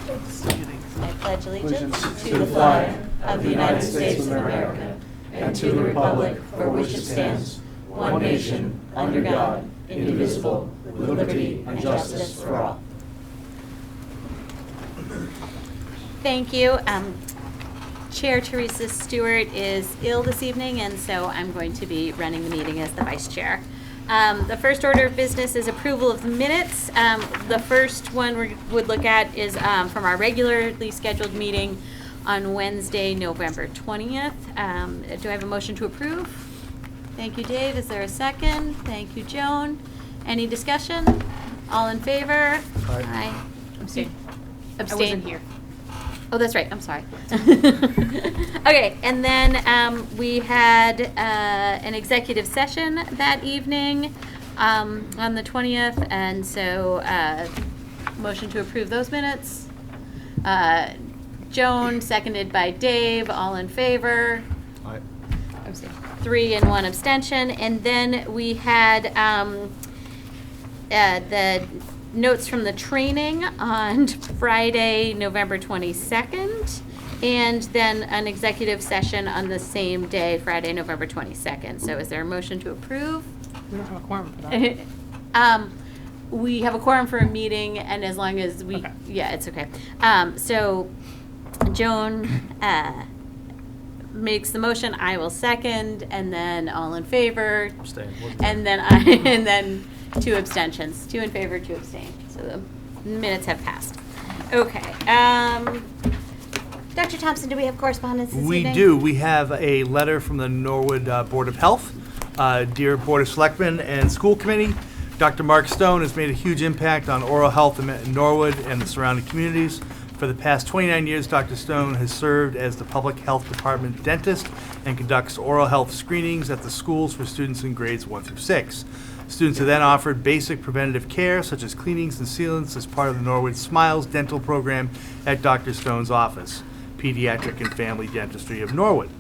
I pledge allegiance to the flag of the United States of America and to the republic for which it stands, one nation, under God, indivisible, with liberty and justice for all. Thank you. Chair Teresa Stewart is ill this evening, and so I'm going to be running the meeting as the vice chair. The first order of business is approval of the minutes. The first one we would look at is from our regularly scheduled meeting on Wednesday, November 20th. Do I have a motion to approve? Thank you, Dave. Is there a second? Thank you, Joan. Any discussion? All in favor? Aye. Abstain. I wasn't here. Oh, that's right. I'm sorry. Okay, and then we had an executive session that evening on the 20th, and so motion to approve those minutes. Joan, seconded by Dave. All in favor? Aye. 3 and 1 abstention. And then we had the notes from the training on Friday, November 22nd, and then an executive session on the same day, Friday, November 22nd. So is there a motion to approve? We don't have a quorum for that. We have a quorum for a meeting, and as long as we, Okay. yeah, it's okay. So Joan makes the motion, I will second, and then all in favor. Abstain. And then and then 2 abstentions. 2 in favor, 2 abstain. So the minutes have passed. Okay. Dr. Thompson, do we have correspondence this evening? We do. We have a letter from the Norwood Board of Health. Dear Board of Selectmen and School Committee, Dr. Mark Stone has made a huge impact on oral health in Norwood and the surrounding communities. For the past 29 years, Dr. Stone has served as the Public Health Department dentist and conducts oral health screenings at the schools for students in grades 1 through 6. Students are then offered basic preventative care, such as cleanings and sealants, as part of the Norwood Smiles dental program at Dr. Stone's office, Pediatric and Family Dentistry of Norwood.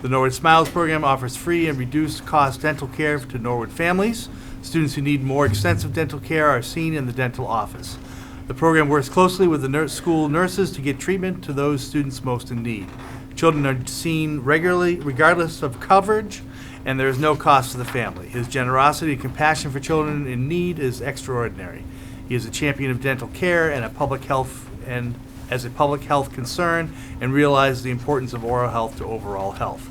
The Norwood Smiles program offers free and reduced cost dental care to Norwood families. Students who need more extensive dental care are seen in the dental office. The program works closely with the school nurses to get treatment to those students most in need. Children are seen regularly, regardless of coverage, and there is no cost to the family. His generosity and compassion for children in need is extraordinary. He is a champion of dental care and as a public health concern, and realizes the importance of oral health to overall health.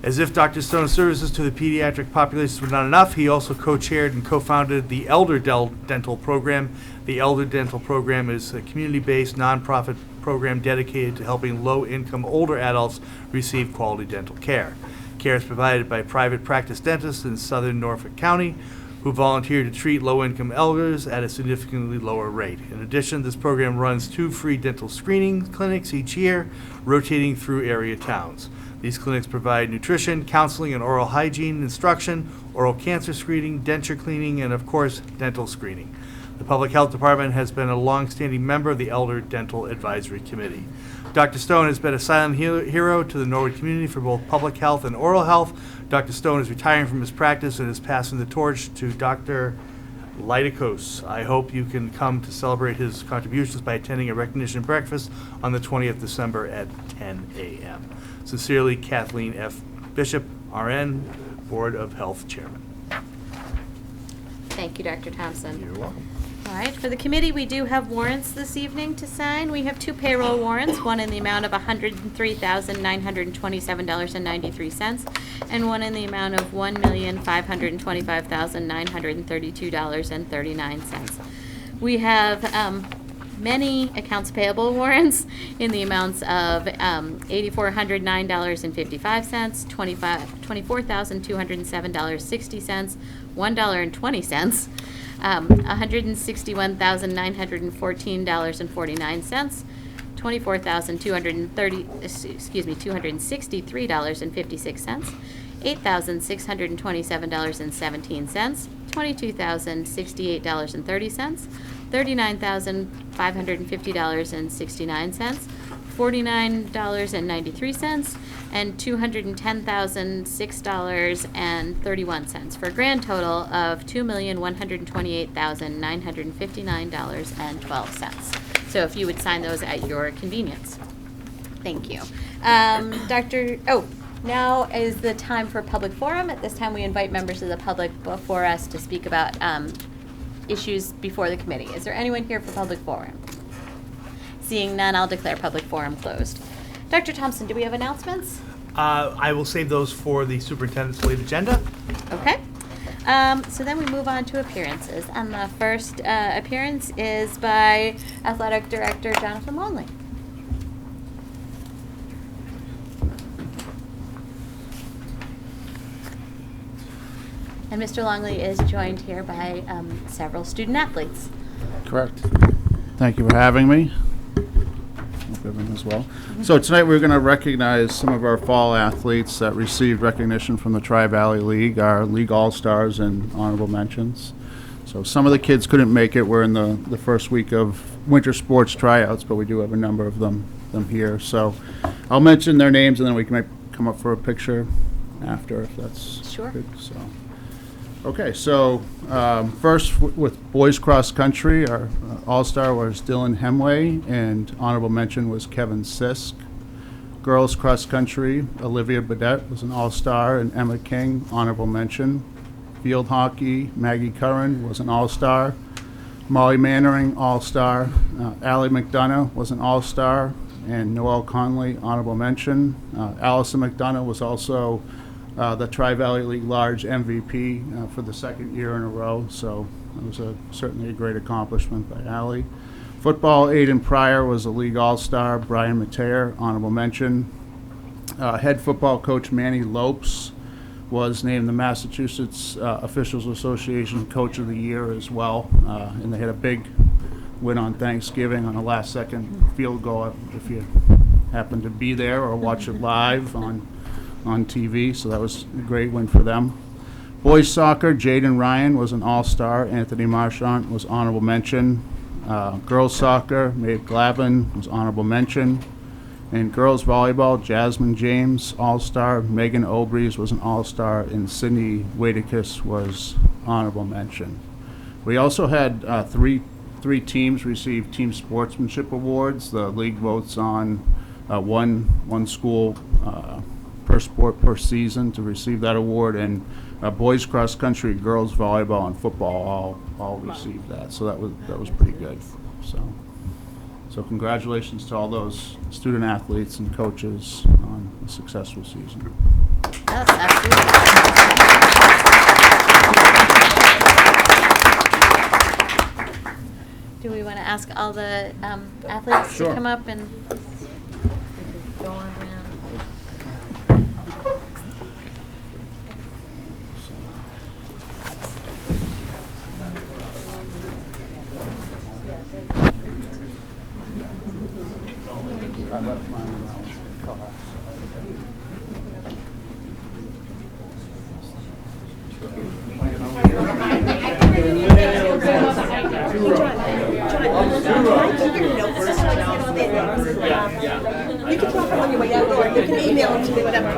As if Dr. Stone's services to the pediatric population were not enough, he also co-chaired and co-founded the Elder Dental Program. The Elder Dental Program is a community-based nonprofit program dedicated to helping low-income older adults receive quality dental care. Care is provided by private practice dentists in southern Norfolk County who volunteer to treat low-income elders at a significantly lower rate. In addition, this program runs 2 free dental screening clinics each year, rotating through area towns. These clinics provide nutrition, counseling, and oral hygiene instruction, oral cancer screening, denture cleaning, and of course, dental screening. The Public Health Department has been a long-standing member of the Elder Dental Advisory Committee. Dr. Stone has been a silent hero to the Norwood community for both public health and oral health. Dr. Stone is retiring from his practice and is passing the torch to Dr. Lidikos. I hope you can come to celebrate his contributions by attending a recognition breakfast on the 20th of December at 10 a.m. Sincerely, Kathleen F. Bishop, RN, Board of Health Chairman. Thank you, Dr. Thompson. You're welcome. All right, for the committee, we do have warrants this evening to sign. We have 2 payroll warrants, one in the amount of $103,927.93, and one in the amount of $1,525,932.39. We have many accounts payable warrants in the amounts of $8,409.55, $24,207.60, $1.20, $161,914.49, $263.56, $8,627.17, $22,068.30, $39,550.69, $49.93, and $210,006.31, for a grand total of $2,128,959.12. So if you would sign those at your convenience. Thank you. Now is the time for public forum. At this time, we invite members of the public before us to speak about issues before the committee. Is there anyone here for public forum? Seeing none, I'll declare public forum closed. Dr. Thompson, do we have announcements? I will save those for the superintendent's late agenda. Okay. So then we move on to appearances. And the first appearance is by Athletic Director Jonathan Longley. And Mr. Longley is joined here by several student athletes. Correct. Thank you for having me. Hope everyone is well. So tonight we're going to recognize some of our fall athletes that received recognition from the Tri-Valley League, our league all-stars and honorable mentions. So some of the kids couldn't make it. We're in the first week of winter sports tryouts, but we do have a number of them here. So I'll mention their names and then we can come up for a picture after if that's Sure. good. So. Okay, so first with boys cross country, our all-star was Dylan Hemway, and honorable mention was Kevin Sisk. Girls cross country, Olivia Badette was an all-star, and Emma King, honorable mention. Field hockey, Maggie Curran was an all-star. Molly Mannering, all-star. Allie McDonough was an all-star, and Noelle Conley, honorable mention. Allison McDonough was also the Tri-Valley League Large MVP for the second year in a row, so it was certainly a great accomplishment by Allie. Football, Aiden Pryor was a league all-star. Brian Mateer, honorable mention. Head football coach Manny Lopes was named the Massachusetts Officials Association Coach of the Year as well, and they had a big win on Thanksgiving on a last-second field goal if you happen to be there or watch it live on TV, so that was a great win for them. Boys soccer, Jaden Ryan was an all-star. Anthony Marchant was honorable mention. Girls soccer, Maeve Glavin was honorable mention. And girls volleyball, Jasmine James, all-star. Megan Obreys was an all-star, and Sydney Wadicus was honorable mention. We also had three teams receive team sportsmanship awards. The league votes on one school per sport per season to receive that award, and boys cross country, girls volleyball, and football all received that. So that was pretty good. So congratulations to all those student athletes and coaches on a successful season. Yes, absolutely. Do we want to ask all the athletes Sure. to come up and? You can talk on your way out, or you can email them to me, whatever.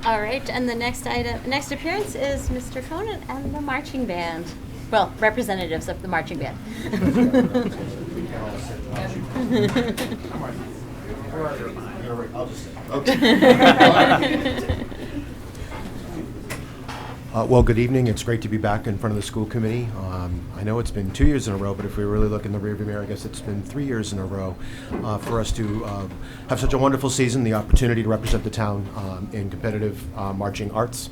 All right, and the next appearance is Mr. Conan and the marching band. Well, representatives of the marching band. Well, good evening. It's great to be back in front of the school committee. I know it's been 2 years in a row, but if we really look in the rearview mirror, I guess it's been 3 years in a row for us to have such a wonderful season, the opportunity to represent the town in competitive marching arts.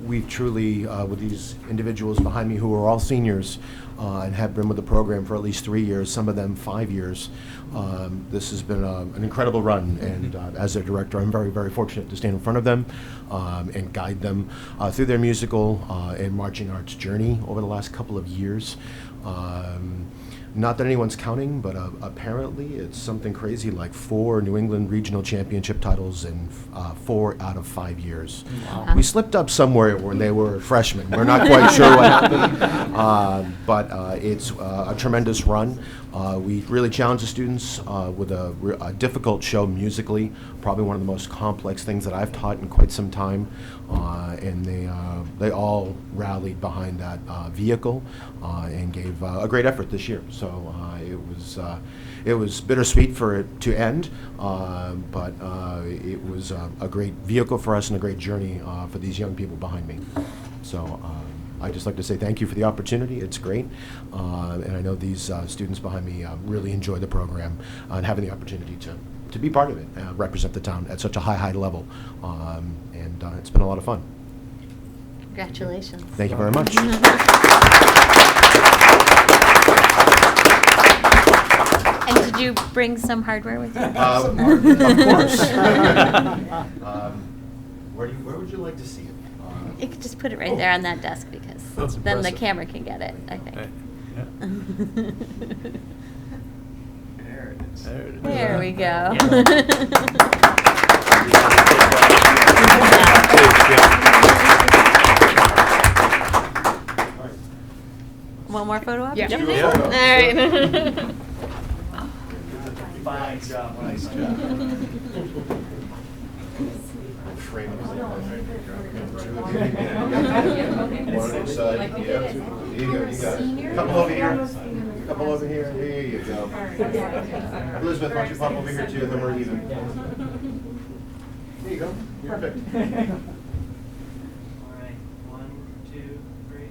We've truly, with these individuals behind me who are all seniors and have been with the program for at least 3 years, some of them 5 years, this has been an incredible run, and as their director, I'm very, very fortunate to stand in front of them and guide them through their musical and marching arts journey over the last couple of years. Not that anyone's counting, but apparently it's something crazy like 4 New England regional championship titles in 4 out of 5 years. Wow. We slipped up somewhere when they were freshmen. We're not quite sure what happened, but it's a tremendous run. We really challenge the students with a difficult show musically, probably one of the most complex things that I've taught in quite some time, and they all rallied behind that vehicle and gave a great effort this year. So it was bittersweet for it to end, but it was a great vehicle for us and a great journey for these young people behind me. So I'd just like to say thank you for the opportunity. It's great, and I know these students behind me really enjoy the program and having the opportunity to be part of it, represent the town at such a high level, and it's been a lot of fun. Congratulations. Thank you very much. And did you bring some hardware with you? Of course. Where would you like to see it? You could just put it right there on that desk because That's then the impressive. camera can get it, I think. Right. There it is. There we go. One more photo op? Yeah. Yeah. All right. Nice job. Nice job. One on each side. Yeah. There you go. You got it. Couple over here. Couple over here. There you go. Elizabeth, why don't you pop over here too, and then we're even. There you go. Perfect. All right, 1, 2, 3.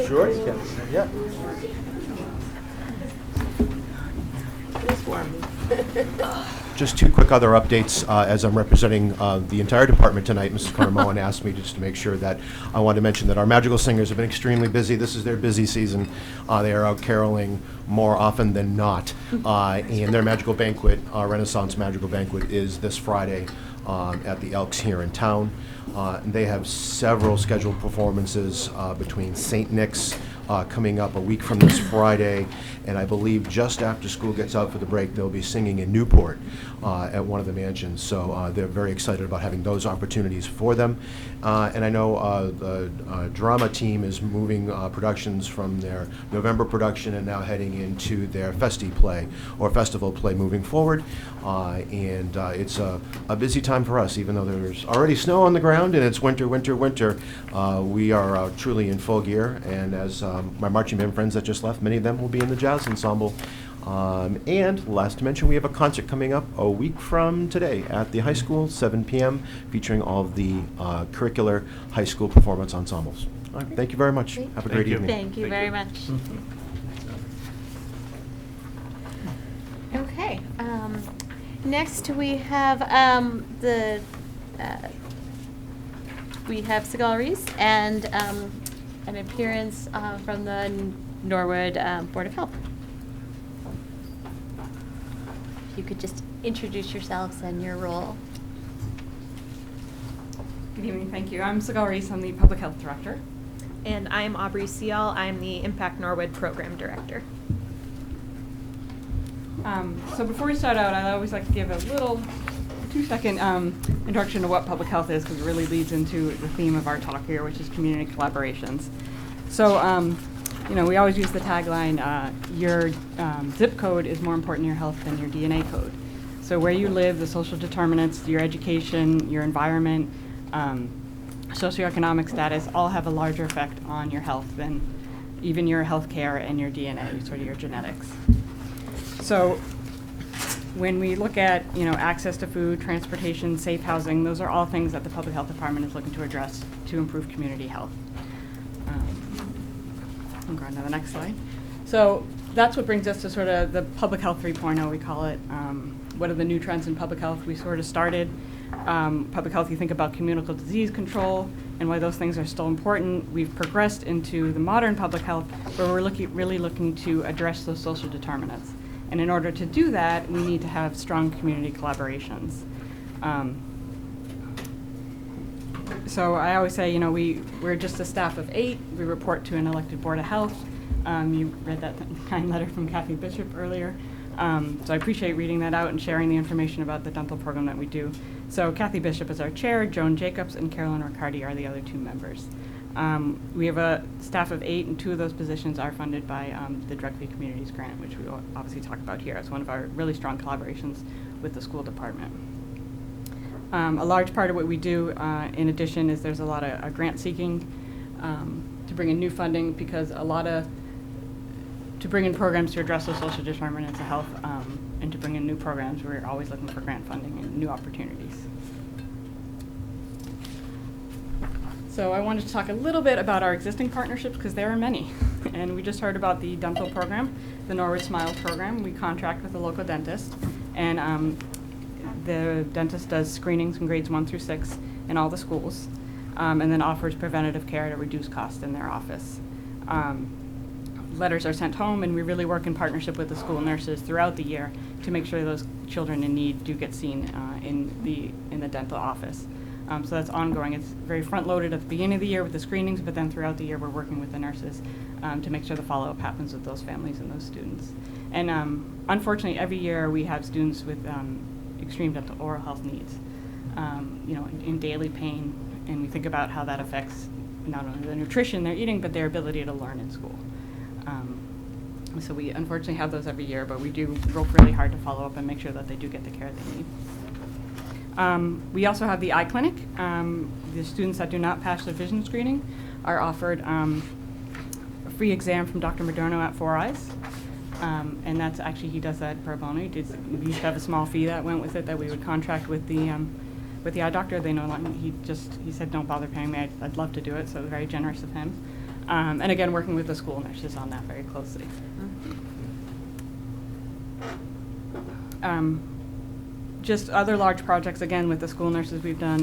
Sure. Yeah. Just 2 quick other updates as I'm representing the entire department tonight. Mrs. Carmohan asked me just to make sure that I wanted to mention that our magical singers have been extremely busy. This is their busy season. They are out caroling more often than not. And their magical banquet, Renaissance Magical Banquet, is this Friday at the Elks here in town. And they have several scheduled performances between St. Nick's coming up a week from this Friday, and I believe just after school gets out for the break, they'll be singing in Newport at one of the mansions. So they're very excited about having those opportunities for them. And I know the drama team is moving productions from their November production and now heading into their Festi play or festival play moving forward. And it's a busy time for us, even though there's already snow on the ground and it's winter. We are truly in full gear, and as my marching band friends that just left, many of them will be in the jazz ensemble. And last to mention, we have a concert coming up a week from today at the high school, 7 p.m., featuring all of the curricular high school performance ensembles. All right, thank you very much. Great. Have a Thank great you. evening. Thank you very much. Okay. Next, we have we have Sigal Reese and an appearance from the Norwood Board of Health. If you could just introduce yourselves and your role. Good evening, thank you. I'm Sigal Reese, I'm the Public Health Director. And I'm Aubrey Seal. I'm the Impact Norwood Program Director. So before we start out, I always like to give a little 2-second introduction to what public health is, because it really leads into the theme of our talk here, which is community collaborations. So we always use the tagline, your zip code is more important to your health than your DNA code. So where you live, the social determinants, your education, your environment, socioeconomic status all have a larger effect on your health than even your health care and your DNA, sort of your genetics. So when we look at, access to food, transportation, safe housing, those are all things that the Public Health Department is looking to address to improve community health. I'll go on to the next slide. So that's what brings us to sort of the Public Health 3.0, we call it. What are the new trends in public health? We sort of started public health, you think about communicable disease control and why those things are still important. We've progressed into the modern public health where we're really looking to address those social determinants. And in order to do that, we need to have strong community collaborations. So I always say, we're just a staff of 8. We report to an elected Board of Health. You read that kind letter from Kathy Bishop earlier. So I appreciate reading that out and sharing the information about the dental program that we do. So Kathy Bishop is our chair, Joan Jacobs and Carolyn Riccardi are the other 2 members. We have a staff of 8, and 2 of those positions are funded by the Drug-Free Communities Grant, which we will obviously talk about here. It's one of our really strong collaborations with the school department. A large part of what we do, in addition, is there's a lot of grant seeking to bring in new funding, because to bring in programs to address those social determinants of health and to bring in new programs, we're always looking for grant funding and new opportunities. So I wanted to talk a little bit about our existing partnerships, because there are many. And we just heard about the dental program, the Norwood Smiles program. We contract with a local dentist, and the dentist does screenings in grades 1 through 6 in all the schools, and then offers preventative care at a reduced cost in their office. Letters are sent home, and we really work in partnership with the school nurses throughout the year to make sure those children in need do get seen in the dental office. So that's ongoing. It's very front-loaded at the beginning of the year with the screenings, but then throughout the year we're working with the nurses to make sure the follow-up happens with those families and those students. And unfortunately, every year we have students with extreme dental oral health needs, in daily pain, and we think about how that affects not only the nutrition they're eating, but their ability to learn in school. So we unfortunately have those every year, but we do work really hard to follow up and make sure that they do get the care they need. We also have the eye clinic. The students that do not pass the vision screening are offered a free exam from Dr. Moderno at 4 Eyes. And that's actually, he does that pro bono. We used to have a small fee that went with it that we would contract with the eye doctor. They no longer, he said, don't bother paying me. I'd love to do it, so it was very generous of him. And again, working with the school nurses on that very closely. Just other large projects, again, with the school nurses, we've done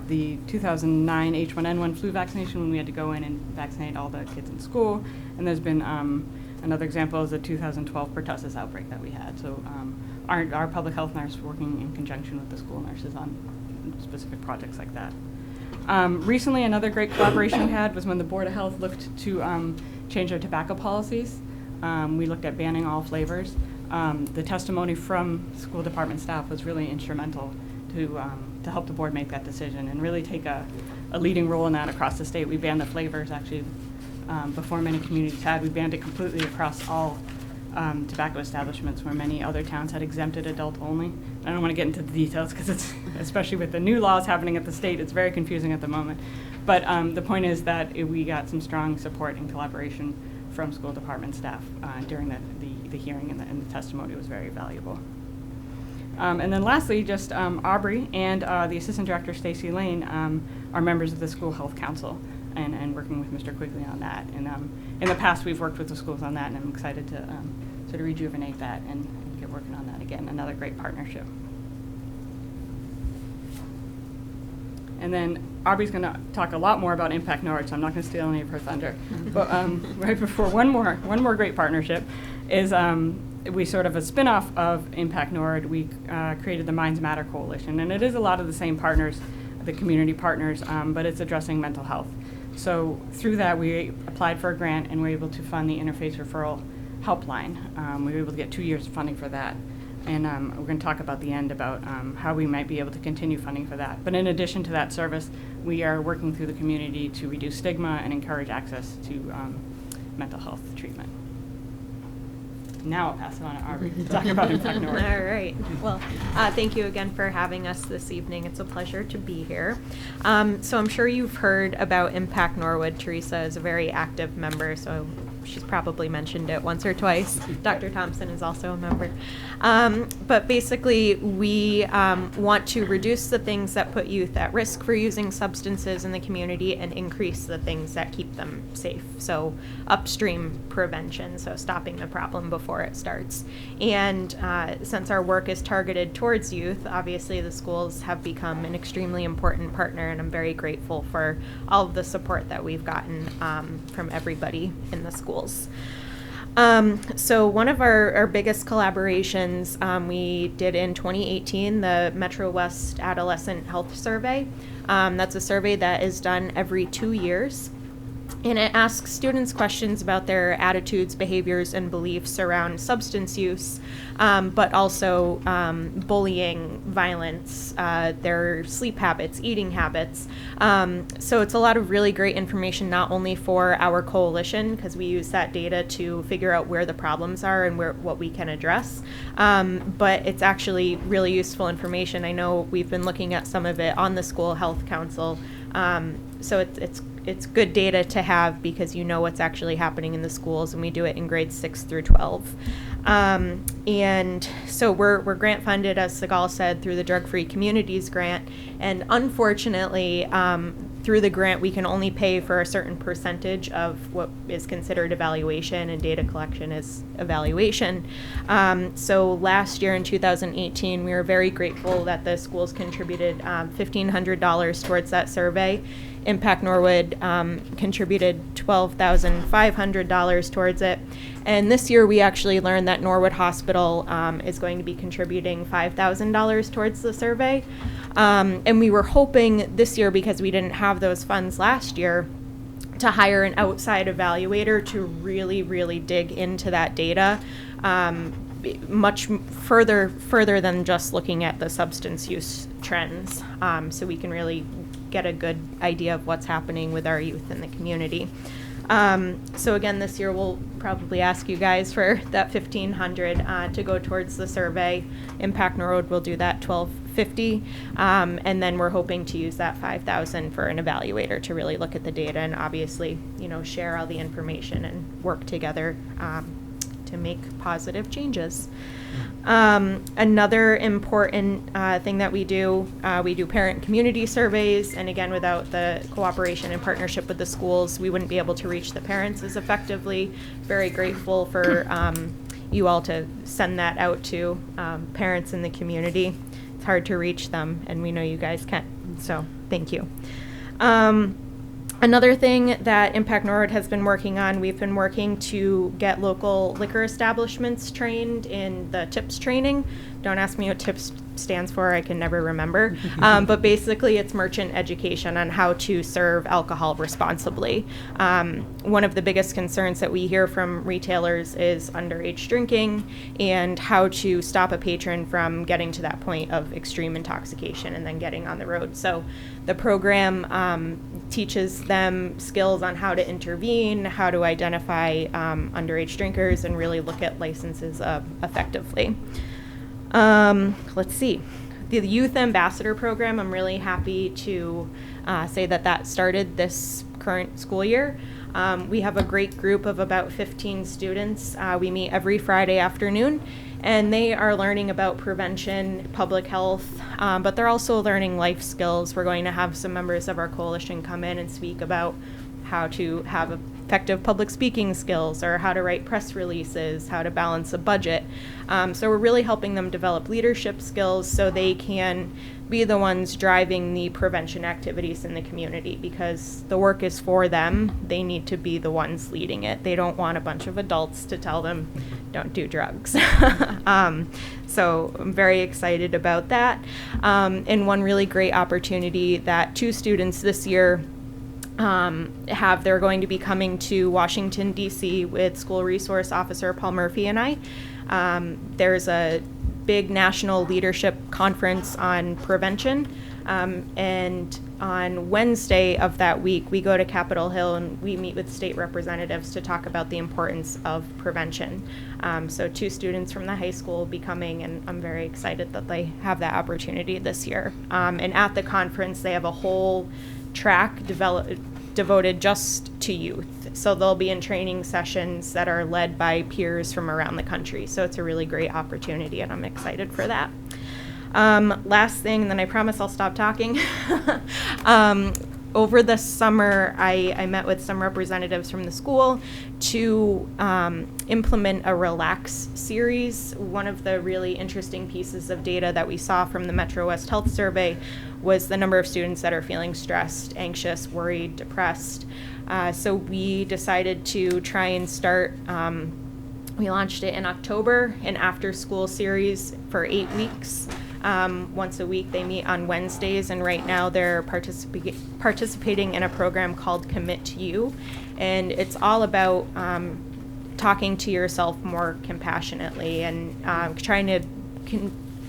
the 2009 H1N1 flu vaccination when we had to go in and vaccinate all the kids in school. And there's been another example is the 2012 pertussis outbreak that we had. So our public health nurse working in conjunction with the school nurses on specific projects like that. Recently, another great collaboration we had was when the Board of Health looked to change their tobacco policies. We looked at banning all flavors. The testimony from school department staff was really instrumental to help the board make that decision and really take a leading role in that across the state. We banned the flavors actually before many communities had. We banned it completely across all tobacco establishments where many other towns had exempted adult only. I don't want to get into the details because it's, especially with the new laws happening at the state, it's very confusing at the moment. But the point is that we got some strong support and collaboration from school department staff during the hearing, and the testimony was very valuable. And then lastly, just Aubrey and the assistant director, Stacy Lane, are members of the School Health Council and working with Mr. Quigley on that. And in the past, we've worked with the schools on that, and I'm excited to sort of rejuvenate that and get working on that again. Another great partnership. And then Aubrey's going to talk a lot more about Impact Norwood, so I'm not going to steal any of her thunder. But right before, one more great partnership is we sort of a spin-off of Impact Norwood. We created the Minds Matter Coalition, and it is a lot of the same partners, the community partners, but it's addressing mental health. So through that, we applied for a grant, and we were able to fund the Interface Referral Helpline. We were able to get 2 years of funding for that. And we're going to talk about the end about how we might be able to continue funding for that. But in addition to that service, we are working through the community to reduce stigma and encourage access to mental health treatment. Now I'll pass it on to Aubrey to talk about Impact Norwood. All right. Well, thank you again for having us this evening. It's a pleasure to be here. So I'm sure you've heard about Impact Norwood. Teresa is a very active member, so she's probably mentioned it once or twice. Dr. Thompson is also a member. But basically, we want to reduce the things that put youth at risk for using substances in the community and increase the things that keep them safe. So upstream prevention, so stopping the problem before it starts. And since our work is targeted towards youth, obviously the schools have become an extremely important partner, and I'm very grateful for all of the support that we've gotten from everybody in the schools. So one of our biggest collaborations we did in 2018, the Metro West Adolescent Health Survey. That's a survey that is done every 2 years. And it asks students questions about their attitudes, behaviors, and beliefs around substance use, but also bullying, violence, their sleep habits, eating habits. So it's a lot of really great information, not only for our coalition, because we use that data to figure out where the problems are and what we can address, but it's actually really useful information. I know we've been looking at some of it on the School Health Council. So it's good data to have because you know what's actually happening in the schools, and we do it in grades 6 through 12. And so we're grant funded, as Sigal said, through the Drug Free Communities grant. And unfortunately, through the grant, we can only pay for a certain percentage of what is considered evaluation, and data collection is evaluation. So last year in 2018, we were very grateful that the schools contributed $1,500 towards that survey. Impact Norwood contributed $12,500 towards it. And this year we actually learned that Norwood Hospital is going to be contributing $5,000 towards the survey. And we were hoping this year, because we didn't have those funds last year, to hire an outside evaluator to really, really dig into that data much further than just looking at the substance use trends, so we can really get a good idea of what's happening with our youth in the community. So again, this year we'll probably ask you guys for that $1,500 to go towards the survey. Impact Norwood will do that $1,250, and then we're hoping to use that $5,000 for an evaluator to really look at the data and obviously, share all the information and work together to make positive changes. Another important thing that we do parent community surveys, and again, without the cooperation and partnership with the schools, we wouldn't be able to reach the parents as effectively. Very grateful for you all to send that out to parents in the community. It's hard to reach them, and we know you guys can, so thank you. Another thing that Impact Norwood has been working on, we've been working to get local liquor establishments trained in the TIPS training. Don't ask me what TIPS stands for, I can never remember. But basically it's merchant education on how to serve alcohol responsibly. One of the biggest concerns that we hear from retailers is underage drinking and how to stop a patron from getting to that point of extreme intoxication and then getting on the road. So the program teaches them skills on how to intervene, how to identify underage drinkers, and really look at licenses effectively. Let's see. The Youth Ambassador Program, I'm really happy to say that started this current school year. We have a great group of about 15 students. We meet every Friday afternoon, and they are learning about prevention, public health, but they're also learning life skills. We're going to have some members of our coalition come in and speak about how to have effective public speaking skills, or how to write press releases, how to balance a budget. So we're really helping them develop leadership skills so they can be the ones driving the prevention activities in the community, because the work is for them. They need to be the ones leading it. They don't want a bunch of adults to tell them, don't do drugs. So I'm very excited about that. And one really great opportunity that 2 students this year they're going to be coming to Washington, D.C. with School Resource Officer Paul Murphy and I. There's a big national leadership conference on prevention, and on Wednesday of that week, we go to Capitol Hill and we meet with state representatives to talk about the importance of prevention. So 2 students from the high school will be coming, and I'm very excited that they have that opportunity this year. And at the conference, they have a whole track devoted just to youth. So they'll be in training sessions that are led by peers from around the country. So it's a really great opportunity, and I'm excited for that. Last thing, and then I promise I'll stop talking. Over the summer, I met with some representatives from the school to implement a Relax series. One of the really interesting pieces of data that we saw from the Metro West Health Survey was the number of students that are feeling stressed, anxious, worried, depressed. So we decided to try and start, we launched it in October, an after-school series for 8 weeks. Once a week, they meet on Wednesdays, and right now they're participating in a program called Commit to You, and it's all about talking to yourself more compassionately and trying to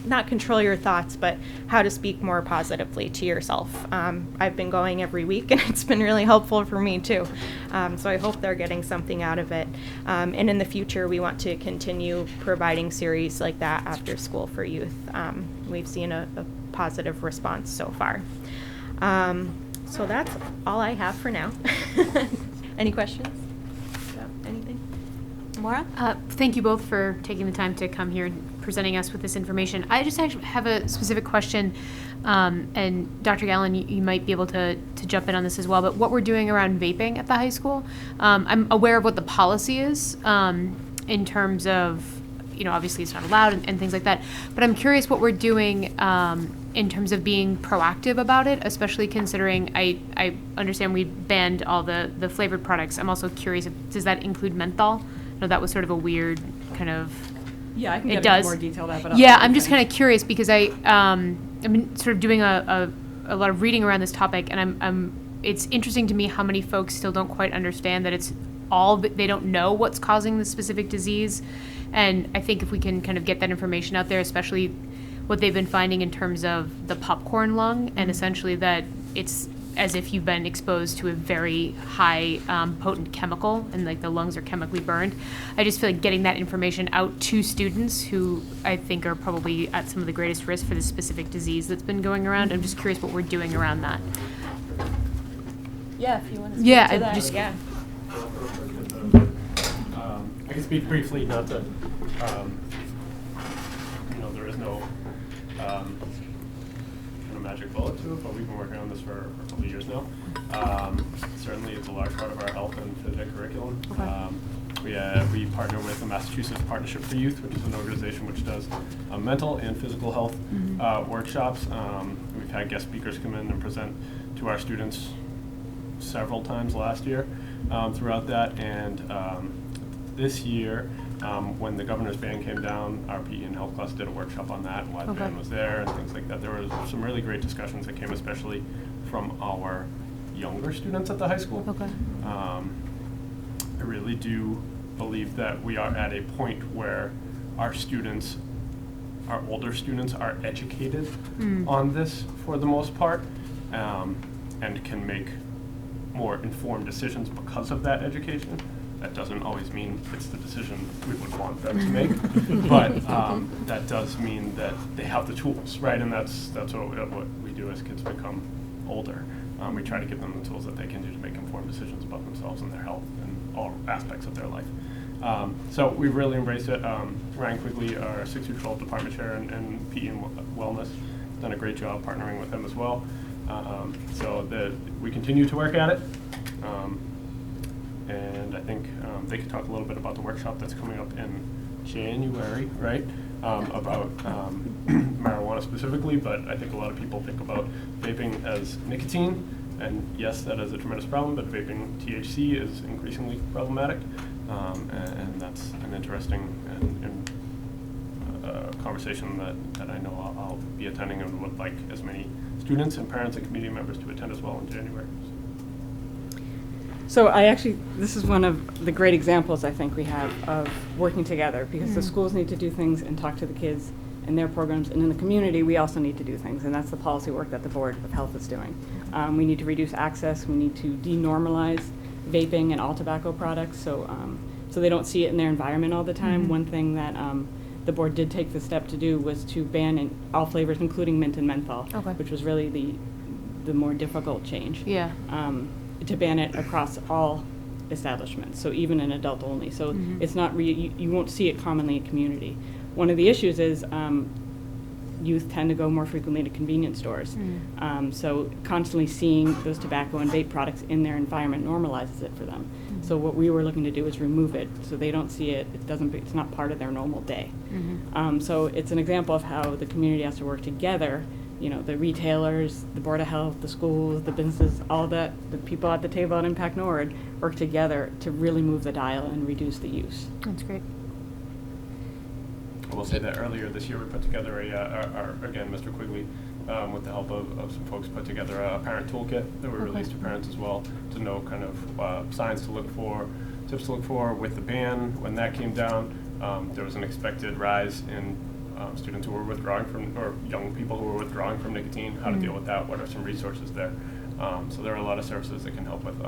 not control your thoughts, but how to speak more positively to yourself. I've been going every week, and it's been really helpful for me too. So I hope they're getting something out of it. And in the future, we want to continue providing series like that after school for youth. We've seen a positive response so far. So that's all I have for now. Any questions about anything? Maura? Thank you both for taking the time to come here and presenting us with this information. I just actually have a specific question, and Dr. Gallen, you might be able to jump in on this as well, but what we're doing around vaping at the high school. I'm aware of what the policy is in terms of, obviously it's not allowed and things like that, but I'm curious what we're doing in terms of being proactive about it, especially considering I understand we banned all the flavored products. I'm also curious, does that include menthol? No, that was sort of a weird kind of. Yeah, I can It get does. into more detail that, but Yeah, I'm just kind of curious because I've been sort of doing a lot of reading around this topic, and it's interesting to me how many folks still don't quite understand that it's all, they don't know what's causing the specific disease. And I think if we can kind of get that information out there, especially what they've been finding in terms of the popcorn lung, and essentially that it's as if you've been exposed to a very high potent chemical, and like the lungs are chemically burned. I just feel like getting that information out to students who I think are probably at some of the greatest risk for this specific disease that's been going around. I'm just curious what we're doing around that. Yeah, if you want to speak Yeah, to that. just- Yeah. I can speak briefly, not that, there is no kind of magic bullet to it, but we've been working on this for a couple of years now. Certainly, it's a large part of our health and phys ed curriculum. We partner with the Massachusetts Partnership for Youth, which is an organization which does mental and physical health workshops. We've had guest speakers come in and present to our students several times last year throughout that, and this year, when the governor's ban came down, our PE and health class did a workshop on that, why the ban was there and things like that. There was some really great discussions that came especially from our younger students at the high school. Okay. I really do believe that we are at a point where our students, our older students, are educated on this for the most part, and can make more informed decisions because of that education. That doesn't always mean it's the decision we would want them to make, but that does mean that they have the tools, right? And that's what we do as kids become older. We try to give them the tools that they can do to make informed decisions about themselves and their health and all aspects of their life. So we really embrace it. Ryan Quigley, our 6 through 12 department chair in PE and Wellness, done a great job partnering with him as well. So we continue to work at it. And I think they could talk a little bit about the workshop that's coming up in January, right? About marijuana specifically, but I think a lot of people think about vaping as nicotine, and yes, that is a tremendous problem, but vaping THC is increasingly problematic, and that's an interesting conversation that I know I'll be attending and would like as many students and parents and community members to attend as well in January. So this is one of the great examples I think we have of working together, because the schools need to do things and talk to the kids and their programs. And in the community, we also need to do things, and that's the policy work that the Board of Health is doing. We need to reduce access. We need to denormalize vaping and all tobacco products, so they don't see it in their environment all the time. One thing that the board did take the step to do was to ban in all flavors, including mint and menthol, Okay. which was really the more difficult change. Yeah. To ban it across all establishments, so even in adult only. So it's not you won't see it commonly in community. One of the issues is youth tend to go more frequently to convenience stores. So constantly seeing those tobacco and vape products in their environment normalizes it for them. So what we were looking to do is remove it so they don't see it. It's not part of their normal day. So it's an example of how the community has to work together. You know, the retailers, the Board of Health, the schools, the businesses, all that, the people at the table at Impact Norwood work together to really move the dial and reduce the use. That's great. I will say that earlier this year, we put together again, Mr. Quigley, with the help of some folks, put together a parent toolkit that we released to parents as well, to know kind of signs to look for, tips to look for. With the ban, when that came down, there was an expected rise in students who were withdrawing from, or young people who were withdrawing from nicotine, how to deal with that, what are some resources there. So there are a lot of services that can help with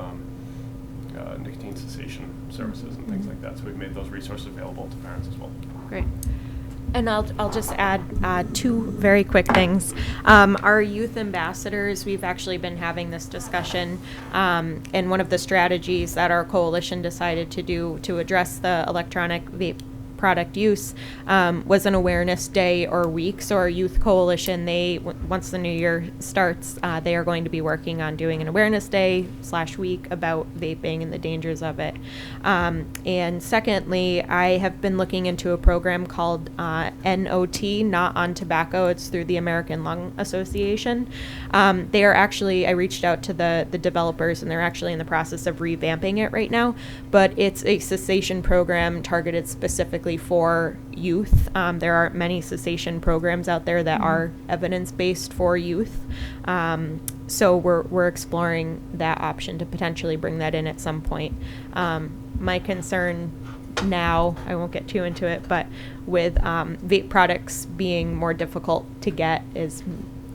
nicotine cessation services and things like that. So we've made those resources available to parents as well. Great. And I'll just add two very quick things. Our youth ambassadors, we've actually been having this discussion, and one of the strategies that our coalition decided to do to address the electronic vape product use was an awareness day or week. So our youth coalition, once the new year starts, they are going to be working on doing an awareness day / week about vaping and the dangers of it. And secondly, I have been looking into a program called NOT, Not on Tobacco. It's through the American Lung Association. They are actually, I reached out to the developers, and they're actually in the process of revamping it right now, but it's a cessation program targeted specifically for youth. There aren't many cessation programs out there that are evidence-based for youth. So we're exploring that option to potentially bring that in at some point. My concern now, I won't get too into it, but with vape products being more difficult to get is,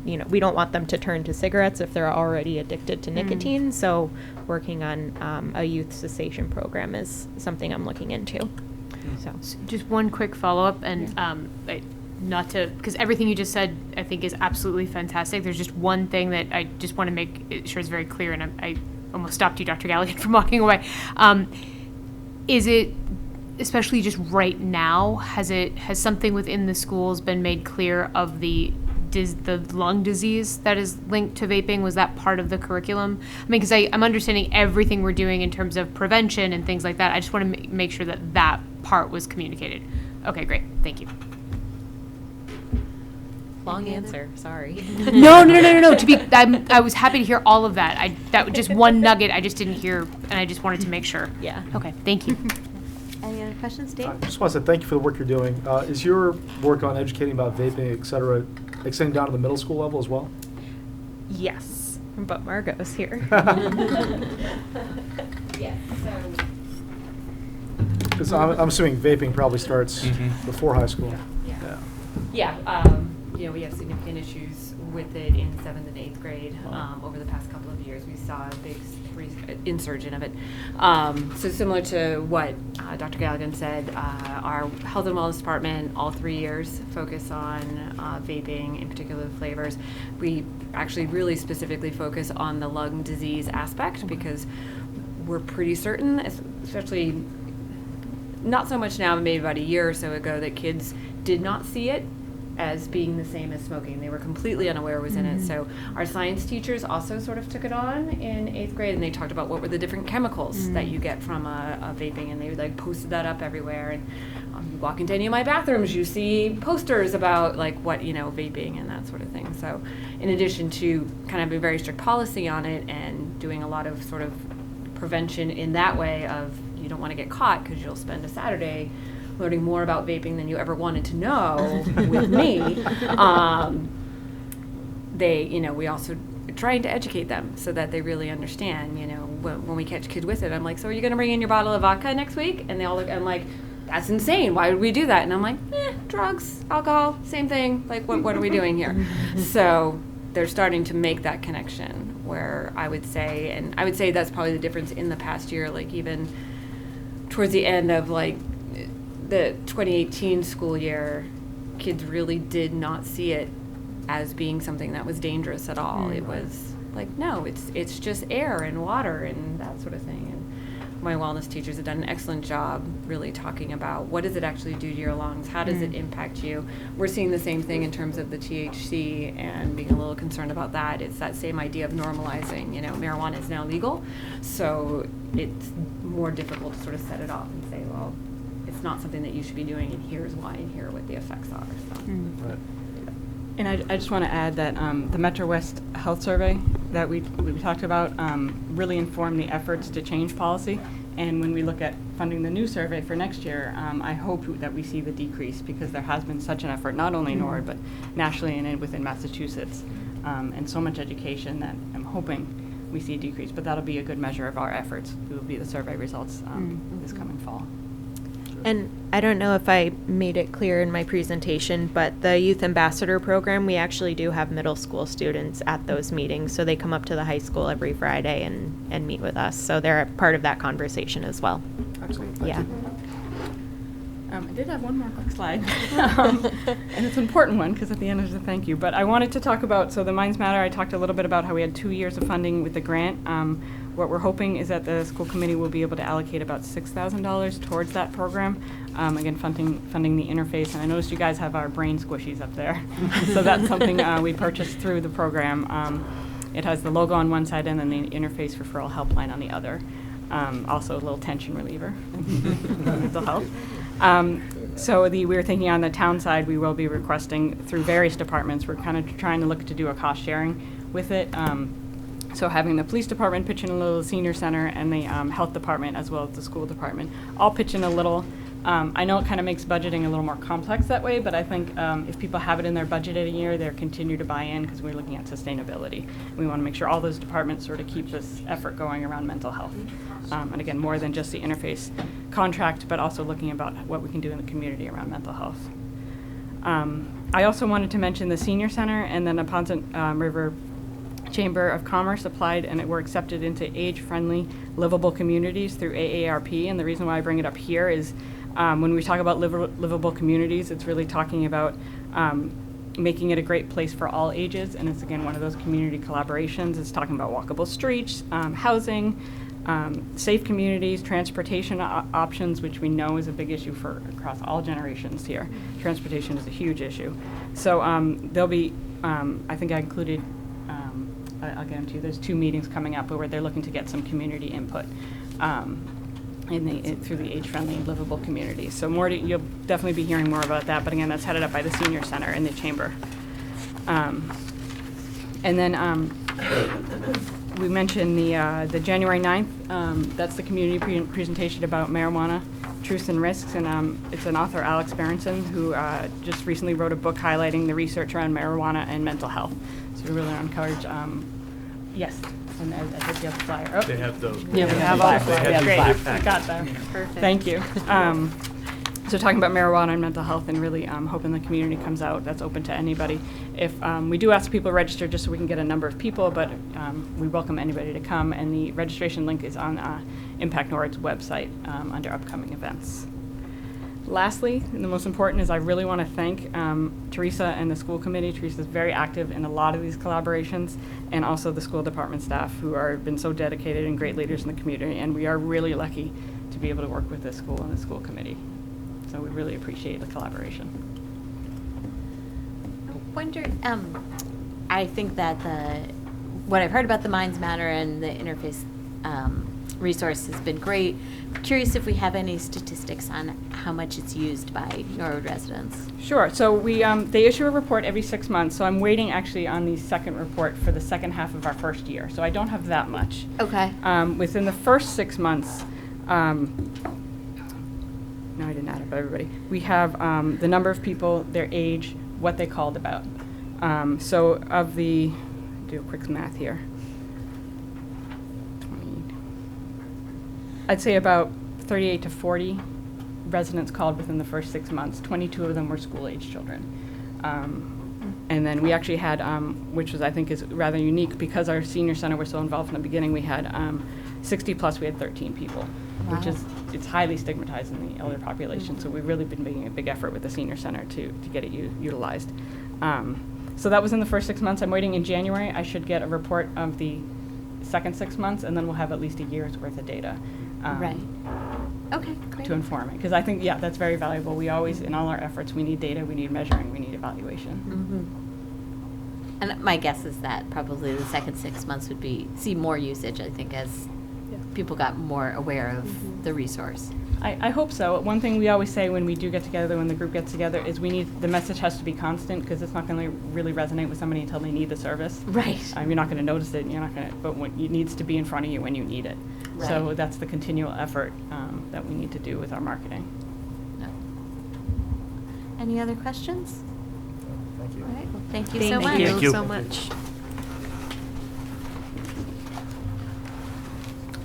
we don't want them to turn to cigarettes if they're already addicted to nicotine. So working on a youth cessation program is something I'm looking into. So Just one quick follow-up, and not to, because everything you just said, I think, is absolutely fantastic. There's just one thing that I just want to make sure is very clear, and I almost stopped you, Dr. Galligan, from walking away. Is it, especially just right now, has something within the schools been made clear of the lung disease that is linked to vaping? Was that part of the curriculum? I mean, because I'm understanding everything we're doing in terms of prevention and things like that. I just want to make sure that part was communicated. Okay, great. Thank you. long answer, sorry. No. I was happy to hear all of that. That was just one nugget I just didn't hear, and I just wanted to make sure. Yeah. Okay, thank you. Any other questions, Dave? I just want to say thank you for the work you're doing. Is your work on educating about vaping, et cetera, extending down to the middle school level as well? Yes, but Margot's here. Yes, so. Because I'm assuming vaping probably starts before high school. Yeah, we have significant issues with it in 7th and 8th grade. Over the past couple of years, we saw a big insurgence of it. So similar to what Dr. Galligan said, our Health and Wellness Department, all 3 years, focus on vaping, in particular the flavors. We actually really specifically focus on the lung disease aspect because we're pretty certain, especially not so much now, maybe about a year or so ago, that kids did not see it as being the same as smoking. They were completely unaware it was in it. So our science teachers also sort of took it on in 8th grade, and they talked about what were the different chemicals that you get from a vaping, and they posted that up everywhere. And you walk into any of my bathrooms, you see posters about what vaping and that sort of thing. So in addition to kind of a very strict policy on it and doing a lot of sort of prevention in that way of you don't want to get caught because you'll spend a Saturday learning more about vaping than you ever wanted to know with me. We also trying to educate them so that they really understand, when we catch kids with it, I'm like, so are you going to bring in your bottle of vodka next week? And they all look, I'm like, that's insane. Why would we do that? And I'm like, drugs, alcohol, same thing. Like, what are we doing here? So they're starting to make that connection where I would say that's probably the difference in the past year, like even towards the end of like the 2018 school year, kids really did not see it as being something that was dangerous at all. It was like, no, it's just air and water and that sort of thing. And my wellness teachers have done an excellent job really talking about what does it actually do to your lungs? How does it impact you? We're seeing the same thing in terms of the THC and being a little concerned about that. It's that same idea of normalizing, marijuana is now legal. So it's more difficult to sort of set it off and say, well, it's not something that you should be doing and here's why and here are what the effects are. So. Right. And I just want to add that the Metro West Health Survey that we talked about really informed the efforts to change policy. And when we look at funding the new survey for next year, I hope that we see the decrease because there has been such an effort, not only in Norwood, but nationally and within Massachusetts, and so much education that I'm hoping we see a decrease. But that'll be a good measure of our efforts. It will be the survey results this coming fall. And I don't know if I made it clear in my presentation, but the Youth Ambassador Program, we actually do have middle school students at those meetings. So they come up to the high school every Friday and meet with us. So they're a part of that conversation as well. Excellent. Yeah. I did have one more quick slide, and it's an important one because at the end there's a thank you. But I wanted to talk about, so the Minds Matter, I talked a little bit about how we had 2 years of funding with the grant. What we're hoping is that the school committee will be able to allocate about $6,000 towards that program. Again, funding the interface, and I noticed you guys have our brain squishies up there. So that's something we purchased through the program. It has the logo on one side and then the interface referral helpline on the other. Also a little tension reliever, mental health. So we were thinking on the town side, we will be requesting through various departments. We're kind of trying to look to do a cost sharing with it. So having the police department pitch in a little, senior center, and the health department as well as the school department all pitch in a little. I know it kind of makes budgeting a little more complex that way, but I think if people have it in their budget a year, they'll continue to buy in because we're looking at sustainability. We want to make sure all those departments sort of keep this effort going around mental health. And again, more than just the interface contract, but also looking about what we can do in the community around mental health. I also wanted to mention the senior center and the Neponset River Chamber of Commerce applied and were accepted into age-friendly, livable communities through AARP. And the reason why I bring it up here is when we talk about livable communities, it's really talking about making it a great place for all ages. And it's, again, one of those community collaborations. It's talking about walkable streets, housing, safe communities, transportation options, which we know is a big issue for across all generations here. Transportation is a huge issue. So there'll be, I think I included, I'll get into, there's 2 meetings coming up where they're looking to get some community input through the age-friendly and livable communities. So you'll definitely be hearing more about that, but again, that's headed up by the Senior Center and the Chamber. And then we mentioned the January 9th, that's the community presentation about marijuana, truths and risks, and it's an author, Alex Berenson, who just recently wrote a book highlighting the research around marijuana and mental health. So we really encourage, yes, and I think you have the flyer. Oh. They have those. Yeah, we have all the flyers. Great, the I got them. Perfect. Thank you. So talking about marijuana and mental health and really hoping the community comes out, that's open to anybody. If we do ask people to register just so we can get a number of people, but we welcome anybody to come, and the registration link is on Impact Norwood's website under upcoming events. Lastly, and the most important, is I really want to thank Teresa and the school committee. Teresa's very active in a lot of these collaborations, and also the school department staff who have been so dedicated and great leaders in the community, and we are really lucky to be able to work with this school and the school committee. So we really appreciate the collaboration. I wonder, I think that what I've heard about the Minds Matter and the interface resource has been great. Curious if we have any statistics on how much it's used by Norwood residents. Sure. So they issue a report every 6 months. So I'm waiting actually on the second report for the second half of our first year. So I don't have that much. Okay. Within the first 6 months, no, I didn't add up everybody. We have the number of people, their age, what they called about. So of the, do a quick math here. 20, I'd say about 38 to 40 residents called within the first 6 months. 22 of them were school-age children. And then we actually had, which was I think is rather unique, because our senior center was so involved from the beginning, we had 60 plus, we had 13 people, which is, it's highly stigmatized in the elder population. So we've really been making a big effort with the senior center to get it utilized. So that was in the first 6 months. I'm waiting in January. I should get a report of the second 6 months, and then we'll have at least a year's worth of data. Right. Okay, great. To inform it, because I think, yeah, that's very valuable. We always, in all our efforts, we need data, we need measuring, we need evaluation. And my guess is that probably the second 6 months would see more usage, I think, as people got more aware of the resource. I hope so. One thing we always say when we do get together, when the group gets together, is the message has to be constant, because it's not going to really resonate with somebody until they need the service. Right. You're not going to notice it, but it needs to be in front of you when you need it. Right. So that's the continual effort that we need to do with our marketing. No. Any other questions? Thank you. All right, well, thank you so much. Thank you. so much.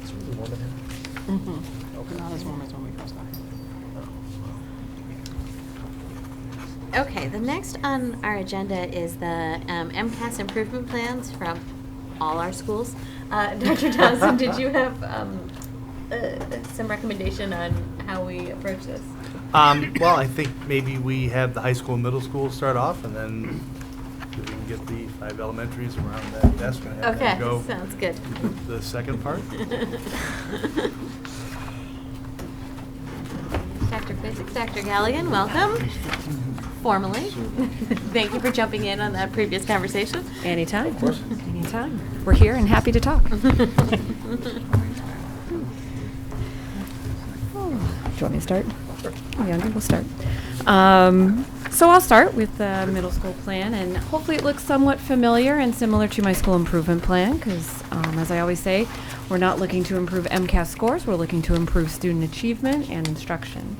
It's really warm in here. Not as warm as when we first got here. Okay, the next on our agenda is the MCAS improvement plans from all our schools. Dr. Townsend, did you have some recommendation on how we approach this? Well, I think maybe we have the high school and middle school start off, and then we can get the 5 elementaries around that desk and have Okay, them go sounds good. with the second part. Dr. Physics, Dr. Galligan, welcome. Formally. Thank you for jumping in on that previous conversation. Anytime. Of course. Anytime. We're here and happy to talk. Do you want me to start? Younger, we'll start. So I'll start with the middle school plan, and hopefully it looks somewhat familiar and similar to my school improvement plan, because as I always say, we're not looking to improve MCAS scores, we're looking to improve student achievement and instruction.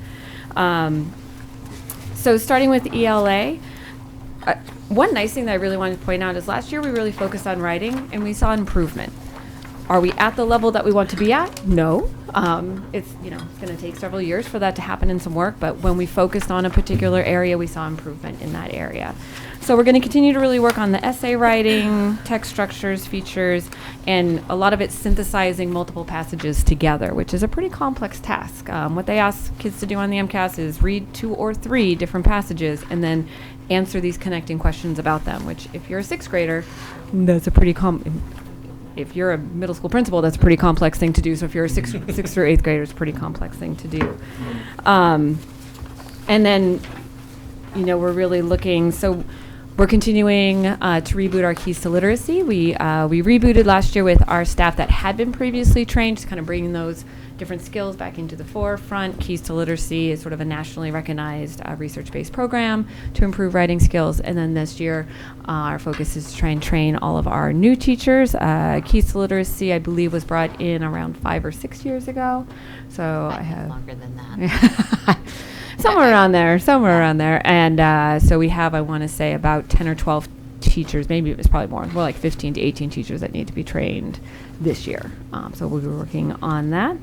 So starting with ELA, one nice thing that I really wanted to point out is last year we really focused on writing and we saw improvement. Are we at the level that we want to be at? No. It's going to take several years for that to happen in some work, but when we focused on a particular area, we saw improvement in that area. So we're going to continue to really work on the essay writing, text structures, features, and a lot of it synthesizing multiple passages together, which is a pretty complex task. What they ask kids to do on the MCAS is read 2 or 3 different passages and then answer these connecting questions about them, which if you're a 6th grader, that's a pretty if you're a middle school principal, that's a pretty complex thing to do. So if you're a 6th through 8th grader, it's a pretty complex thing to do. And then, we're really looking, so we're continuing to reboot our Keys to Literacy. We rebooted last year with our staff that had been previously trained, just kind of bringing those different skills back into the forefront. Keys to Literacy is sort of a nationally recognized research-based program to improve writing skills. And then this year, our focus is to try and train all of our new teachers. Keys to Literacy, I believe, was brought in around 5 or 6 years ago. So I have longer than that. somewhere around there. And so we have, I want to say, about 10 or 12 teachers, maybe it was probably more like 15 to 18 teachers that need to be trained this year. So we'll be working on that.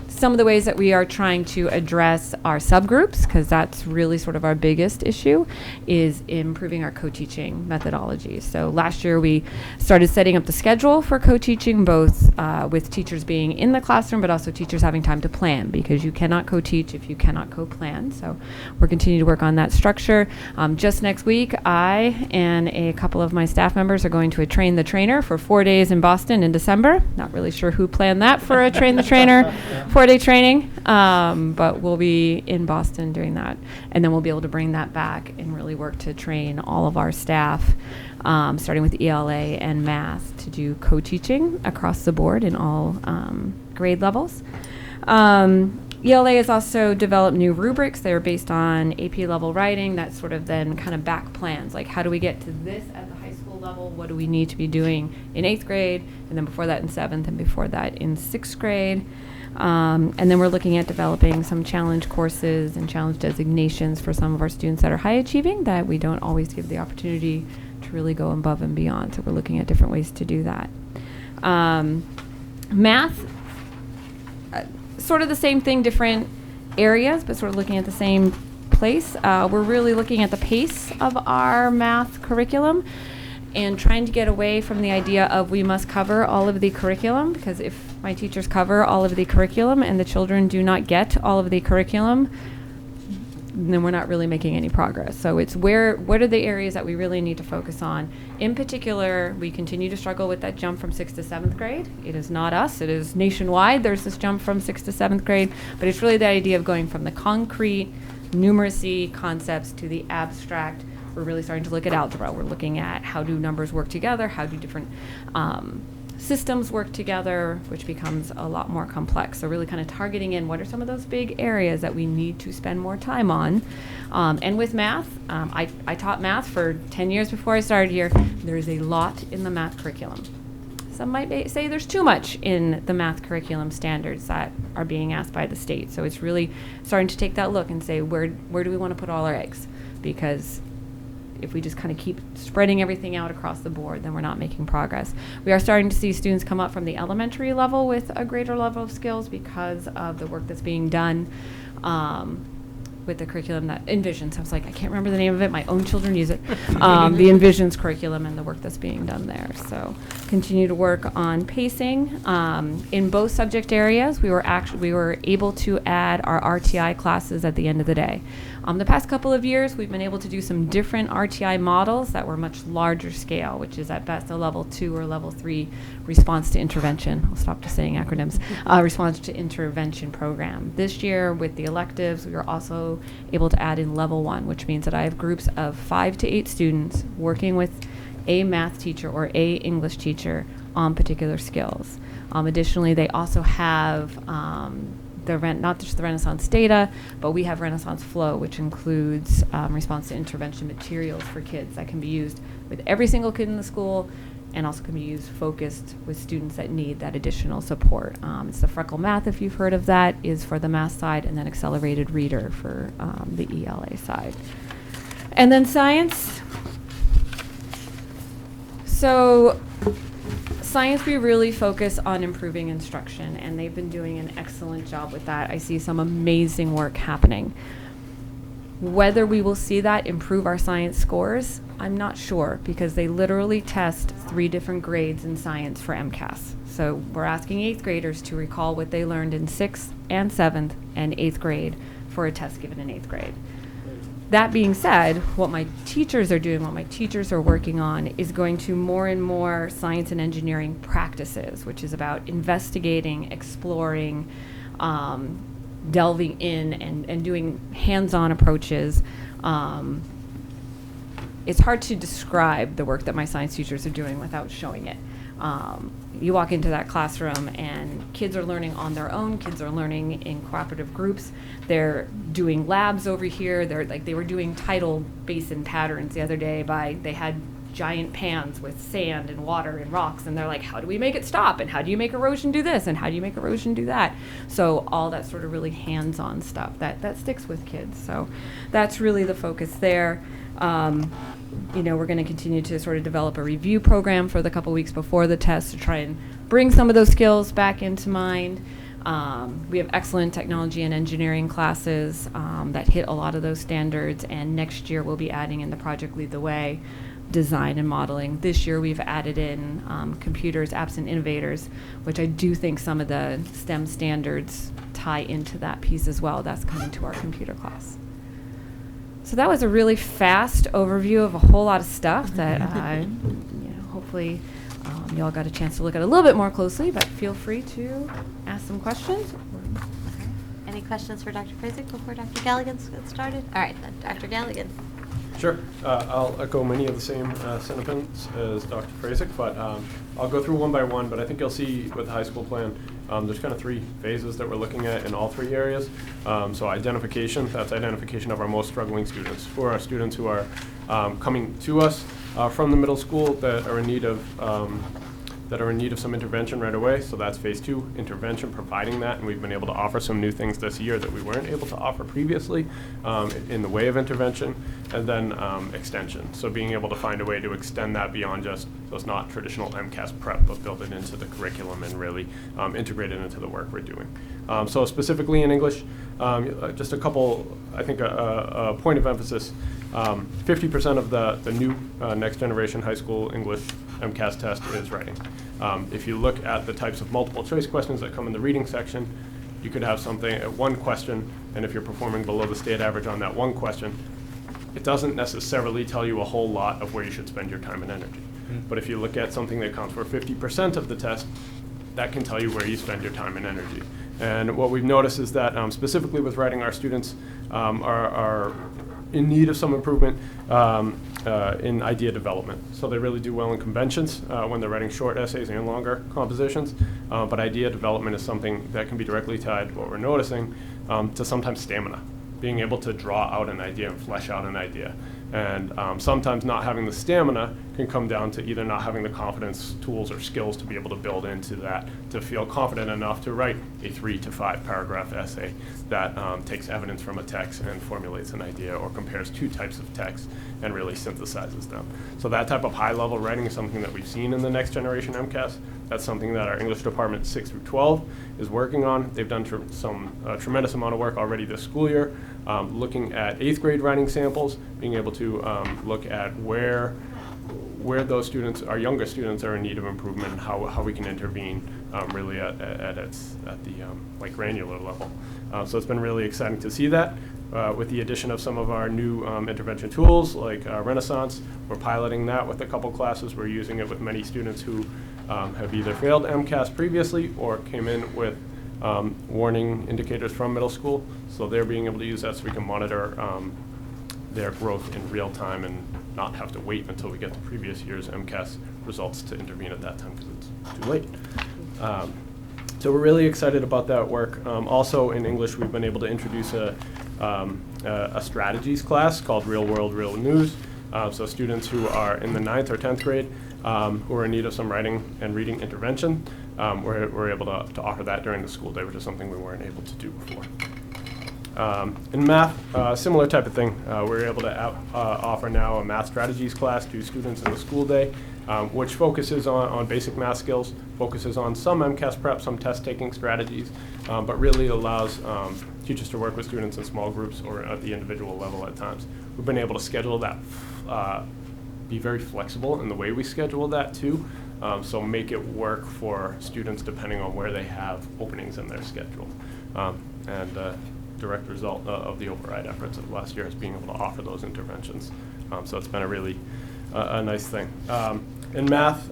Some of the ways that we are trying to address our subgroups, because that's really sort of our biggest issue, is improving our co-teaching methodology. So last year we started setting up the schedule for co-teaching, both with teachers being in the classroom, but also teachers having time to plan, because you cannot co-teach if you cannot co-plan. So we're continuing to work on that structure. Just next week, I and a couple of my staff members are going to a Train the Trainer for 4 days in Boston in December. Not really sure who planned that for a Train the Trainer 4-day training, but we'll be in Boston doing that, and then we'll be able to bring that back and really work to train all of our staff, starting with ELA and math, to do co-teaching across the board in all grade levels. ELA has also developed new rubrics that are based on AP level writing that sort of then kind of back plans, like how do we get to this at the high school level, what do we need to be doing in 8th grade, and then before that in 7th, and before that in 6th grade. And then we're looking at developing some challenge courses and challenge designations for some of our students that are high achieving that we don't always give the opportunity to really go above and beyond. So we're looking at different ways to do that. Math. sort of the same thing, different areas, but sort of looking at the same place. We're really looking at the pace of our math curriculum and trying to get away from the idea of we must cover all of the curriculum, because if my teachers cover all of the curriculum and the children do not get all of the curriculum, then we're not really making any progress. So it's what are the areas that we really need to focus on? In particular, we continue to struggle with that jump from 6th to 7th grade. It is not us, it is nationwide. There's this jump from 6th to 7th grade, but it's really the idea of going from the concrete numeracy concepts to the abstract. We're really starting to look at algebra. We're looking at how do numbers work together, how do different systems work together, which becomes a lot more complex. So really kind of targeting in what are some of those big areas that we need to spend more time on. And with math, I taught math for 10 years before I started here. There is a lot in the math curriculum. Some might say there's too much in the math curriculum standards that are being asked by the state. So it's really starting to take that look and say, where do we want to put all our eggs? Because if we just kind of keep spreading everything out across the board, then we're not making progress. We are starting to see students come up from the elementary level with a greater level of skills because of the work that's being done with the curriculum that Envisions. I was like, I can't remember the name of it. My own children use it. The Envisions curriculum and the work that's being done there. So continue to work on pacing. In both subject areas, we were able to add our RTI classes at the end of the day. The past couple of years, we've been able to do some different RTI models that were much larger scale, which is at best a level 2 or level 3 response to intervention. I'll stop just saying acronyms. Response to intervention program. This year, with the electives, we were also able to add in level 1, which means that I have groups of 5 to 8 students working with a math teacher or a English teacher on particular skills. Additionally, they also have not just the Renaissance data, but we have Renaissance Flow, which includes response to intervention materials for kids that can be used with every single kid in the school and also can be used focused with students that need that additional support. It's the Freckle Math, if you've heard of that, is for the math side, and then Accelerated Reader for the ELA side. And then science. So science, we really focus on improving instruction, and they've been doing an excellent job with that. I see some amazing work happening. Whether we will see that improve our science scores, I'm not sure, because they literally test 3 different grades in science for MCAS. So we're asking 8th graders to recall what they learned in 6th and 7th and 8th grade for a test given in 8th grade. That being said, what my teachers are doing, what my teachers are working on, is going to more and more science and engineering practices, which is about investigating, exploring, delving in and doing hands-on approaches. It's hard to describe the work that my science teachers are doing without showing it. You walk into that classroom and kids are learning on their own. Kids are learning in cooperative groups. They're doing labs over here. They were doing tidal basin patterns the other day they had giant pans with sand and water and rocks, and they're like, how do we make it stop? And how do you make erosion do this? And how do you make erosion do that? So all that sort of really hands-on stuff that sticks with kids. So that's really the focus there. We're going to continue to sort of develop a review program for the couple weeks before the test to try and bring some of those skills back into mind. We have excellent technology and engineering classes that hit a lot of those standards, and next year we'll be adding in the Project Lead the Way, design and modeling. This year we've added in computers, apps, and innovators, which I do think some of the STEM standards tie into that piece as well. That's coming to our computer class. So that was a really fast overview of a whole lot of stuff that hopefully you all got a chance to look at a little bit more closely, but feel free to ask some questions. Any questions for Dr. Krasik before Dr. Galligan gets started? All right, then, Dr. Galligan. Sure. I'll echo many of the same sentiments as Dr. Krasik, but I'll go through one by one. But I think you'll see with the high school plan, there's kind of 3 phases that we're looking at in all 3 areas. So identification, that's identification of our most struggling students. For our students who are coming to us from the middle school that are in need of that are in need of some intervention right away. So that's phase 2, intervention, providing that. And we've been able to offer some new things this year that we weren't able to offer previously in the way of intervention. And then extension. So being able to find a way to extend that beyond just, so it's not traditional MCAS prep, but build it into the curriculum and really integrate it into the work we're doing. So specifically in English, just a couple, I think a point of emphasis, 50% of the new next generation high school English MCAS test is writing. If you look at the types of multiple choice questions that come in the reading section, you could have something at one question, and if you're performing below the state average on that one question, it doesn't necessarily tell you a whole lot of where you should spend your time and energy. But if you look at something that counts for 50% of the test, that can tell you where you spend your time and energy. And what we've noticed is that specifically with writing, our students are in need of some improvement in idea development. So they really do well in conventions when they're writing short essays and longer compositions, but idea development is something that can be directly tied, what we're noticing, to sometimes stamina, being able to draw out an idea and flesh out an idea. And sometimes not having the stamina can come down to either not having the confidence, tools, or skills to be able to build into that, to feel confident enough to write a 3 to 5 paragraph essay that takes evidence from a text and formulates an idea, or compares 2 types of text and really synthesizes them. So that type of high level writing is something that we've seen in the next generation MCAS. That's something that our English department 6 through 12 is working on. They've done some tremendous amount of work already this school year, looking at 8th grade writing samples, being able to look at where those students, our younger students, are in need of improvement, and how we can intervene really at the like granular level. So it's been really exciting to see that. With the addition of some of our new intervention tools like Renaissance, we're piloting that with a couple classes. We're using it with many students who have either failed MCAS previously or came in with warning indicators from middle school. So they're being able to use that so we can monitor their growth in real time and not have to wait until we get the previous year's MCAS results to intervene at that time because it's too late. So we're really excited about that work. Also in English, we've been able to introduce a strategies class called Real World, Real News. So students who are in the 9th or 10th grade who are in need of some writing and reading intervention, we're able to offer that during the school day, which is something we weren't able to do before. In math, similar type of thing. We're able to offer now a math strategies class to students in the school day, which focuses on basic math skills, focuses on some MCAS prep, some test-taking strategies, but really allows teachers to work with students in small groups or at the individual level at times. We've been able to schedule that, be very flexible in the way we schedule that too, so make it work for students depending on where they have openings in their schedule. Direct result of the override efforts of last year is being able to offer those interventions. So it's been a really a nice thing. In math,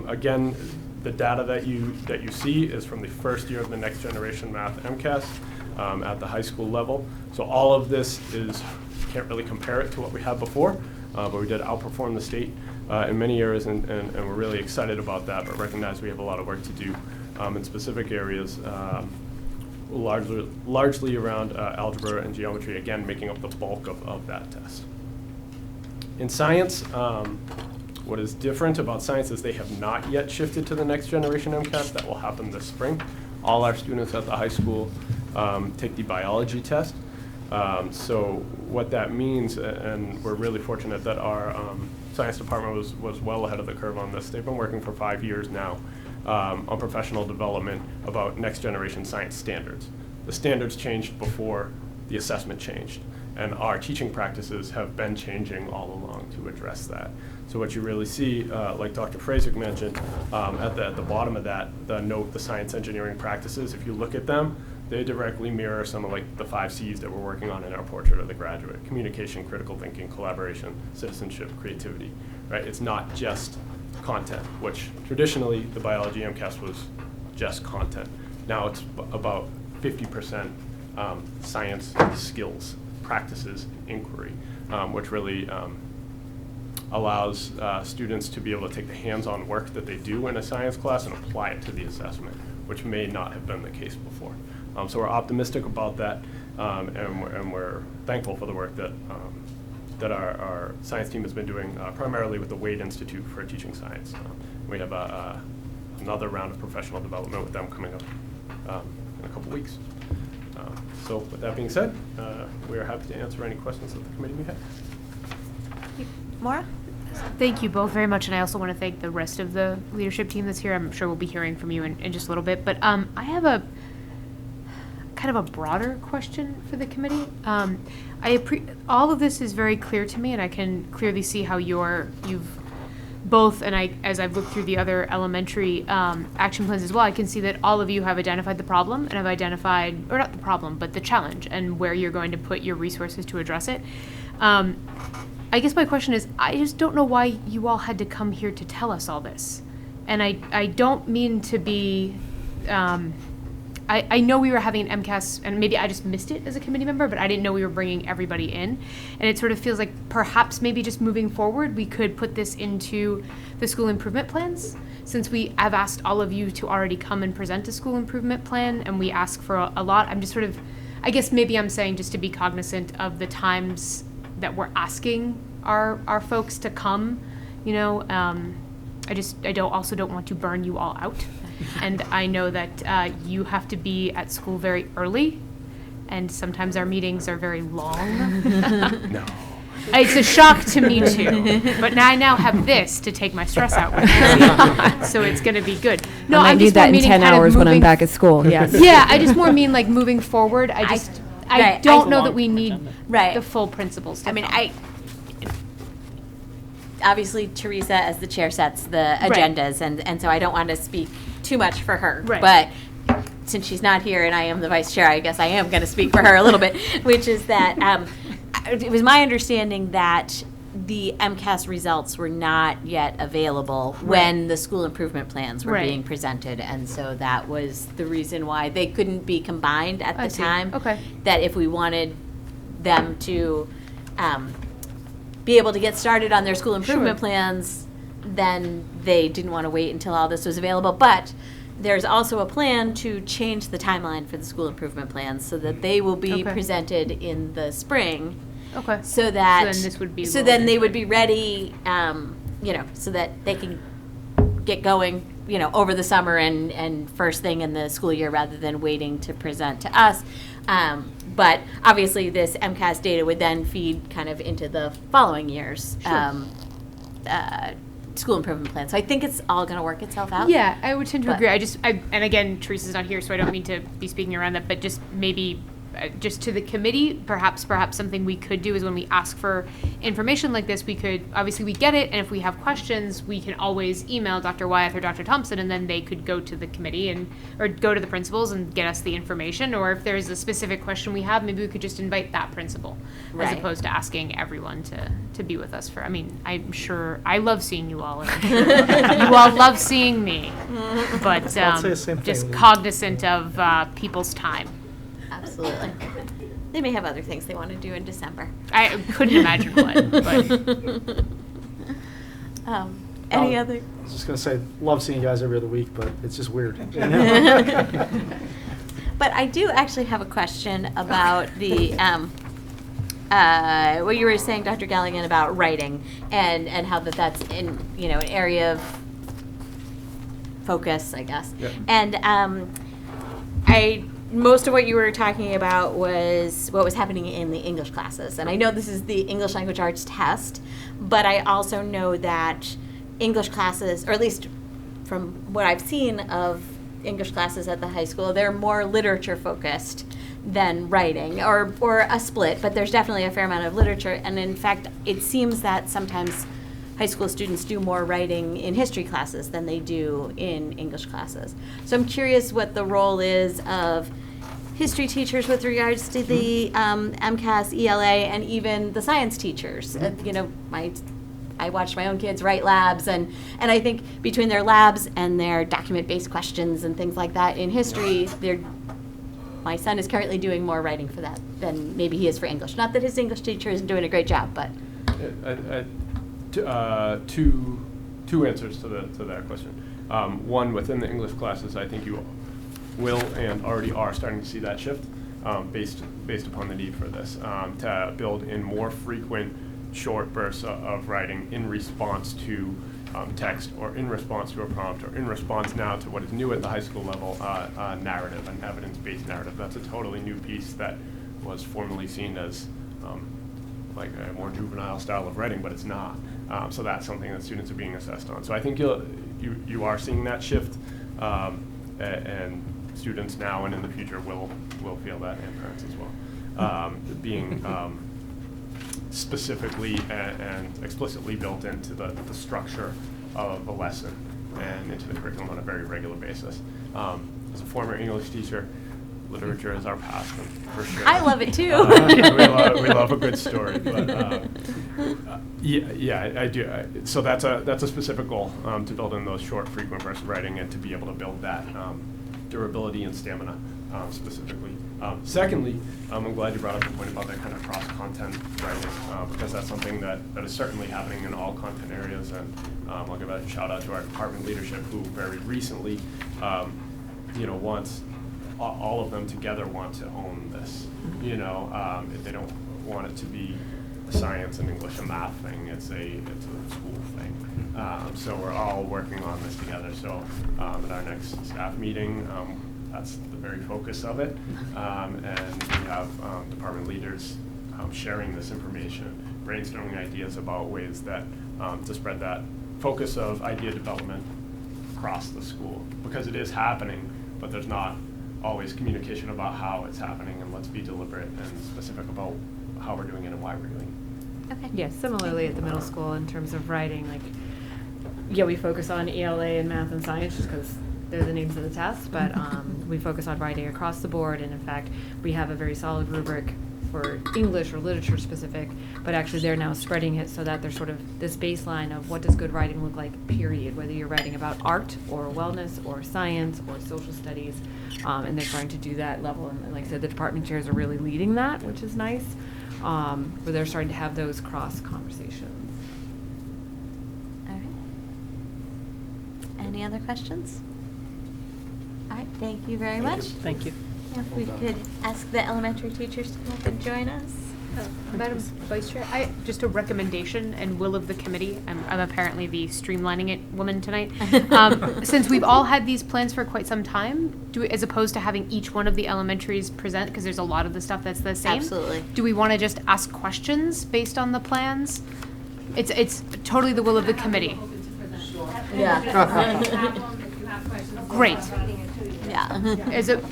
again, the data that you see is from the first year of the next generation math MCAS at the high school level. So all of this can't really compare it to what we had before, but we did outperform the state in many areas, and we're really excited about that, but recognize we have a lot of work to do in specific areas. Largely around algebra and geometry, again, making up the bulk of that test. In science, what is different about science is they have not yet shifted to the next generation MCAS. That will happen this spring. All our students at the high school take the biology test. So what that means, and we're really fortunate that our science department was well ahead of the curve on this. They've been working for 5 years now on professional development about next generation science standards. The standards changed before the assessment changed, and our teaching practices have been changing all along to address that. So what you really see, like Dr. Fraser mentioned, at the bottom of that, the science engineering practices, if you look at them, they directly mirror some of like the 5 C's that we're working on in our portrait of the graduate: communication, critical thinking, collaboration, citizenship, creativity, right? It's not just content, which traditionally the biology MCAS was just content. Now it's about 50% science skills, practices, inquiry, which really allows students to be able to take the hands-on work that they do in a science class and apply it to the assessment, which may not have been the case before. So we're optimistic about that, and we're thankful for the work that our science team has been doing, primarily with the Wade Institute for Teaching Science. We have a another round of professional development with them coming up in a couple weeks. So with that being said, we are happy to answer any questions that the committee may have. Maura? Thank you both very much, and I also want to thank the rest of the leadership team that's here. I'm sure we'll be hearing from you in just a little bit, but I have a kind of a broader question for the committee. All of this is very clear to me, and I can clearly see how you've both, and as I've looked through the other elementary action plans as well, I can see that all of you have identified the problem and have identified, or not the problem, but the challenge and where you're going to put your resources to address it. I guess my question is, I just don't know why you all had to come here to tell us all this. And I don't mean to be, I know we were having an MCAS, and maybe I just missed it as a committee member, but I didn't know we were bringing everybody in. And it sort of feels like perhaps maybe just moving forward, we could put this into the school improvement plans. Since we have asked all of you to already come and present a school improvement plan, and we ask for a lot, I'm just sort of, I guess maybe I'm saying just to be cognizant of the times that we're asking our folks to come, you know. I don't want to burn you all out. And I know that you have to be at school very early, and sometimes our meetings are very long. No. It's a shock to me too, but I now have this to take my stress out with, so it's going to be good. No, I I'm need just that more in meaning 10 kind of hours when I'm moving- back at school, yes. Yeah, I just more mean like moving forward. I Right, don't know that we need Right. the full principles. To I mean, come. Obviously Teresa as the chair sets the Right. agendas, and so I don't want to speak too much for her. Right. But since she's not here and I am the vice chair, I guess I am going to speak for her a little bit, which is that it was my understanding that the MCAS results were not yet available when the school improvement plans were Right. being presented, and so that was the reason why they couldn't be combined at I the see. time. Okay. That if we wanted them to be able to get started on their school improvement Sure. plans, then they didn't want to wait until all this was available. But there's also a plan to change the timeline for the school improvement plans so that they will be Okay. presented in the spring, Okay. so that So then this would be so a then little they would be ready, so that they can get going, over the summer and first thing in the school year rather than waiting to present to us. But obviously, this MCAS data would then feed kind of into the following year's school improvement plan. So I think it's all going to work itself out. Yeah, I would tend to But- agree. And again, Teresa's not here, so I don't mean to be speaking around that, but just maybe just to the committee, perhaps something we could do is when we ask for information like this, we get it, and if we have questions, we can always email Dr. Wyeth or Dr. Thompson, and then they could go to the committee or go to the principals and get us the information. Or if there's a specific question we have, maybe we could just invite that principal, as Right. opposed to asking everyone to be with us I'm sure, I love seeing you all, and I'm sure you all love seeing me, but I'd say the same just thing. cognizant of people's time. Absolutely. They may have other things they want to do in December. I couldn't imagine what, but Any Oh. other? I was just gonna say, love seeing you guys every other week, but it's just weird. But I do actually have a question about the, what you were saying, Dr. Galligan, about writing and how that's in, an area of focus, I guess. Yeah. And most of what you were talking about was what was happening in the English classes. And I know this is the English Language Arts test, but I also know that English classes, or at least from what I've seen of English classes at the high school, they're more literature focused than writing, or a split, but there's definitely a fair amount of literature. And in fact, it seems that sometimes high school students do more writing in history classes than they do in English classes. So I'm curious what the role is of history teachers with regards to the MCAS, ELA, and even the science teachers. I watched my own kids write labs, and I think between their labs and their document-based questions and things like that in history, my son is currently doing more writing for that than maybe he is for English. Not that his English teacher isn't doing a great job, but Two answers to that question. One, within the English classes, I think you will and already are starting to see that shift based upon the need for this, to build in more frequent short bursts of writing in response to text, or in response to a prompt, or in response now to what is new at the high school level, narrative, an evidence-based narrative. That's a totally new piece that was formerly seen as like a more juvenile style of writing, but it's not. So that's something that students are being assessed on. So I think you are seeing that shift, and students now and in the future will feel that, and parents as well, being specifically and explicitly built into the structure of a lesson and into the curriculum on a very regular basis. As a former English teacher, literature is our passion, for sure. I love it too. We love a good story, but I do. So that's a specific goal, to build in those short, frequent bursts of writing and to be able to build that durability and stamina specifically. Secondly, I'm glad you brought up the point about that kind of cross-content writing, because that's something that is certainly happening in all content areas. And I'll give a shout out to our department leadership, who very recently, wants all of them together want to own this. They don't want it to be a science and English and math thing. It's a school thing. So we're all working on this together. So at our next staff meeting, that's the very focus of it. And we have department leaders sharing this information, brainstorming ideas about ways that to spread that focus of idea development across the school, because it is happening, but there's not always communication about how it's happening, and let's be deliberate and specific about how we're doing it and why we're doing it. Okay. Yeah, similarly at the middle school in terms of writing, we focus on ELA and math and science just because they're the names of the tests, but we focus on writing across the board, and in fact, we have a very solid rubric for English or literature specific, but actually they're now spreading it so that there's sort of this baseline of what does good writing look like, period, whether you're writing about art or wellness or science or social studies, and they're trying to do that level, and like I said, the department chairs are really leading that, which is nice, where they're starting to have those cross conversations. All right. Any other questions? All right, thank you very much. Thank you. If we could ask the elementary teachers to come up and join us. Madam Vice Chair, just a recommendation and will of the committee. I'm apparently the streamlining it woman tonight. Since we've all had these plans for quite some time, as opposed to having each one of the elementaries present, because there's a lot of the stuff that's the same. Absolutely. Do we want to just ask questions based on the plans? It's totally the will of the committee. Yeah. Great. Yeah.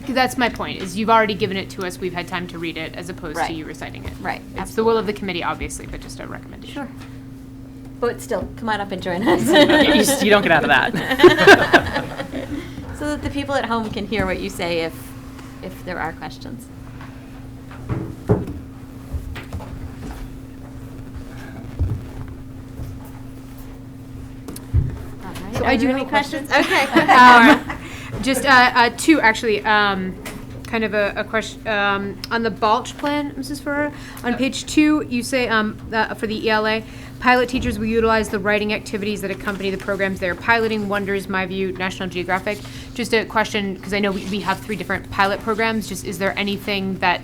That's my point, is you've already given it to us, we've had time to read it, as opposed to Right. you reciting it. Right, It's the will of the committee, obviously, but just a recommendation. Sure. But still, come on up and join us. You don't get out of that. So that the people at home can hear what you say if there are questions. All right. So Are I do there have any a questions? question. Okay. Just two, actually. Kind of a question on the Balch plan, Mrs. Ferrer. On page 2, you say for the ELA, pilot teachers will utilize the writing activities that accompany the programs they're piloting. Wonders, My View, National Geographic. Just a question, because I know we have 3 different pilot programs. Just is there anything that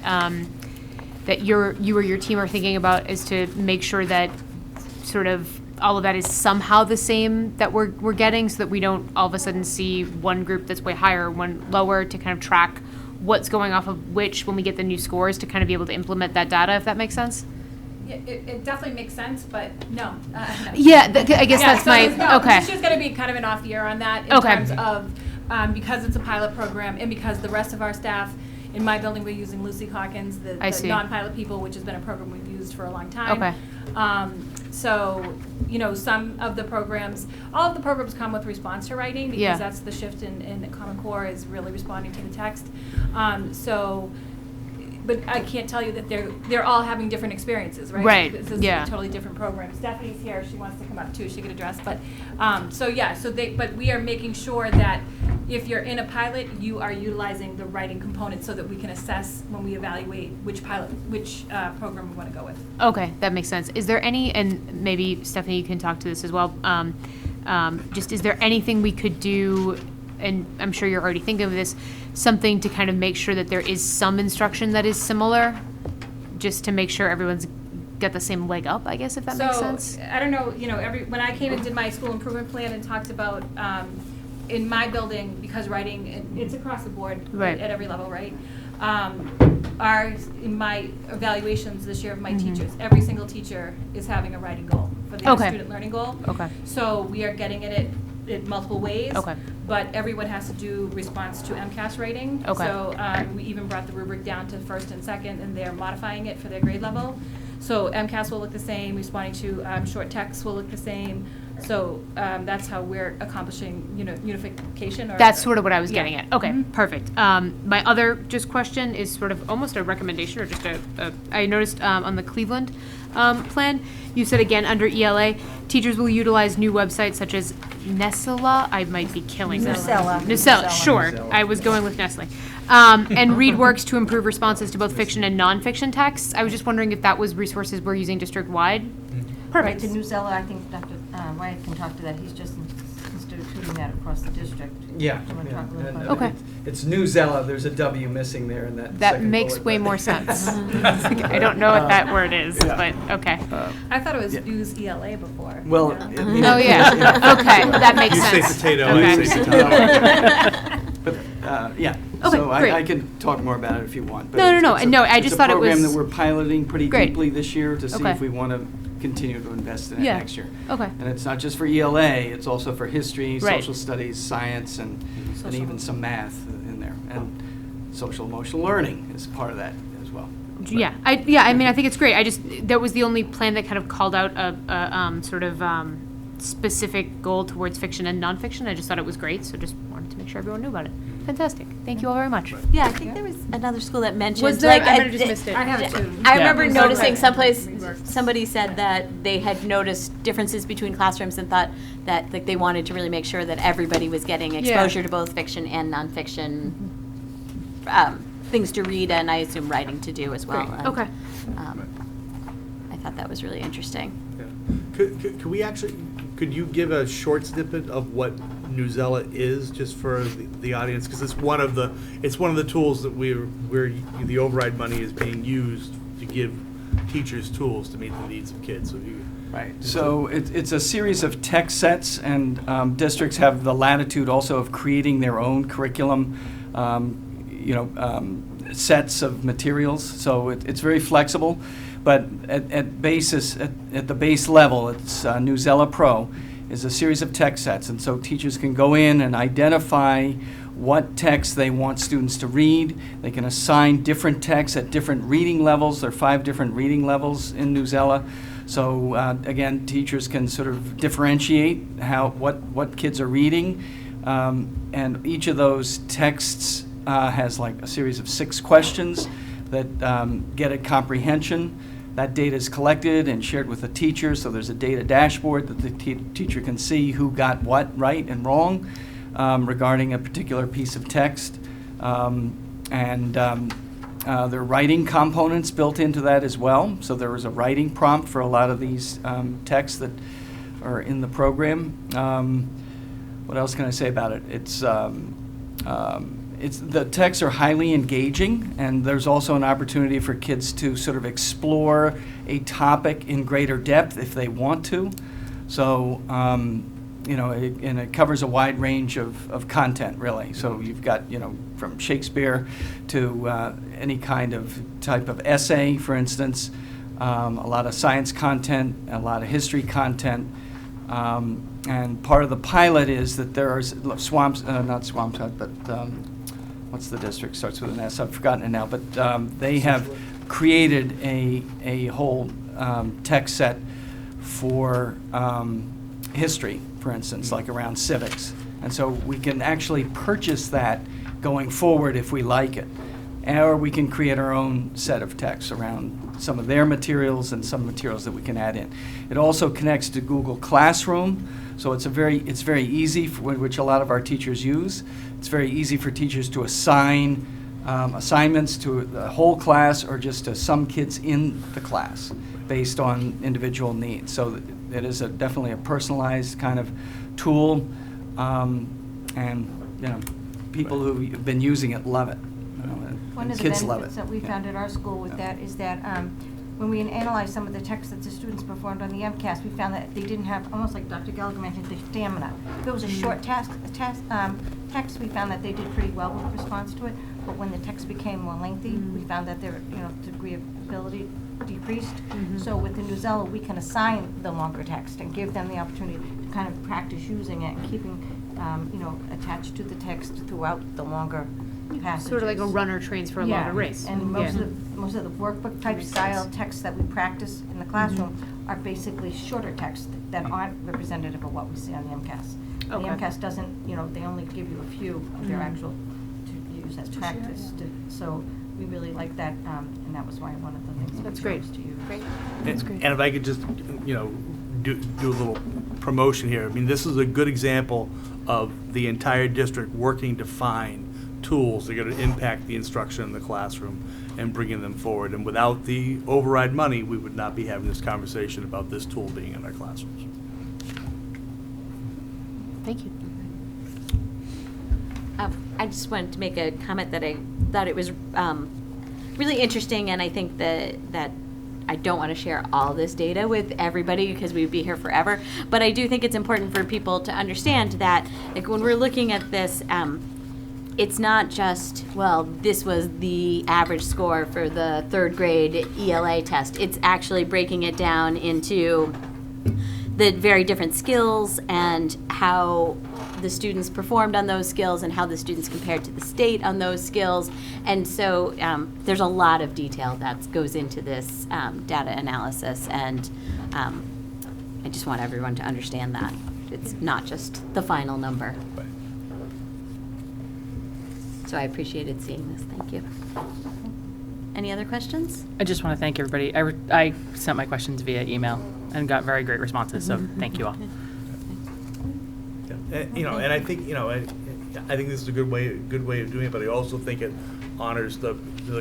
that you or your team are thinking about as to make sure that sort of all of that is somehow the same that we're getting, so that we don't all of a sudden see one group that's way higher, one lower, to kind of track what's going off of which when we get the new scores, to kind of be able to implement that data, if that makes sense? Yeah, it definitely makes sense, but no. No. Yeah, I guess Yeah, that's so my, no, okay. It's just going to be kind of an off year on that in Okay. terms of, because it's a pilot program and because the rest of our staff, in my building, we're using Lucy Hawkins, the I see. non-pilot people, which has been a program we've used for a long time. Okay. So, some of the programs, all of the programs come with response to writing because Yeah. that's the shift in the Common Core is really responding to the text. But I can't tell you that they're all having different experiences, right? Right, This is yeah. a totally different program. Stephanie's here, if she wants to come up too, she could address, but, but we are making sure that if you're in a pilot, you are utilizing the writing component so that we can assess when we evaluate which program we want to go with. Okay, that makes sense. Is there any, and maybe Stephanie, you can talk to this as well, just is there anything we could do, and I'm sure you're already thinking of this, something to kind of make sure that there is some instruction that is similar, just to make sure everyone's get the same leg up, I guess, if that makes sense. So, I don't know, when I came and did my school improvement plan and talked about, in my building, because writing, it's across the board Right. at every level, right? In my evaluations this year of my teachers, every single teacher is having a writing goal for their Okay. student learning goal. Okay. So we are getting it in multiple ways. Okay. But everyone has to do response to MCAS rating. Okay. So we even brought the rubric down to first and second, and they're modifying it for their grade level. So MCAS will look the same, responding to short text will look the same. So that's how we're accomplishing, unification. That's sort of what I was Yeah. getting at. Okay, perfect. My other just question is sort of almost a recommendation or just I noticed on the Cleveland plan, you said again under ELA, teachers will utilize new websites such as Nessela. I might be killing this. Nusella, sure. I was going with Nestle. And ReadWorks to improve responses to both fiction and nonfiction texts. I was just wondering if that was resources we're using district-wide. Right, Perfect. the Newsella, I think Dr. Wyatt can talk to that, he's just instituting that across the district. Yeah. Do you wanna talk a little and, about Okay. It's Newsella, there's a W missing there in that That second makes bullet, way but- more sense. I don't know what that word is, but okay. I thought it was News ELA before. Well, Yeah. Oh, yeah. Okay, that makes You say sense. potato, Okay. I say potato. But, yeah. Okay, So great. I can talk more about it if you want. but No, no, it's- no, it's a- no, I just thought it It's a program was- that we're piloting pretty Great. deeply this year to see Okay. if we want to continue to invest in it Yeah. next year. Okay. And it's not just for ELA, it's also for history, Right. social studies, science, and even some math in there. And social emotional learning is part of that as well. Yeah, I mean, I think it's great. That was the only plan that kind of called out a sort of specific goal towards fiction and nonfiction. I just thought it was great, so just wanted to make sure everyone knew about it. Fantastic. Thank you all very much. Yeah, I think there was another school that mentioned. Was there? like, I might have just missed it. I have it too. I Yeah. remember Yeah. noticing Okay. someplace, Reworks. somebody said that they had noticed differences between classrooms and thought that like they wanted to really make sure that everybody was getting exposure to both fiction and nonfiction things to read, and I assume writing to do as well. Great. And, Okay. I thought that was really interesting. Yeah. Could we actually, could you give a short snippet of what Newsella is, just for the audience? Because it's one of the tools that where the override money is being used to give teachers tools to meet the needs of kids. So if you, Right. So it's a series of text sets, and districts have the latitude also of creating their own curriculum, sets of materials. So it's very flexible, but at the base level, it's Newsella Pro is a series of text sets, and so teachers can go in and identify what text they want students to read. They can assign different texts at different reading levels. There are 5 different reading levels in Newsella. So again, teachers can sort of differentiate what kids are reading, and each of those texts has like a series of 6 questions that get at comprehension. That data is collected and shared with the teacher, so there's a data dashboard that the teacher can see who got what right and wrong regarding a particular piece of text. There are writing components built into that as well. So there is a writing prompt for a lot of these texts that are in the program. What else can I say about it? The texts are highly engaging, and there's also an opportunity for kids to sort of explore a topic in greater depth if they want to. So, and it covers a wide range of content, really. So you've got, from Shakespeare to any kind of type of essay, for instance, a lot of science content, a lot of history content. And part of the pilot is that there are not Swampscott, but what's the district? Starts with an S. I've forgotten it now. But they have created a whole text set for history, for instance, like around civics. And so we can actually purchase that going forward if we like it. Or we can create our own set of texts around some of their materials and some materials that we can add in. It also connects to Google Classroom, so it's very easy, which a lot of our teachers use. It's very easy for teachers to assign assignments to the whole class or just to some kids in the class based on individual needs. So it is definitely a personalized kind of tool, and people who've been using it love it. One of the Kids love benefits it. that we Yeah. found at our school with that is that when we analyzed some of the texts that the students performed on the MCAS, we found that they didn't have, almost like Dr. Gallagher mentioned, the stamina. If it was a short text, we found that they did pretty well with response to it. But when the text became more lengthy, we found that their degree of ability decreased. So with the Newsella, we can assign the longer text and give them the opportunity to kind of practice using it and keeping attached to the text throughout the longer passages. Sort of like a runner trains for a longer race. And most of the workbook type style texts that we practice in the classroom are basically shorter texts that aren't representative of what we see on the MCAS. Okay. The MCAS doesn't, they only give you a few of their actual to use as practice. So we really like that, and that was why one of the things that That's we great. chose to use. Great. And if I could just, do a little promotion here. I mean, this is a good example of the entire district working to find tools that are going to impact the instruction in the classroom and bringing them forward. And without the override money, we would not be having this conversation about this tool being in our classrooms. Thank you. I just wanted to make a comment that I thought it was really interesting, and I think that I don't want to share all this data with everybody because we'd be here forever, but I do think it's important for people to understand that, like, when we're looking at this, it's not just, well, this was the average score for the third grade ELA test. It's actually breaking it down into the very different skills and how the students performed on those skills and how the students compared to the state on those skills. And so there's a lot of detail that goes into this data analysis, and I just want everyone to understand that. It's not just the final number. So I appreciated seeing this. Thank you. Any other questions? I just want to thank everybody. I sent my questions via email and got very great responses, so thank you all. And I think, I think this is a good way of doing it, but I also think it honors the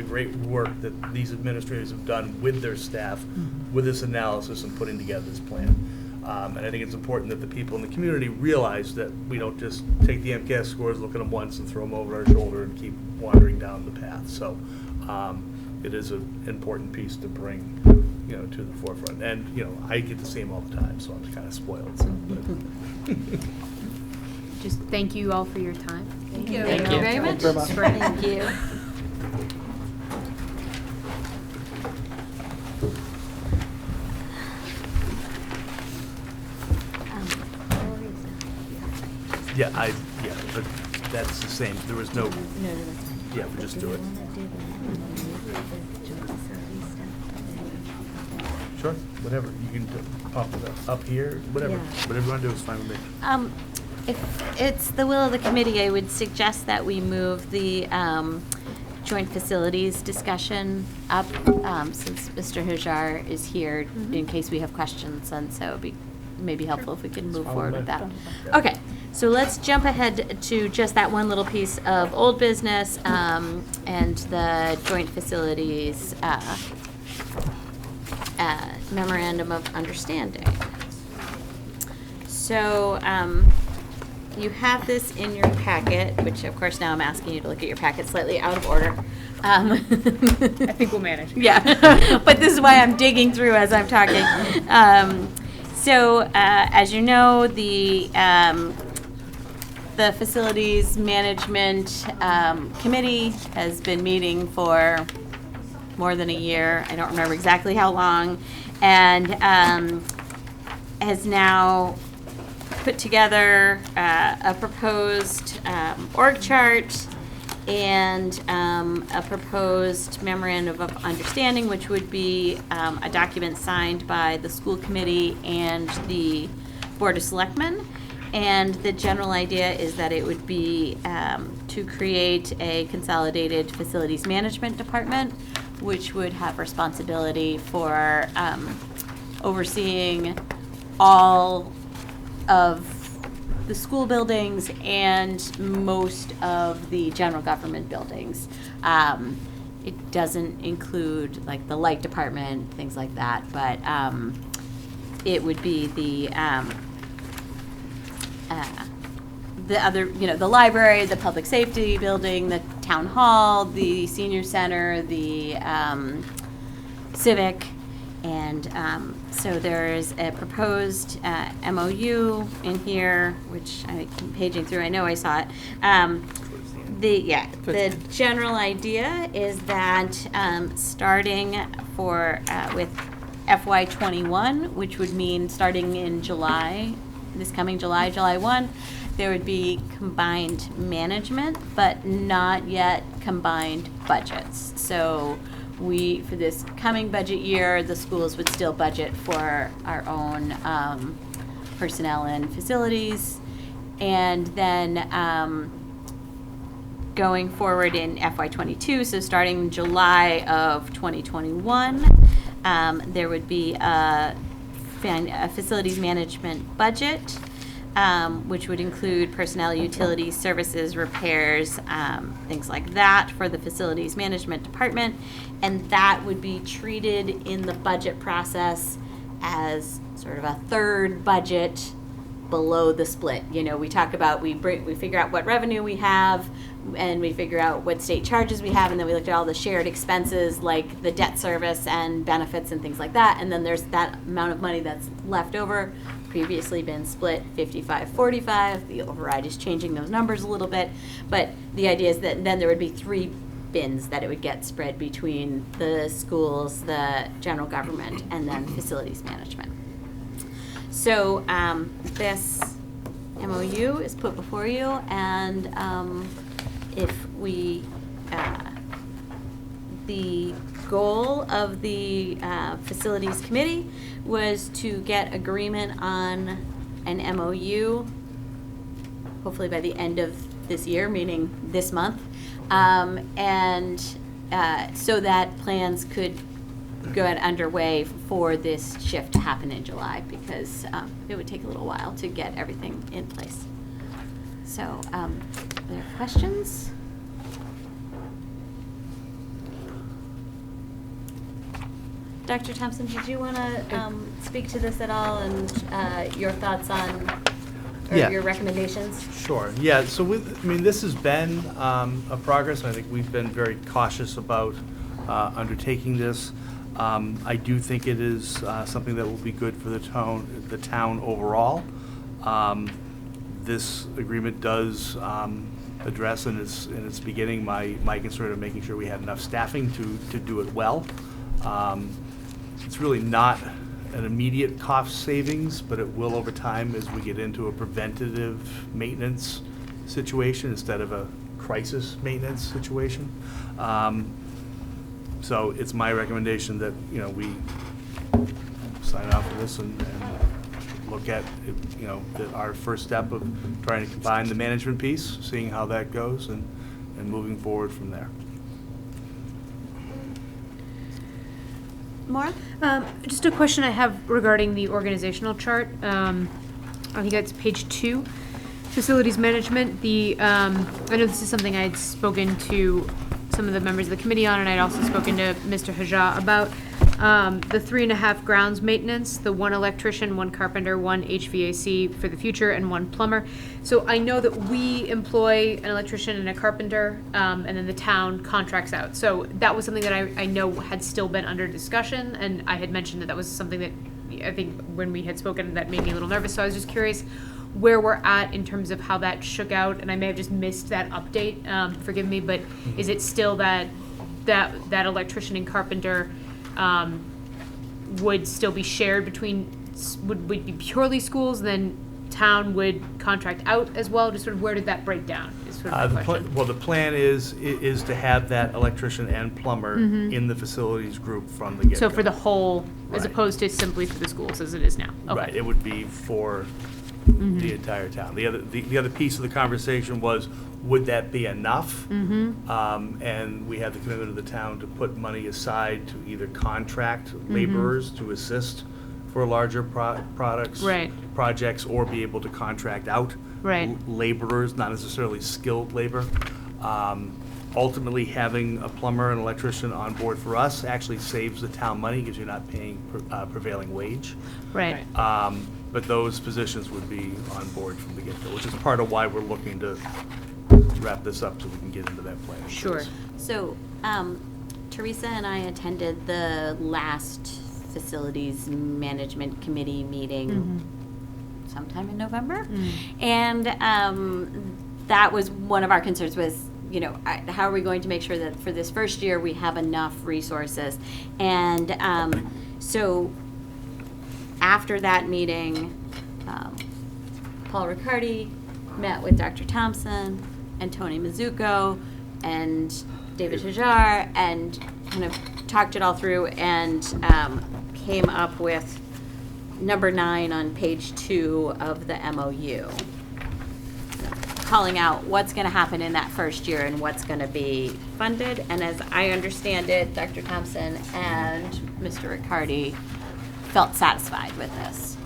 great work that these administrators have done with their staff, with this analysis and putting together this plan. And I think it's important that the people in the community realize that we don't just take the MCAS scores, look at them once, and throw them over our shoulder and keep wandering down the path. So it is an important piece to bring, to the forefront. And, I get to see them all the time, so I'm kind of spoiled. So, Just thank you all for your time. Thank you. Thank Thank you. you very much. Thank you. But that's the same. There was no. Yeah, we just do it. Sure, whatever. You can pop it up here, whatever. Whatever you want to do is fine with me. If it's the will of the committee, I would suggest that we move the joint facilities discussion up, since Mr. Hajar is here in case we have questions, and so it'd be maybe helpful if we could move forward with that. Okay, so let's jump ahead to just that one little piece of old business and the joint facilities memorandum of understanding. So you have this in your packet, which of course now I'm asking you to look at your packet slightly out of order. I think we'll manage. Yeah, but this is why I'm digging through as I'm talking. So as you know, the Facilities Management Committee has been meeting for more than a year. I don't remember exactly how long, and has now put together a proposed org chart and a proposed memorandum of understanding, which would be a document signed by the school committee and the Board of Selectmen. And the general idea is that it would be to create a consolidated facilities management department, which would have responsibility for overseeing all of the school buildings and most of the general government buildings. It doesn't include like the light department, things like that, but it would be the other, the library, the public safety building, the town hall, the senior center, the civic, And so there's a proposed MOU in here, which I keep paging through. I know I saw it. The general idea is that starting with FY21, which would mean starting in July, this coming July 1, there would be combined management, but not yet combined budgets. So for this coming budget year, the schools would still budget for our own personnel and facilities. And then going forward in FY22, so starting July of 2021, there would be a facilities management budget, which would include personnel, utilities, services, repairs, things like that for the facilities management department. And that would be treated in the budget process as sort of a third budget below the split. You know, we talk about, we figure out what revenue we have, and we figure out what state charges we have, and then we look at all the shared expenses like the debt service and benefits and things like that. And then there's that amount of money that's left over, previously been split 55-45. The override is changing those numbers a little bit, but the idea is that then there would be 3 bins that it would get spread between the schools, the general government, and then facilities management. So this MOU is put before you, and if we, the goal of the facilities committee was to get agreement on an MOU, hopefully by the end of this year, meaning this month, and so that plans could get underway for this shift to happen in July, because it would take a little while to get everything in place. So, are there questions? Dr. Thompson, did you want to speak to this at all, and your thoughts on, or your recommendations? Sure. Yeah. So this has been a progress. I think we've been very cautious about undertaking this. I do think it is something that will be good for the town overall. This agreement does address in its beginning my concern of making sure we had enough staffing to do it well. It's really not an immediate cost savings, but it will over time as we get into a preventative maintenance situation instead of a crisis maintenance situation. So it's my recommendation that, we sign off on this and look at, that our first step of trying to combine the management piece, seeing how that goes, and moving forward from there. Maura? Just a question I have regarding the organizational chart. I think that's page 2, facilities management. I know this is something I'd spoken to some of the members of the committee on, and I'd also spoken to Mr. Haja about the 3.5 grounds maintenance, the 1 electrician, 1 carpenter, 1 HVAC for the future, and 1 plumber. So I know that we employ an electrician and a carpenter, and then the town contracts out. So that was something that I know had still been under discussion, and I had mentioned that was something that I think when we had spoken that made me a little nervous. So I was just curious where we're at in terms of how that shook out, and I may have just missed that update, forgive me, but is it still that electrician and carpenter would still be shared between, would be purely schools, then town would contract out as well? Just sort of where did that break down is sort of my question. The plan is to have that electrician and plumber in the facilities group from the get-go. So for the whole, as Right. opposed to simply for the schools as it is now? Okay. Right, it would be for the entire town. The other piece of the conversation was, would that be enough? And we had the commitment of the town to put money aside to either contract laborers to assist for larger projects, or be able to contract out laborers, not necessarily skilled labor. Ultimately, having a plumber and electrician on board for us actually saves the town money because you're not paying prevailing wage. Right. But those positions would be on board from the get-go, which is part of why we're looking to wrap this up so we can get into that plan. Sure. So, Teresa and I attended the last Facilities Management Committee meeting sometime in November. And that was one of our concerns was, you know, how are we going to make sure that for this first year we have enough resources? And so after that meeting, Paul Riccardi met with Dr. Thompson and Tony Mizuko and David Hajar and kind of talked it all through and came up with number 9 on page 2 of the MOU, calling out what's going to happen in that first year and what's going to be funded. And as I understand it, Dr. Thompson and Mr. Riccardi felt satisfied with this.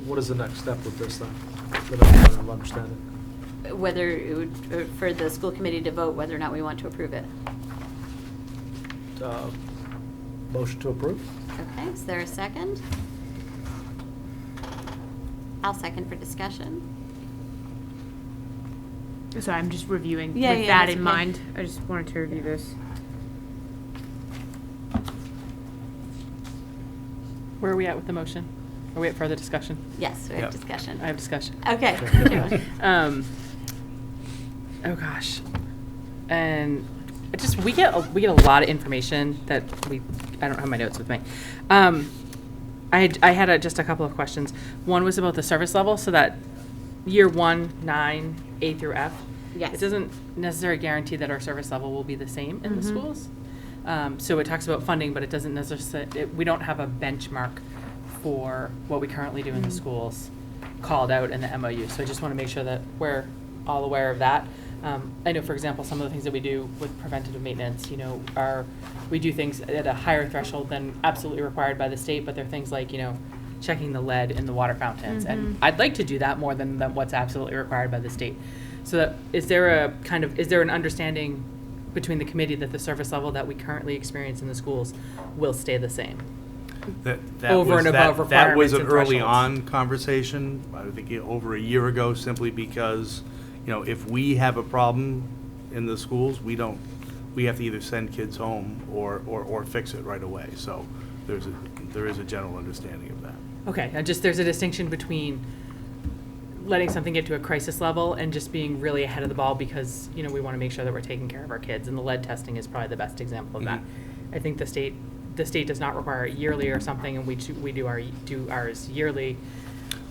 What is the next step with this then? That I'm trying to understand it. Whether it would, for the school committee to vote whether or not we want to approve it. Motion to approve? Okay, is there a second? I'll second for discussion. So I'm just reviewing Yeah, with yeah, that that's in okay. mind. I just wanted to review this. Where are we at with the motion? Are we at further discussion? Yes, we have Yep. discussion. I have discussion. Okay. Oh gosh, and it just we get a lot of information that I don't have my notes with me. I had just a couple of questions. One was about the service level, so that year 1, 9, A through F. Yes. It doesn't necessarily guarantee that our service level will be the same in the schools. So it talks about funding, but it doesn't necessarily. We don't have a benchmark for what we currently do in the schools called out in the MOU. So I just want to make sure that we're all aware of that. I know, for example, some of the things that we do with preventative maintenance, you know, we do things at a higher threshold than absolutely required by the state, but they're things like, you know, checking the lead in the water fountains. And I'd like to do that more than what's absolutely required by the state. So that, is there an understanding between the committee that the service level that we currently experience in the schools will stay the same? That Over was- and above That was requirements an and early thresholds. on conversation, I think over a year ago, simply because, you know, if we have a problem in the schools, we have to either send kids home or fix it right away. So there is a general understanding of that. Okay, there's a distinction between letting something get to a crisis level and just being really ahead of the ball because, you know, we want to make sure that we're taking care of our kids, and the lead testing is probably the best example of that. I think the state does not require it yearly or something, and we do ours yearly.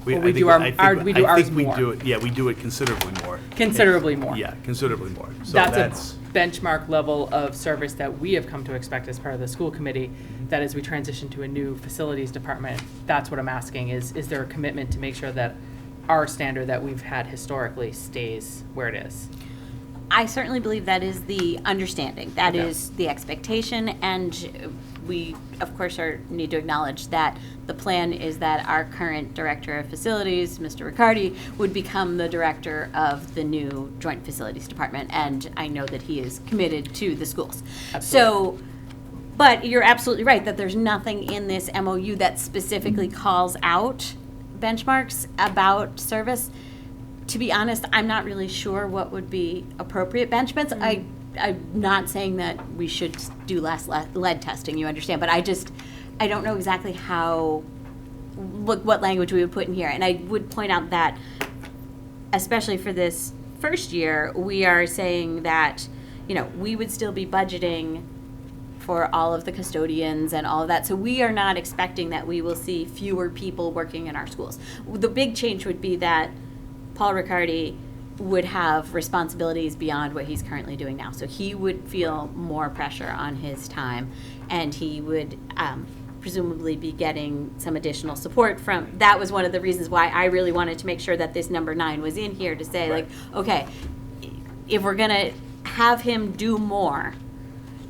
We do ours more. We do it considerably more. Considerably more. Yeah, considerably more. So That's a benchmark level of service that we have come to expect as part of the school committee, that as we transition to a new facilities department, that's what I'm asking is there a commitment to make sure that our standard that we've had historically stays where it is? I certainly believe that is the understanding. That Okay. is the expectation, and we, of course, need to acknowledge that the plan is that our current director of facilities, Mr. Riccardi, would become the director of the new Joint Facilities Department, and I know that he is committed to the schools. Absolutely. So, but you're absolutely right that there's nothing in this MOU that specifically calls out benchmarks about service. To be honest, I'm not really sure what would be appropriate benchmarks. I'm not saying that we should do less lead testing, you understand, but I don't know exactly what language we would put in here. And I would point out that, especially for this first year, we are saying that, you know, we would still be budgeting for all of the custodians and all of that. So we are not expecting that we will see fewer people working in our schools. The big change would be that Paul Riccardi would have responsibilities beyond what he's currently doing now. So he would feel more pressure on his time, and he would presumably be getting some additional support from, that was one of the reasons why I really wanted to make sure that this number 9 was in here to say, like, okay, if we're gonna have him do more,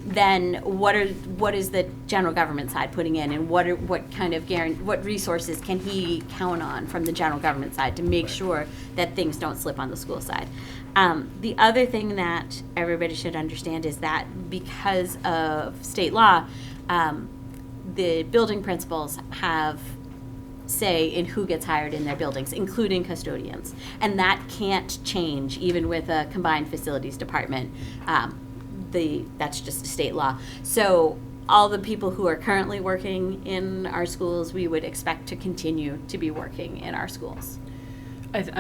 then what is the general government side putting in, and what resources can he count on from the general government side to make sure that things don't slip on the school side? The other thing that everybody should understand is that because of state law, the building principals have say in who gets hired in their buildings, including custodians. And that can't change even with a combined facilities department. That's just a state law. So all the people who are currently working in our schools, we would expect to continue to be working in our schools. What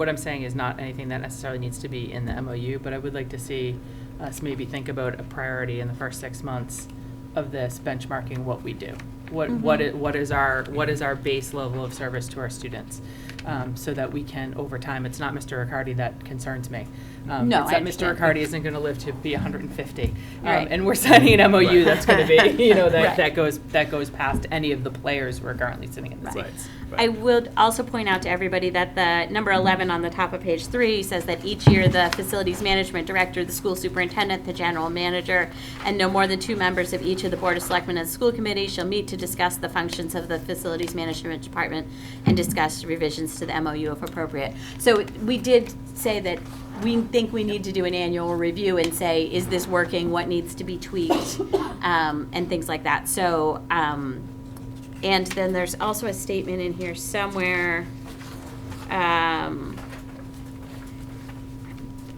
I'm saying is not anything that necessarily needs to be in the MOU, but I would like to see us maybe think about a priority in the first 6 months of this, benchmarking what we do. What is our base level of service to our students, so that we can, over time, it's not Mr. Riccardi that concerns me. No, it's I that Mr. understand. Riccardi isn't going to live to be 150, Right. and we're signing an MOU that's going to be, Right. that goes past any of the players who are currently sitting in the Right. seats. I would also point out to everybody that the number 11 on the top of page 3 says that each year the facilities management director, the school superintendent, the general manager, and no more than 2 members of each of the board of selectmen and school committee shall meet to discuss the functions of the facilities management department and discuss revisions to the MOU if appropriate. So we did say that we think we need to do an annual review and say, is this working? What needs to be tweaked? And things like that. So, and then there's also a statement in here somewhere.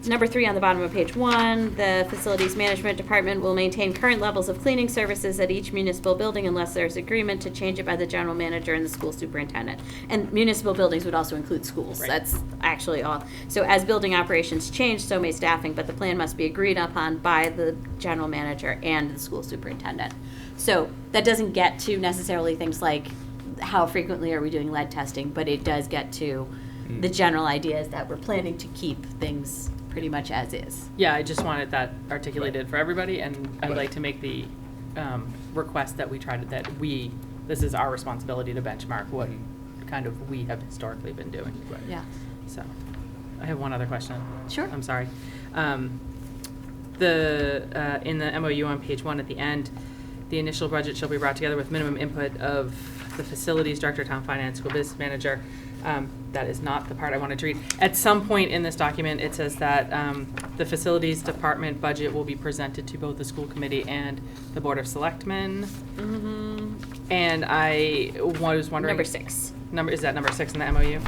Number 3 on the bottom of page 1, the facilities management department will maintain current levels of cleaning services at each municipal building unless there's agreement to change it by the general manager and the school superintendent. And municipal buildings would also include schools. Right. That's actually all. So as building operations change, so may staffing, but the plan must be agreed upon by the general manager and the school superintendent. So that doesn't get to necessarily things like how frequently are we doing lead testing, but it does get to the general idea is that we're planning to keep things pretty much as is. Yeah, I just wanted that articulated for everybody, and I'd like to make the request that this is our responsibility to benchmark what kind of we have historically been doing. Yeah. So, I have one other question. Sure. I'm sorry. In the MOU on page 1 at the end, the initial budget shall be brought together with minimum input of the facilities director, town finance, school business manager. That is not the part I wanted to read. At some point in this document, it says that the facilities department budget will be presented to both the school committee and the board of selectmen. Mm-hmm. And I was wondering. Number 6. Is that number 6 in the MOU?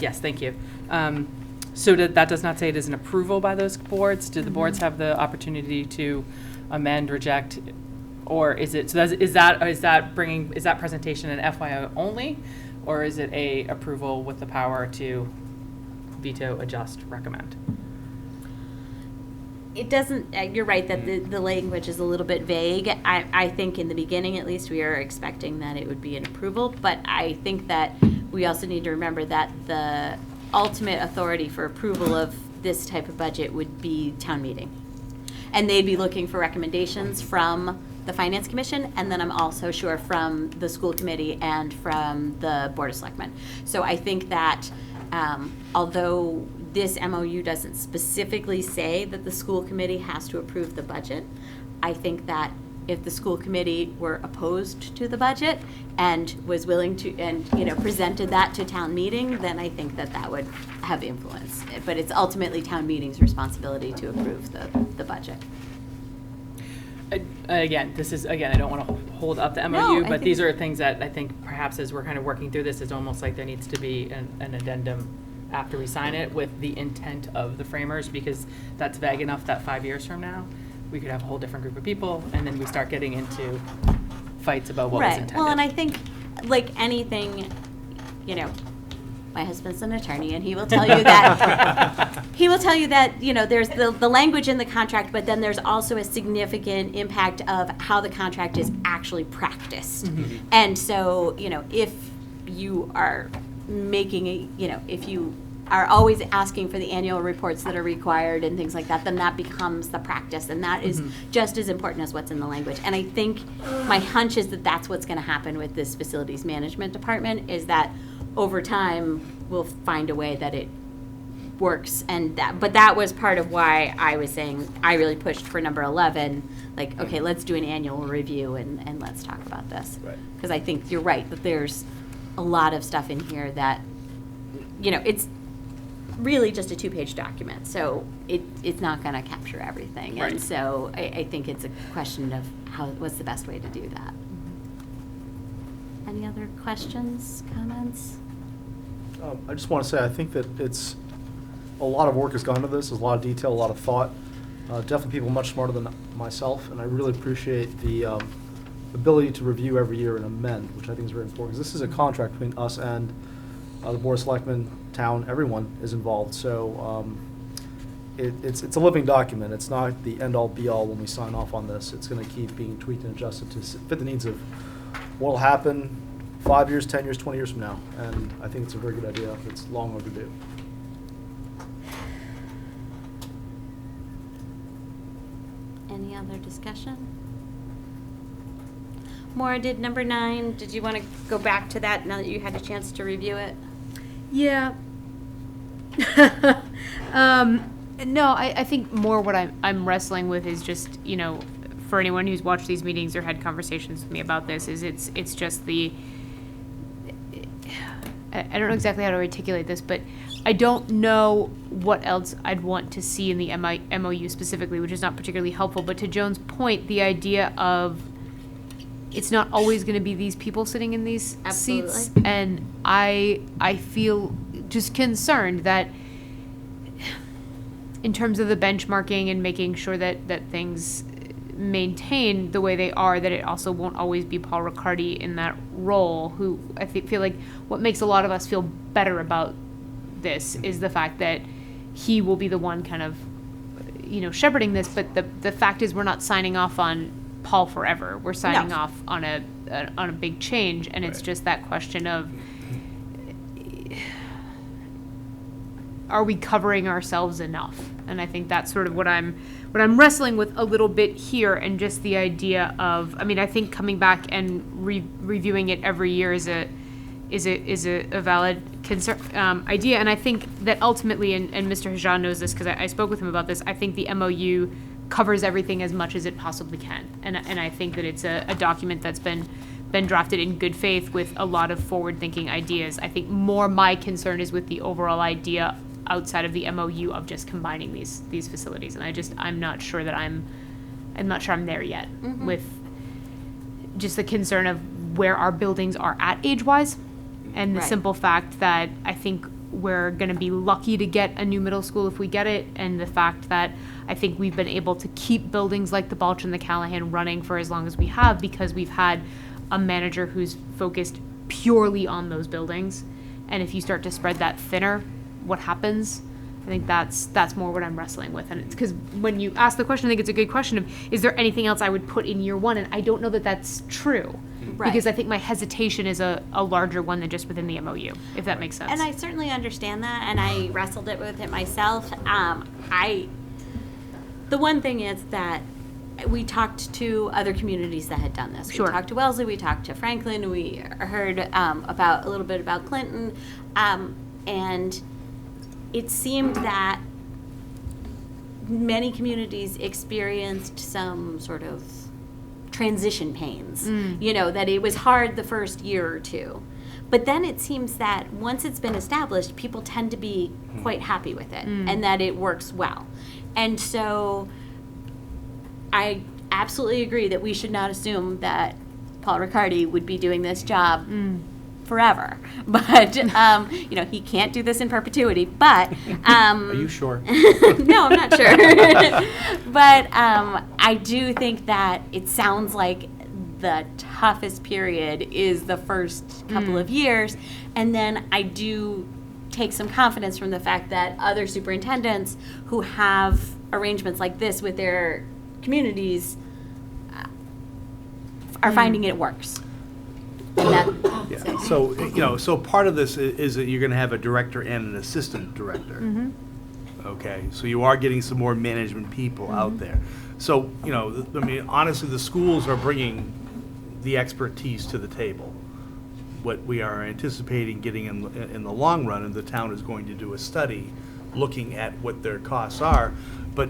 Yes, thank you. So that does not say it is an approval by those boards? Do the boards have the opportunity to amend, reject, or is it, so is that presentation an FYI only? Or is it a approval with the power to veto, adjust, recommend? It doesn't, you're right that the language is a little bit vague. I think in the beginning, at least, we are expecting that it would be an approval, but I think that we also need to remember that the ultimate authority for approval of this type of budget would be town meeting. And they'd be looking for recommendations from the Finance Commission, and then I'm also sure from the school committee and from the Board of Selectmen. So I think that although this MOU doesn't specifically say that the school committee has to approve the budget, I think that if the school committee were opposed to the budget and was willing to, and presented that to town meeting, then I think that would have influence. But it's ultimately town meeting's responsibility to approve the budget. Again, I don't want to hold up the MOU, but these are things that I think perhaps as we're kind of working through this, it's almost like there needs to be an addendum after we sign it with the intent of the framers, because that's vague enough that 5 years from now, we could have a whole different group of people, and then we start getting into fights about what was intended. Right. Well, and I think, like anything, my husband's an attorney, and he will tell you that there's the language in the contract, but then there's also a significant impact of how the contract is actually practiced. Mm-hmm. And so, if you are making if you are always asking for the annual reports that are required and things like that, then that becomes the practice, and that is just as important as what's in the language. And I think my hunch is that that's what's going to happen with this facilities management department, is that over time we'll find a way that it works. But that was part of why I was saying I really pushed for number 11, like, okay, let's do an annual review and let's talk about this. Right. Because I think you're right that there's a lot of stuff in here that, it's really just a 2-page document, so it's not going to capture everything. Right. And so I think it's a question of what's the best way to do that. Any other questions, comments? I just want to say, I think that it's, a lot of work has gone into this, there's a lot of detail, a lot of thought. Definitely people much smarter than myself, and I really appreciate the ability to review every year and amend, which I think is very important. 'Cause this is a contract between us and the Board of Selectmen, town, everyone is involved. So it's a living document. It's not the end-all, be-all when we sign off on this. It's going to keep being tweaked and adjusted to fit the needs of what will happen 5 years, 10 years, 20 years from now. And I think it's a very good idea. It's long overdue. Any other discussion? Maura, did number 9, did you want to go back to that now that you had a chance to review it? Yeah. No, I think more what I'm wrestling with is just, you know, for anyone who's watched these meetings or had conversations with me about this, is it's just the, I don't know exactly how to articulate this, but I don't know what else I'd want to see in the MOU specifically, which is not particularly helpful. But to Joan's point, the idea of it's not always going to be these people sitting in these seats, and I feel just concerned that in terms of the benchmarking and making sure that things maintain the way they are, that it also won't always be Paul Riccardi in that role, who I feel like what makes a lot of us feel better about this is the fact that he will be the one kind of, you know, shepherding this, but the fact is we're not signing off on Paul forever. We're signing off on a big change, and it's just that question of, are we covering ourselves enough? And I think that's sort of what I'm wrestling with a little bit here, and just the idea of, I mean, I think coming back and reviewing it every year is a valid concern, idea. And I think that ultimately, and Mr. Hajan knows this because I spoke with him about this, I think the MOU covers everything as much as it possibly can. And I think that it's a document that's been drafted in good faith with a lot of forward-thinking ideas. I think more my concern is with the overall idea outside of the MOU of just combining these facilities. And I'm not sure that I'm there yet with just the concern of where our buildings are at age-wise, and the simple fact that I think we're going to be lucky to get a new middle school if we get it, and the fact that I think we've been able to keep buildings like the Balch and the Callahan running for as long as we have because we've had a manager who's focused purely on those buildings. And if you start to spread that thinner, what happens? I think that's more what I'm wrestling with. And it's because when you ask the question, I think it's a good question of, is there anything else I would put in year one? And I don't know that that's true. Right. Because I think my hesitation is a larger one than just within the MOU, if that makes sense. And I certainly understand that, and I wrestled with it myself. The one thing is that we talked to other communities that had done this. Sure. We talked to Wellesley, we talked to Franklin, we heard a little bit about Clinton, and it seemed that many communities experienced some sort of transition pains, you know, that it was hard the first year or two. But then it seems that once it's been established, people tend to be quite happy with it and that it works well. And so I absolutely agree that we should not assume that Paul Riccardi would be doing this job forever. But, you know, he can't do this in perpetuity. But Are you sure? no, I'm not sure. But I do think that it sounds like the toughest period is the first couple of years. And then I do take some confidence from the fact that other superintendents who have arrangements like this with their communities are finding it works. And that, Yeah. So, you know, so part of this is that you're going to have a director and an assistant director. Okay, so you are getting some more management people out there. So, you know, I mean, honestly, the schools are bringing the expertise to the table. What we are anticipating getting in the long run, and the town is going to do a study looking at what their costs are. But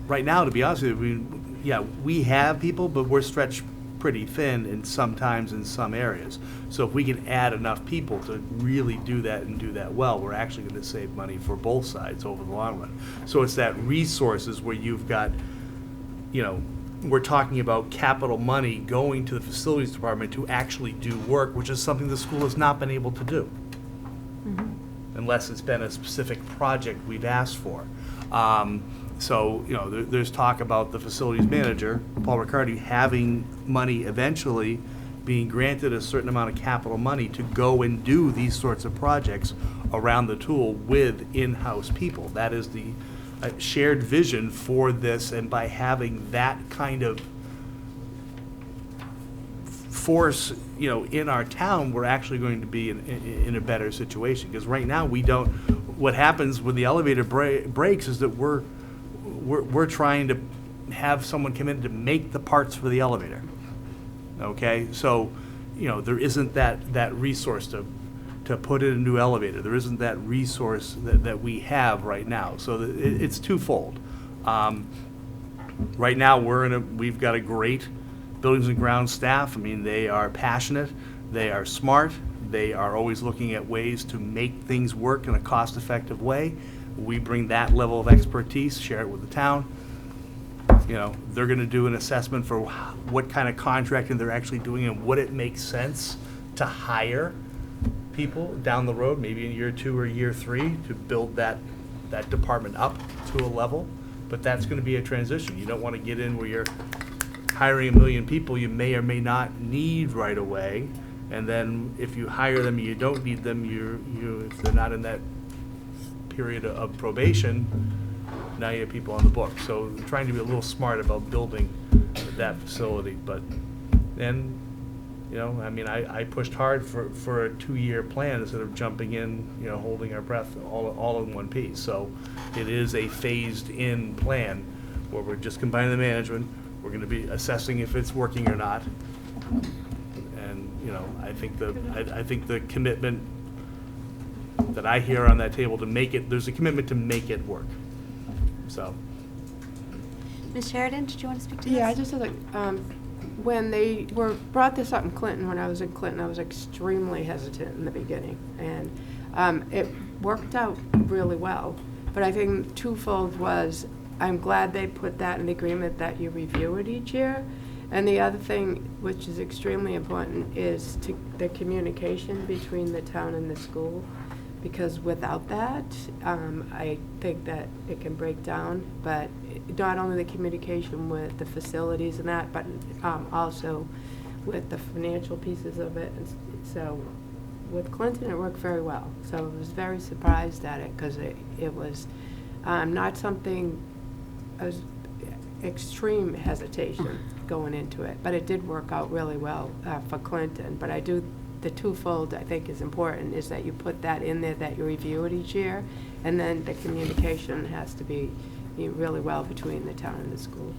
right now, to be honest with you, we have people, but we're stretched pretty thin and sometimes in some areas. So if we can add enough people to really do that and do that well, we're actually going to save money for both sides over the long run. So it's that resources where you've got, you know, we're talking about capital money going to the facilities department to actually do work, which is something the school has not been able to do. Unless it's been a specific project we've asked for. So, you know, there's talk about the facilities manager, Paul Riccardi, having money eventually being granted a certain amount of capital money to go and do these sorts of projects around the tool with in-house people. That is the shared vision for this, and by having that kind of force, you know, in our town, we're actually going to be in a better situation. Because right now, we don't, what happens when the elevator breaks is that we're trying to have someone come in to make the parts for the elevator. Okay, so, you know, there isn't that resource to put in a new elevator. There isn't that resource that we have right now. So it's twofold. Right now, we've got a great buildings and grounds staff. I mean, they are passionate, they are smart, they are always looking at ways to make things work in a cost-effective way. We bring that level of expertise, share it with the town. You know, they're gonna do an assessment for what kind of contracting they're actually doing and would it make sense to hire people down the road, maybe in year 2 or year 3, to build that department up to a level. But that's gonna be a transition. You don't wanna get in where you're hiring 1 million people you may or may not need right away, and then if you hire them and you don't need them, if they're not in that period of probation, now you have people on the book. So trying to be a little smart about building that facility, and you know, I mean, I pushed hard for a 2-year plan instead of jumping in, you know, holding our breath all in one piece. So it is a phased in plan where we're just combining the management. We're going to be assessing if it's working or not, and you know, I think the commitment that I hear on that table to make it, there's a commitment to make it work. So, Ms. Sheridan, did you want to speak to this? Yeah, I just said, when they brought this up in Clinton, when I was in Clinton, I was extremely hesitant in the beginning, and it worked out really well. But I think twofold was, I'm glad they put that in the agreement that you review it each year. And the other thing, which is extremely important, is the communication between the town and the school. Because without that, I think that it can break down. But not only the communication with the facilities and that, but also with the financial pieces of it. And so with Clinton, it worked very well. So I was very surprised at it, because it was not something, I was extreme hesitation going into it, but it did work out really well for Clinton. But the twofold I think is important, is that you put that in there, that you review it each year, and then the communication has to be really well between the town and the school.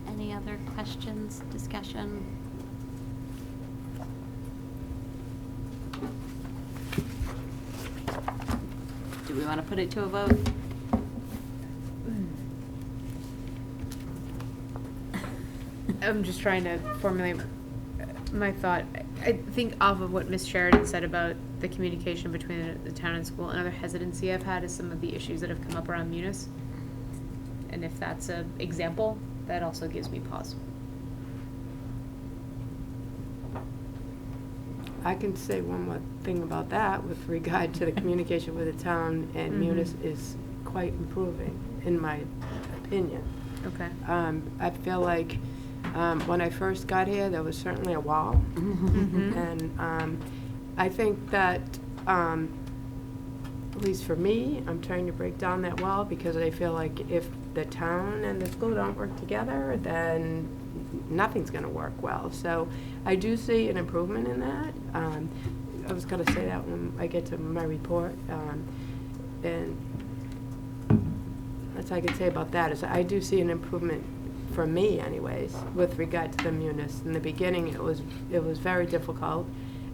Any other questions, discussion? Do we want to put it to a vote? I'm just trying to formulate my thought. I think off of what Ms. Sheridan said about the communication between the town and school, another hesitancy I've had is some of the issues that have come up around Munis. And if that's an example, that also gives me pause. I can say one more thing about that with regard to the communication with the town and Munis is quite improving, in my opinion. Okay. I feel like when I first got here, there was certainly a wall. And I think that, at least for me, I'm trying to break down that wall, because I feel like if the town and the school don't work together, then nothing's going to work well. So I do see an improvement in that. I was going to say that when I get to my report. And that's all I can say about that, is I do see an improvement, for me anyways, with regard to the Munis. In the beginning, it was very difficult,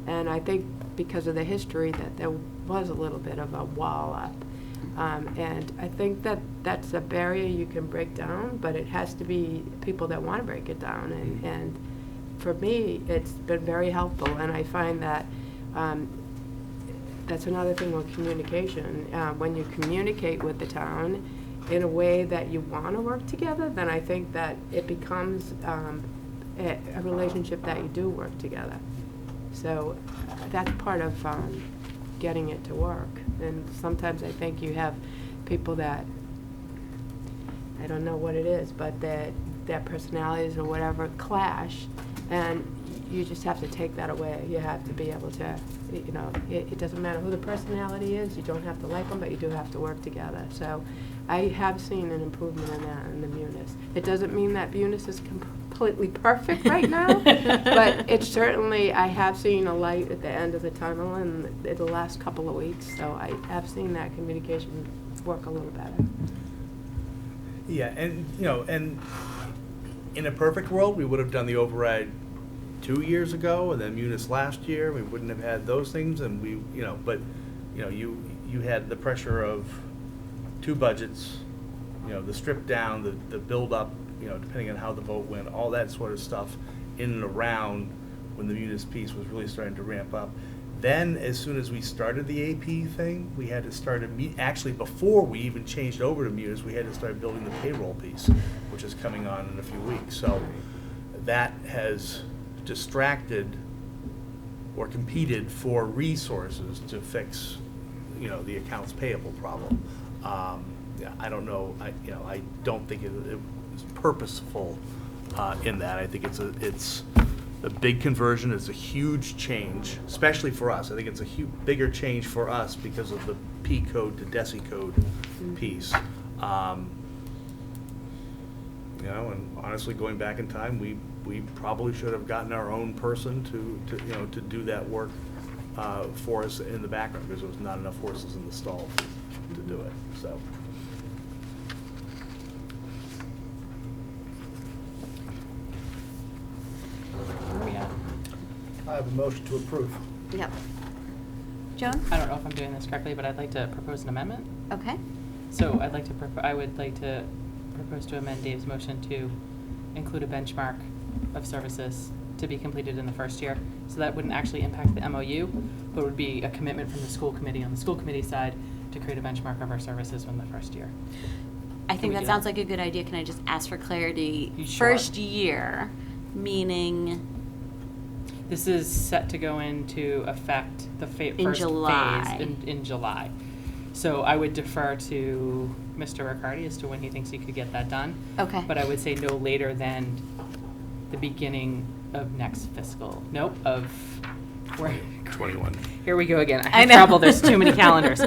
and I think because of the history that there was a little bit of a wall up. And I think that that's a barrier you can break down, but it has to be people that want to break it down. And for me, it's been very helpful, and I find that that's another thing with communication. When you communicate with the town in a way that you want to work together, then I think that it becomes a relationship that you do work together. So that's part of getting it to work. And sometimes I think you have people that, I don't know what it is, but their personalities or whatever clash, and you just have to take that away. You have to be able to, you know, it doesn't matter who the personality is, you don't have to like them, but you do have to work together. So I have seen an improvement in that in the Munis. It doesn't mean that Munis is completely perfect right now, but it's certainly, I have seen a light at the end of the tunnel in the last couple of weeks, so I have seen that communication work a little better. Yeah, and, you know, and in a perfect world, we would have done the override 2 years ago, and then Munis last year. We wouldn't have had those things, and we, you know, but, you know, you had the pressure of 2 budgets, you know, the strip down, the build up, you know, depending on how the vote went, all that sort of stuff in and around when the Munis piece was really starting to ramp up. Then, as soon as we started the AP thing, we had to start actually before we even changed over to Munis, we had to start building the payroll piece, which is coming on in a few weeks. So that has distracted or competed for resources to fix, you know, the accounts payable problem. Yeah, I don't know. I don't think it was purposeful in that. I think it's a big conversion. It's a huge change, especially for us. I think it's a bigger change for us because of the P code to DESI code piece. You know, and honestly, going back in time, we probably should have gotten our own person to do that work for us in the background, because there was not enough horses in the stall to do it. So. Where are we at? I have a motion to approve. Yep. Joan? I don't know if I'm doing this correctly, but I'd like to propose an amendment. Okay. So I would like to propose to amend Dave's motion to include a benchmark of services to be completed in the first year. So that wouldn't actually impact the MOU, but would be a commitment from the school committee on the school committee side to create a benchmark of our services in the first year. I think we that do sounds that? like a good idea. Can I just ask for clarity? You sure? First year, meaning This is set to go into effect the In first July. phase in July. So I would defer to Mr. Riccardi as to when he thinks he could get that done. Okay. But I would say no later than the beginning of next fiscal. Nope, of where? 21. Here we go again. I I have know. trouble. There's too many calendars.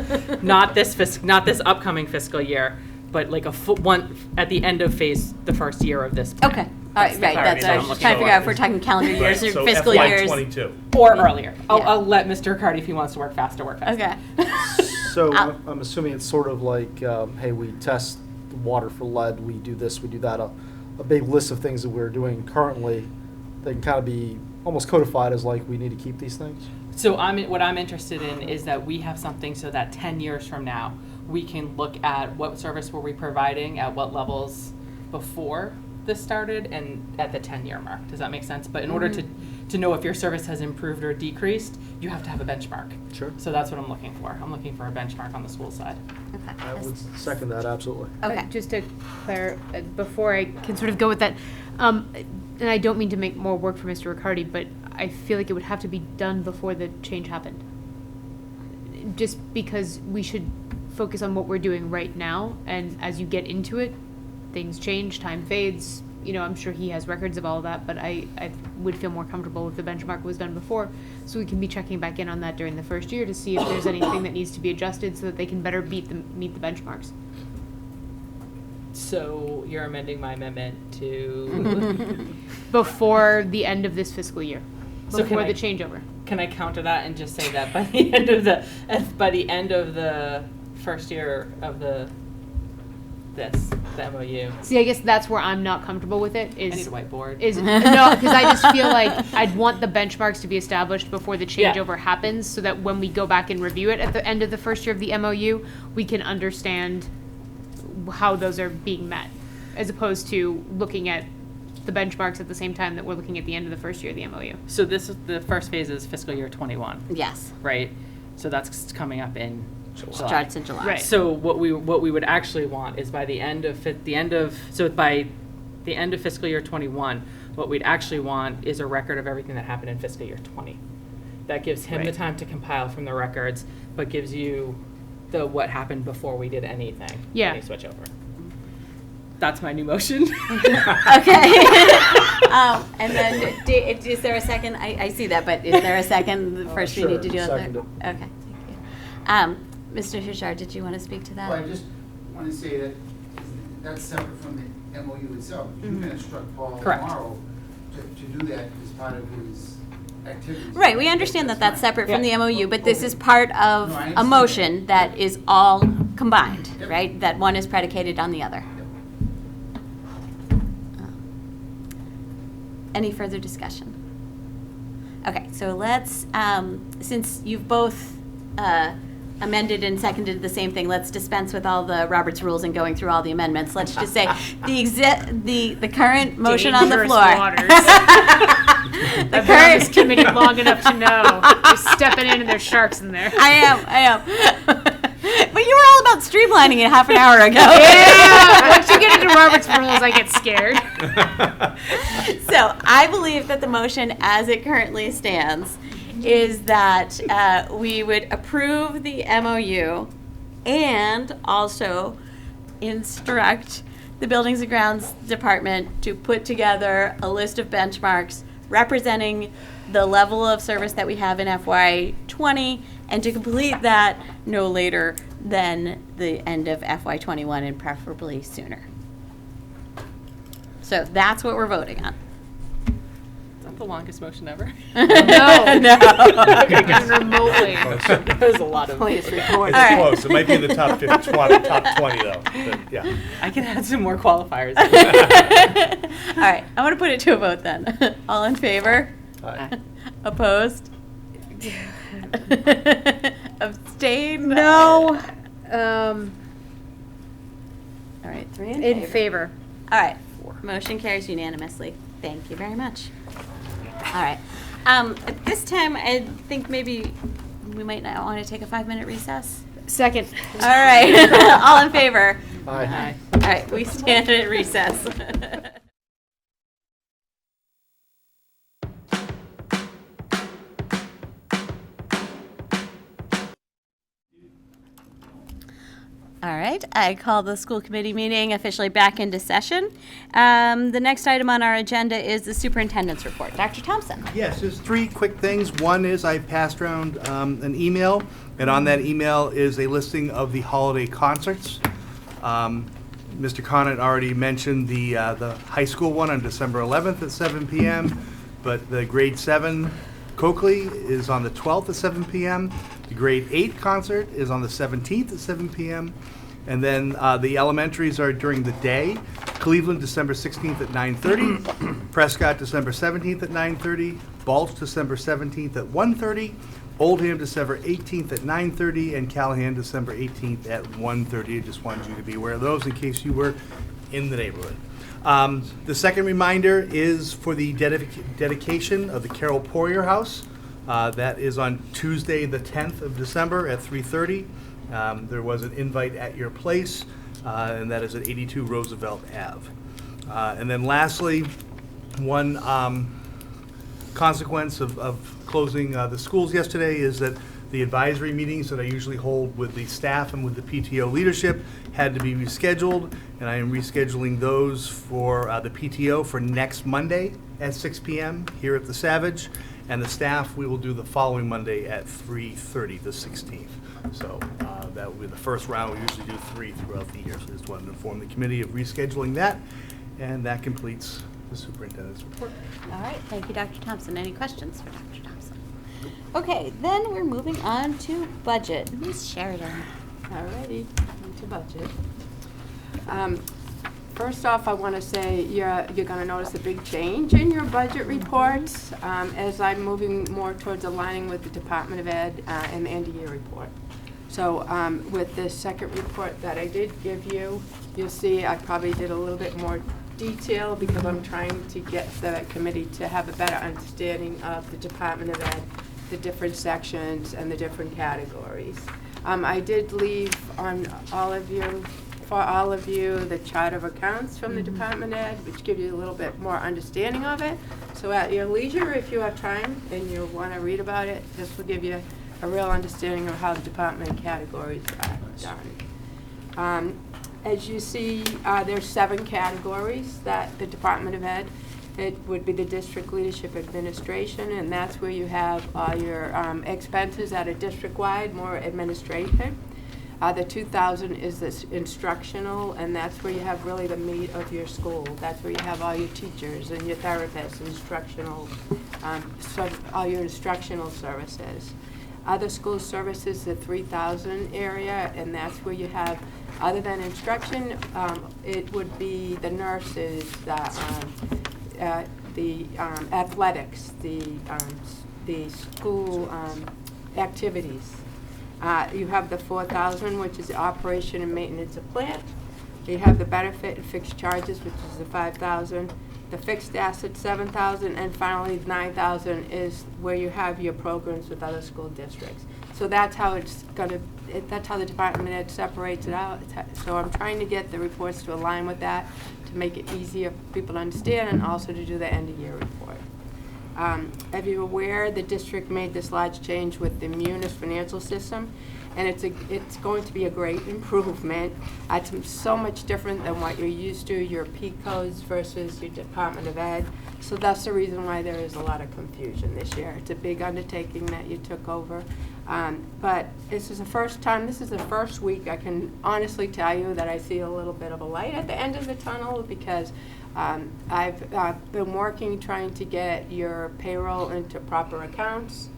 Not this upcoming fiscal year, but like one at the end of the first year of this plan. Okay. All That's right, the right. clarity That's that I I'm was just looking trying to for. figure out if we're talking calendar years or So fiscal FY years. 22. Or earlier. Yeah. I'll let Mr. Riccardi, if he wants to work faster, work faster. Okay. So I'll- I'm assuming it's sort of like, hey, we test the water for lead, we do this, we do that, a big list of things that we're doing currently. They can kind of be almost codified as like, we need to keep these things. So what I'm interested in is that we have something so that 10 years from now, we can look at what service were we providing at what levels before this started and at the 10-year mark. Does that make sense? But in order to know if your service has improved or decreased, you have to have a benchmark. Sure. So that's what I'm looking for. I'm looking for a benchmark on the school side. Okay. I would second that, absolutely. Okay. Just to clarify, before I can sort of go with that, and I don't mean to make more work for Mr. Riccardi, but I feel like it would have to be done before the change happened. Just because we should focus on what we're doing right now, and as you get into it, things change, time fades. You know, I'm sure he has records of all of that, but I would feel more comfortable if the benchmark was done before, so we can be checking back in on that during the first year to see if there's anything that needs to be adjusted so that they can better meet the benchmarks. So you're amending my amendment to... Before the end of this fiscal year, So can before I- the changeover. Can I counter that and just say that by the end of the first year of the MOU? See, I guess that's where I'm not comfortable with it. I need Is a whiteboard. no, because I just feel like I'd want the benchmarks to be established before the changeover happens, so that when we go back and review it at the end of the first year of the MOU, we can understand how those are being met, as opposed to looking at the benchmarks at the same time that we're looking at the end of the first year of the MOU. So the first phase is fiscal year 21. Yes. Right? So that's coming up in July. Starts in July. Right. So what we would actually want is by by the end of fiscal year 21, what we'd actually want is a record of everything that happened in fiscal year 20. That gives him the Right. time to compile from the records, but gives you the what happened before we did anything. Yeah. Any switch over. That's my new motion. Okay. And then, is there a second? I see that, but is there a second? First, we need to do it. second it. Okay, thank you. Mr. Hushar, did you want to speak to that? Well, I just want to say that that's separate from the MOU itself. You can instruct Paul Correct. tomorrow to do that as part of his activities. Right, we understand that that's separate from the Yeah. MOU, but this is part of No, I a understand motion that is all combined, Yep. right? That one is predicated on the other. Any further discussion? Okay, so let's, since you've both amended and seconded the same thing, let's dispense with all the Robert's rules and going through all the amendments. Let's just say the current motion on the Dangerous floor. waters. The I've been on this current, committee long enough to know. They're stepping in and there's sharks in there. I am. But you were all about streamlining it half an hour ago. Yeah, once you get into Robert's rules, I get scared. So I believe that the motion as it currently stands is that we would approve the MOU and also instruct the Buildings and Grounds Department to put together a list of benchmarks representing the level of service that we have in FY20 and to complete that no later than the end of FY21 and preferably sooner. So that's what we're voting on. Is that the longest motion ever? No. No. Even remotely. There's a lot of. Please record All right. Close. It might be in the top 50, top 20 though. But, yeah. I can add some more qualifiers. All right, I want to put it to a vote then. All in favor? Aye. Opposed? Abstain? No. All right, 3 In favor. All right, motion carries unanimously. Thank you very much. All right, at this time, I think maybe we might not want to take a 5-minute recess. Second. All right, all in favor? Aye. All right, we stand at recess. All right, I call the school committee meeting officially back into session. The next item on our agenda is the superintendent's report. Dr. Thompson. Yes, there's 3 quick things. One is I passed around an email, and on that email is a listing of the holiday concerts. Mr. Conant already mentioned the high school one on December 11th at 7 p.m., but the grade 7 Coakley is on the 12th at 7 p.m. The grade 8 concert is on the 17th at 7 p.m. And then the elementaries are during the day. Cleveland, December 16th at 9:30. Prescott, December 17th at 9:30. Balch, December 17th at 1:30. Oldham, December 18th at 9:30. And Callahan, December 18th at 1:30. I just wanted you to be aware of those in case you were in the neighborhood. The second reminder is for the dedication of the Carol Poirier House. That is on Tuesday, the 10th of December at 3:30. There was an invite at your place, and that is at 82 Roosevelt Ave. And then lastly, one consequence of closing the schools yesterday is that the advisory meetings that I usually hold with the staff and with the PTO leadership had to be rescheduled, and I am rescheduling those for the PTO for next Monday at 6 p.m. here at the Savage, and the staff, we will do the following Monday at 3:30, the 16th. So that will be the first round. We usually do 3 throughout the year, so I just wanted to inform the committee of rescheduling that, and that completes the superintendent's report. All right, thank you, Dr. Thompson. Any questions for Dr. Thompson? Okay, then we're moving on to budget. Ms. Sheridan. All righty, into budget. First off, I want to say you're going to notice a big change in your budget reports as I'm moving more towards aligning with the Department of Ed and the end-of-year report. So with this second report that I did give you, you'll see I probably did a little bit more detail because I'm trying to get the committee to have a better understanding of the Department of Ed the different sections and the different categories. I did leave on for all of you, the chart of accounts from the Department Ed, which give you a little bit more understanding of it. So at your leisure, if you have time and you want to read about it, this will give you a real understanding of how the department categories are done. As you see, there's 7 categories that the Department of Ed, it would be the District Leadership Administration, and that's where you have all your expenses that are district-wide, more administrative. The 2,000 is this instructional, and that's where you have really the meat of your school. That's where you have all your teachers and your therapists, instructional, all your instructional services. Other school services, the 3,000 area, and that's where you have, other than instruction, it would be the nurses, the athletics, the school activities. You have the 4,000, which is the operation and maintenance of plant. You have the benefit and fixed charges, which is the 5,000. The fixed assets, 7,000, and finally 9,000 is where you have your programs with other school districts. So that's how that's how the Department of Ed separates it out. So I'm trying to get the reports to align with that, to make it easier for people to understand, and also to do the end-of-year report. As you're aware, the district made this large change with the Munis financial system, and it's going to be a great improvement. It's so much different than what you're used to, your P codes versus your Department of Ed. So that's the reason why there is a lot of confusion this year. It's a big undertaking that you took over. But this is the first week I can honestly tell you that I see a little bit of a light at the end of the tunnel, because I've been working trying to get your payroll into proper accounts.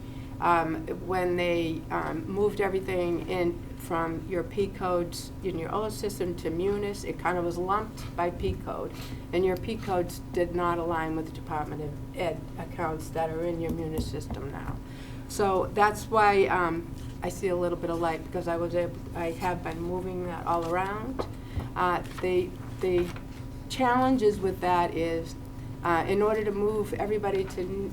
When they moved everything in from your P codes in your old system to Munis, it kind of was lumped by P code, and your P codes did not align with the Department of Ed accounts that are in your Munis system now. So that's why I see a little bit of light, because I have been moving that all around. The challenges with that is, in order to move everybody to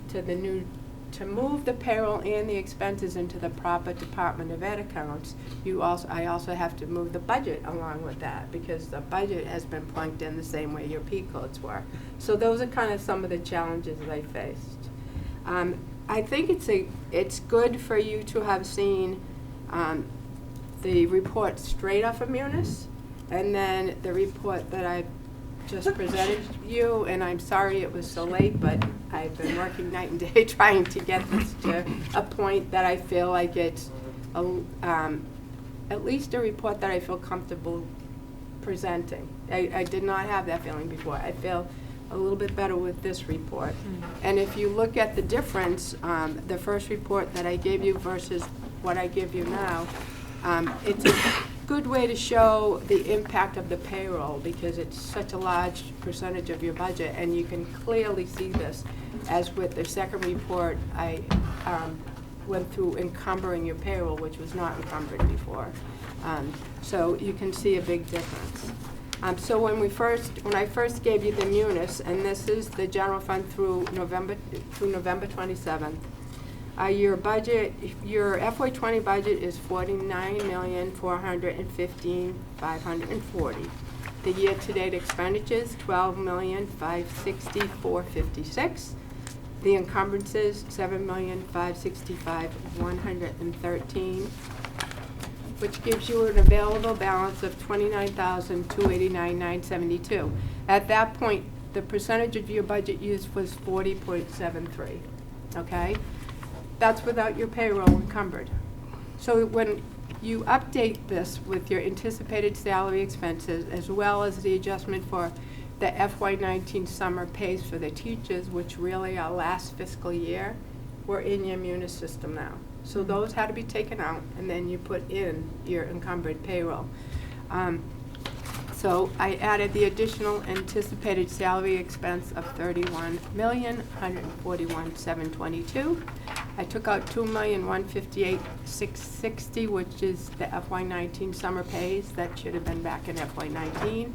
move the payroll and the expenses into the proper Department of Ed accounts, I also have to move the budget along with that, because the budget has been plunked in the same way your P codes were. So those are kind of some of the challenges that I faced. I think it's good for you to have seen the report straight off of Munis, and then the report that I just presented you, and I'm sorry it was so late, but I've been working night and day trying to get this to a point that I feel like it's at least a report that I feel comfortable presenting. I did not have that feeling before. I feel a little bit better with this report. And if you look at the difference, the first report that I gave you versus what I give you now, it's a good way to show the impact of the payroll, because it's such a large percentage of your budget, and you can clearly see this. As with the second report, I went through encumbering your payroll, which was not encumbered before. So you can see a big difference. So when I first gave you the Munis, and this is the general fund through November 27th, your budget, your FY20 budget is $49,415,540. The year-to-date expenditures, $12,560,456. The encumbrances, $7,565,113, which gives you an available balance of $29,289,972. At that point, the percentage of your budget used was 40.73. Okay? That's without your payroll encumbered. So when you update this with your anticipated salary expenses, as well as the adjustment for the FY19 summer pays for the teachers, which really are last fiscal year, we're in your Munis system now. So those had to be taken out, and then you put in your encumbered payroll. So I added the additional anticipated salary expense of $31,141,722. I took out $2,158,660, which is the FY19 summer pays. That should have been back in FY19.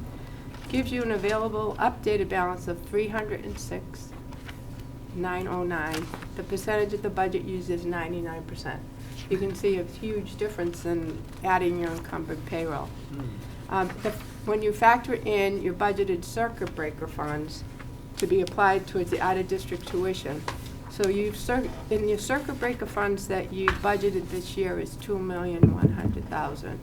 Gives you an available updated balance of $306,000. 909. The percentage of the budget used is 99%. You can see a huge difference in adding your encumbered payroll. When you factor in your budgeted circuit breaker funds to be applied towards the out-of-district tuition, so in your circuit breaker funds that you budgeted this year is $2,100,000.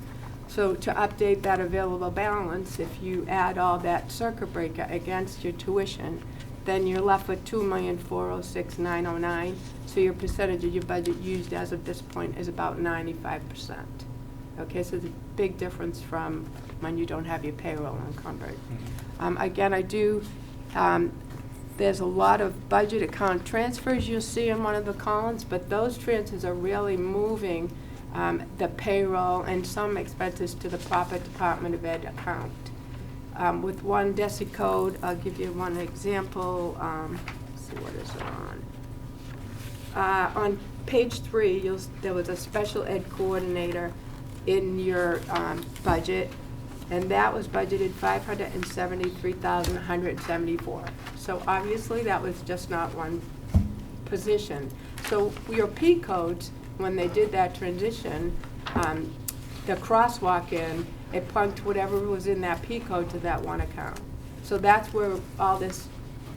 So to update that available balance, if you add all that circuit breaker against your tuition, then you're left with $2,406,909. So your percentage of your budget used as of this point is about 95%. Okay, so there's a big difference from when you don't have your payroll encumbered. Again, there's a lot of budget account transfers you'll see in one of the columns, but those transfers are really moving the payroll and some expenses to the proper Department of Ed account. With one DESI code, I'll give you one example. Let's see, what is it on? On page 3, there was a special ed coordinator in your budget, and that was budgeted $573,174. So obviously that was just not one position. So your P codes, when they did that transition, the crosswalk in, it plunked whatever was in that P code to that one account. So that's where all this,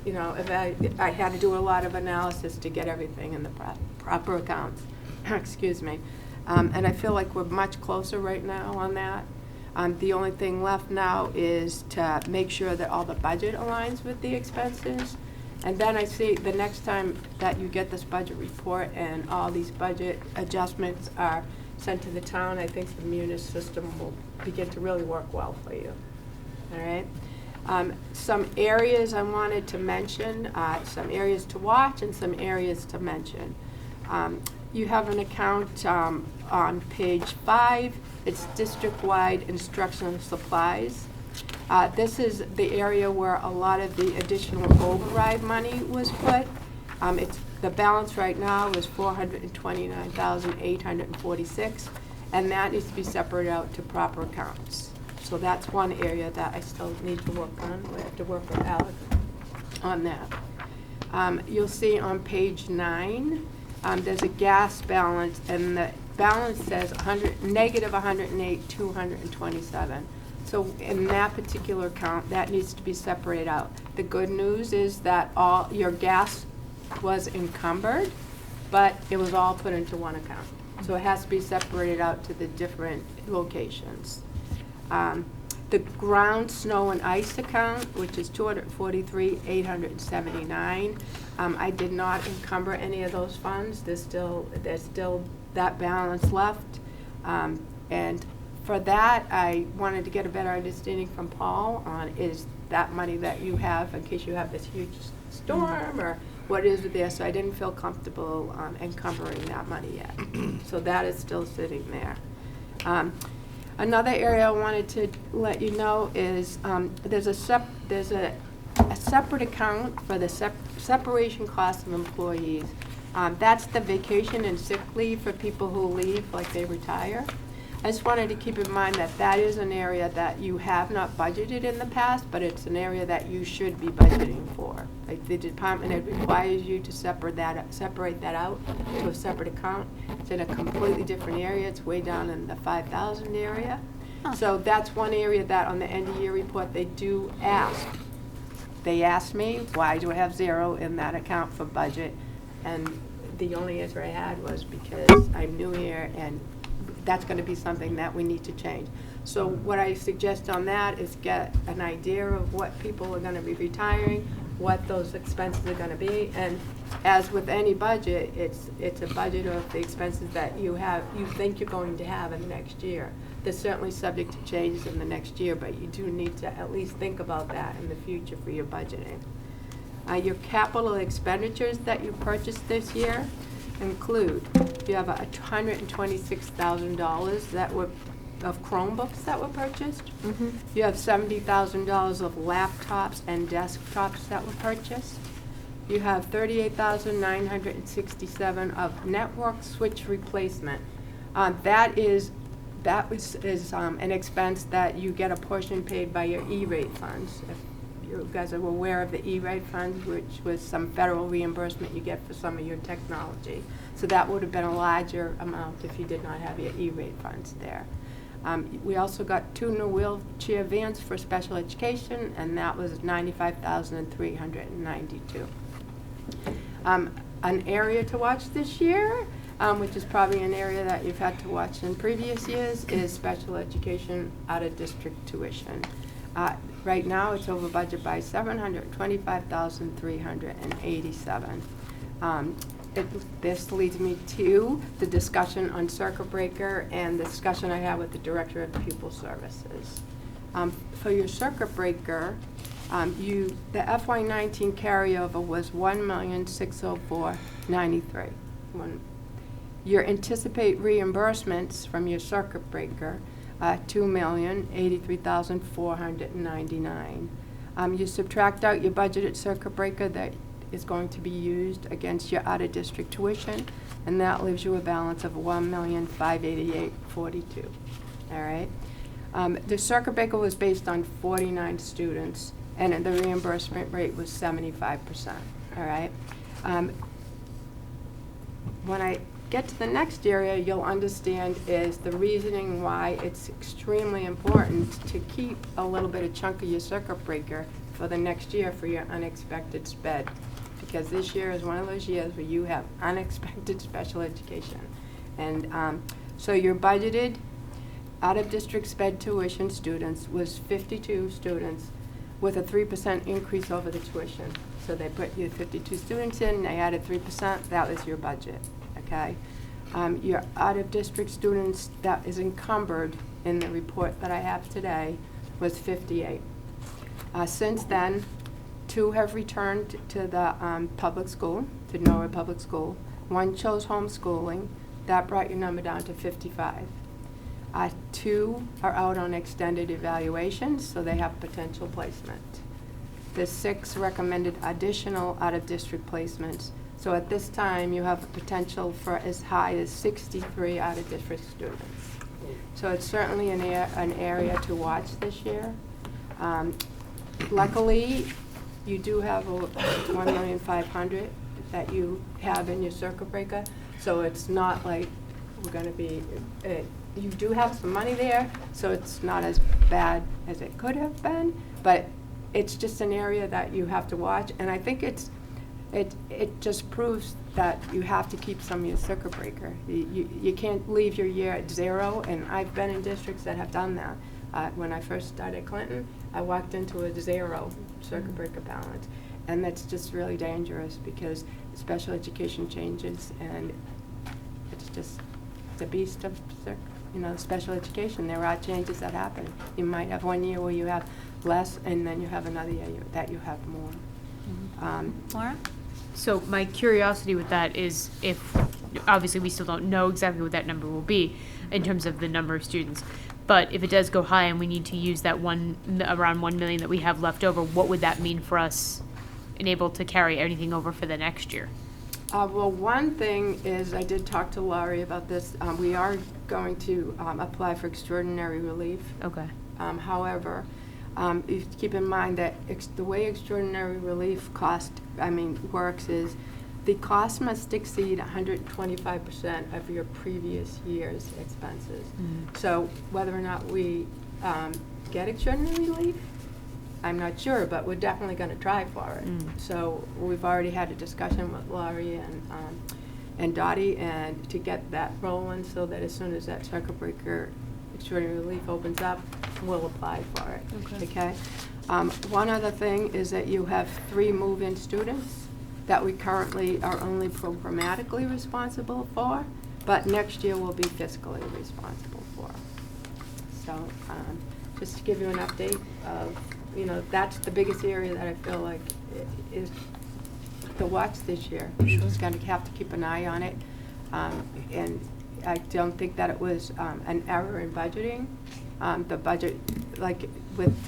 I had to do a lot of analysis to get everything in the proper accounts. Excuse me. And I feel like we're much closer right now on that. The only thing left now is to make sure that all the budget aligns with the expenses. And then I see the next time that you get this budget report and all these budget adjustments are sent to the town, I think the Munis system will begin to really work well for you. All right? Some areas I wanted to mention, some areas to watch and some areas to mention. You have an account on page 5. It's district-wide instructional supplies. This is the area where a lot of the additional override money was put. The balance right now is $429,846, and that needs to be separated out to proper accounts. So that's one area that I still need to work on. We have to work with Alec on that. You'll see on page 9, there's a gas balance, and the balance says negative 108,227. So in that particular account, that needs to be separated out. The good news is that all your gas was encumbered, but it was all put into one account. So it has to be separated out to the different locations. The ground, snow, and ice account, which is $243,879. I did not encumber any of those funds. There's still that balance left. And for that, I wanted to get a better understanding from Paul on is that money that you have in case you have this huge storm or what is it there. So I didn't feel comfortable encumbering that money yet. So that is still sitting there. Another area I wanted to let you know is there's a separate account for the separation costs of employees. That's the vacation and sick leave for people who leave, like they retire. I just wanted to keep in mind that that is an area that you have not budgeted in the past, but it's an area that you should be budgeting for. Like the department, it requires you to separate that out to a separate account. It's in a completely different area. It's way down in the 5,000 area. So that's one area that on the end of year report they do ask. They asked me, why do I have zero in that account for budget? And the only answer I had was because I'm new here and that's going to be something that we need to change. So what I suggest on that is get an idea of what people are going to be retiring, what those expenses are going to be, and as with any budget, it's a budget of the expenses that you think you're going to have in the next year. They're certainly subject to changes in the next year, but you do need to at least think about that in the future for your budgeting. Your capital expenditures that you purchased this year include, you have $126,000 that were of Chromebooks that were purchased. You have $70,000 of laptops and desktops that were purchased. You have $38,967 of network switch replacement. That is an expense that you get a portion paid by your E-rate funds. you guys are aware of the E-rate funds, which was some federal reimbursement you get for some of your technology. So that would have been a larger amount if you did not have your E-rate funds there. We also got 2 new wheelchair vans for special education, and that was $95,392. An area to watch this year, which is probably an area that you've had to watch in previous years, is special education out-of-district tuition. Right now, it's over budget by $725,387. This leads me to the discussion on circuit breaker and the discussion I had with the Director of Pupil Services. For your circuit breaker, the FY19 carryover was $1,604,093. Your anticipate reimbursements from your circuit breaker, $2,083,499. You subtract out your budgeted circuit breaker that is going to be used against your out-of-district tuition, and that leaves you a balance of $1,588,042. All right. The circuit breaker was based on 49 students, and the reimbursement rate was 75%. All right. When I get to the next area, you'll understand is the reasoning why it's extremely important to keep a little bit of chunk of your circuit breaker for the next year for your unexpected sped. Because this year is one of those years where you have unexpected special education. And so your budgeted out-of-district sped tuition students was 52 students with a 3% increase over the tuition. So they put your 52 students in, they added 3%, that was your budget, okay? Your out-of-district students that is encumbered in the report that I have today was 58. Since then, 2 have returned to the public school, to Norwood Public School. 1 chose homeschooling. That brought your number down to 55. 2 are out on extended evaluations, so they have potential placement. The 6 recommended additional out-of-district placements. So at this time, you have a potential for as high as 63 out-of-district students. So it's certainly an area to watch this year. Luckily, you do have $1,500,000 that you have in your circuit breaker, so it's not like we're going to be. You do have some money there, so it's not as bad as it could have been, but it's just an area that you have to watch, and I think it just proves that you have to keep some of your circuit breaker. You can't leave your year at 0, and I've been in districts that have done that. When I first started Clinton, I walked into a 0 circuit breaker balance, and that's just really dangerous because special education changes, and it's just the beast of special education. There are changes that happen. You might have one year where you have less, and then you have another year that you have more. Laura? So my curiosity with that is if, obviously we still don't know exactly what that number will be in terms of the number of students, but if it does go high and we need to use that around 1 million that we have left over, what would that mean for us and able to carry anything over for the next year? Well, one thing is, I did talk to Laurie about this. We are going to apply for extraordinary relief. Okay. However, you have to keep in mind that the way extraordinary relief works is the cost must exceed 125% of your previous year's expenses. So whether or not we get extraordinary relief, I'm not sure, but we're definitely going to try for it. So we've already had a discussion with Laurie and Dottie, and to get that rolling so that as soon as that circuit breaker extraordinary relief opens up, we'll apply for it. Okay. One other thing is that you have 3 move-in students that we currently are only programmatically responsible for, but next year we'll be fiscally responsible for. So just to give you an update of, that's the biggest area that I feel like is to watch this year. Just going to have to keep an eye on it. And I don't think that it was an error in budgeting. The budget,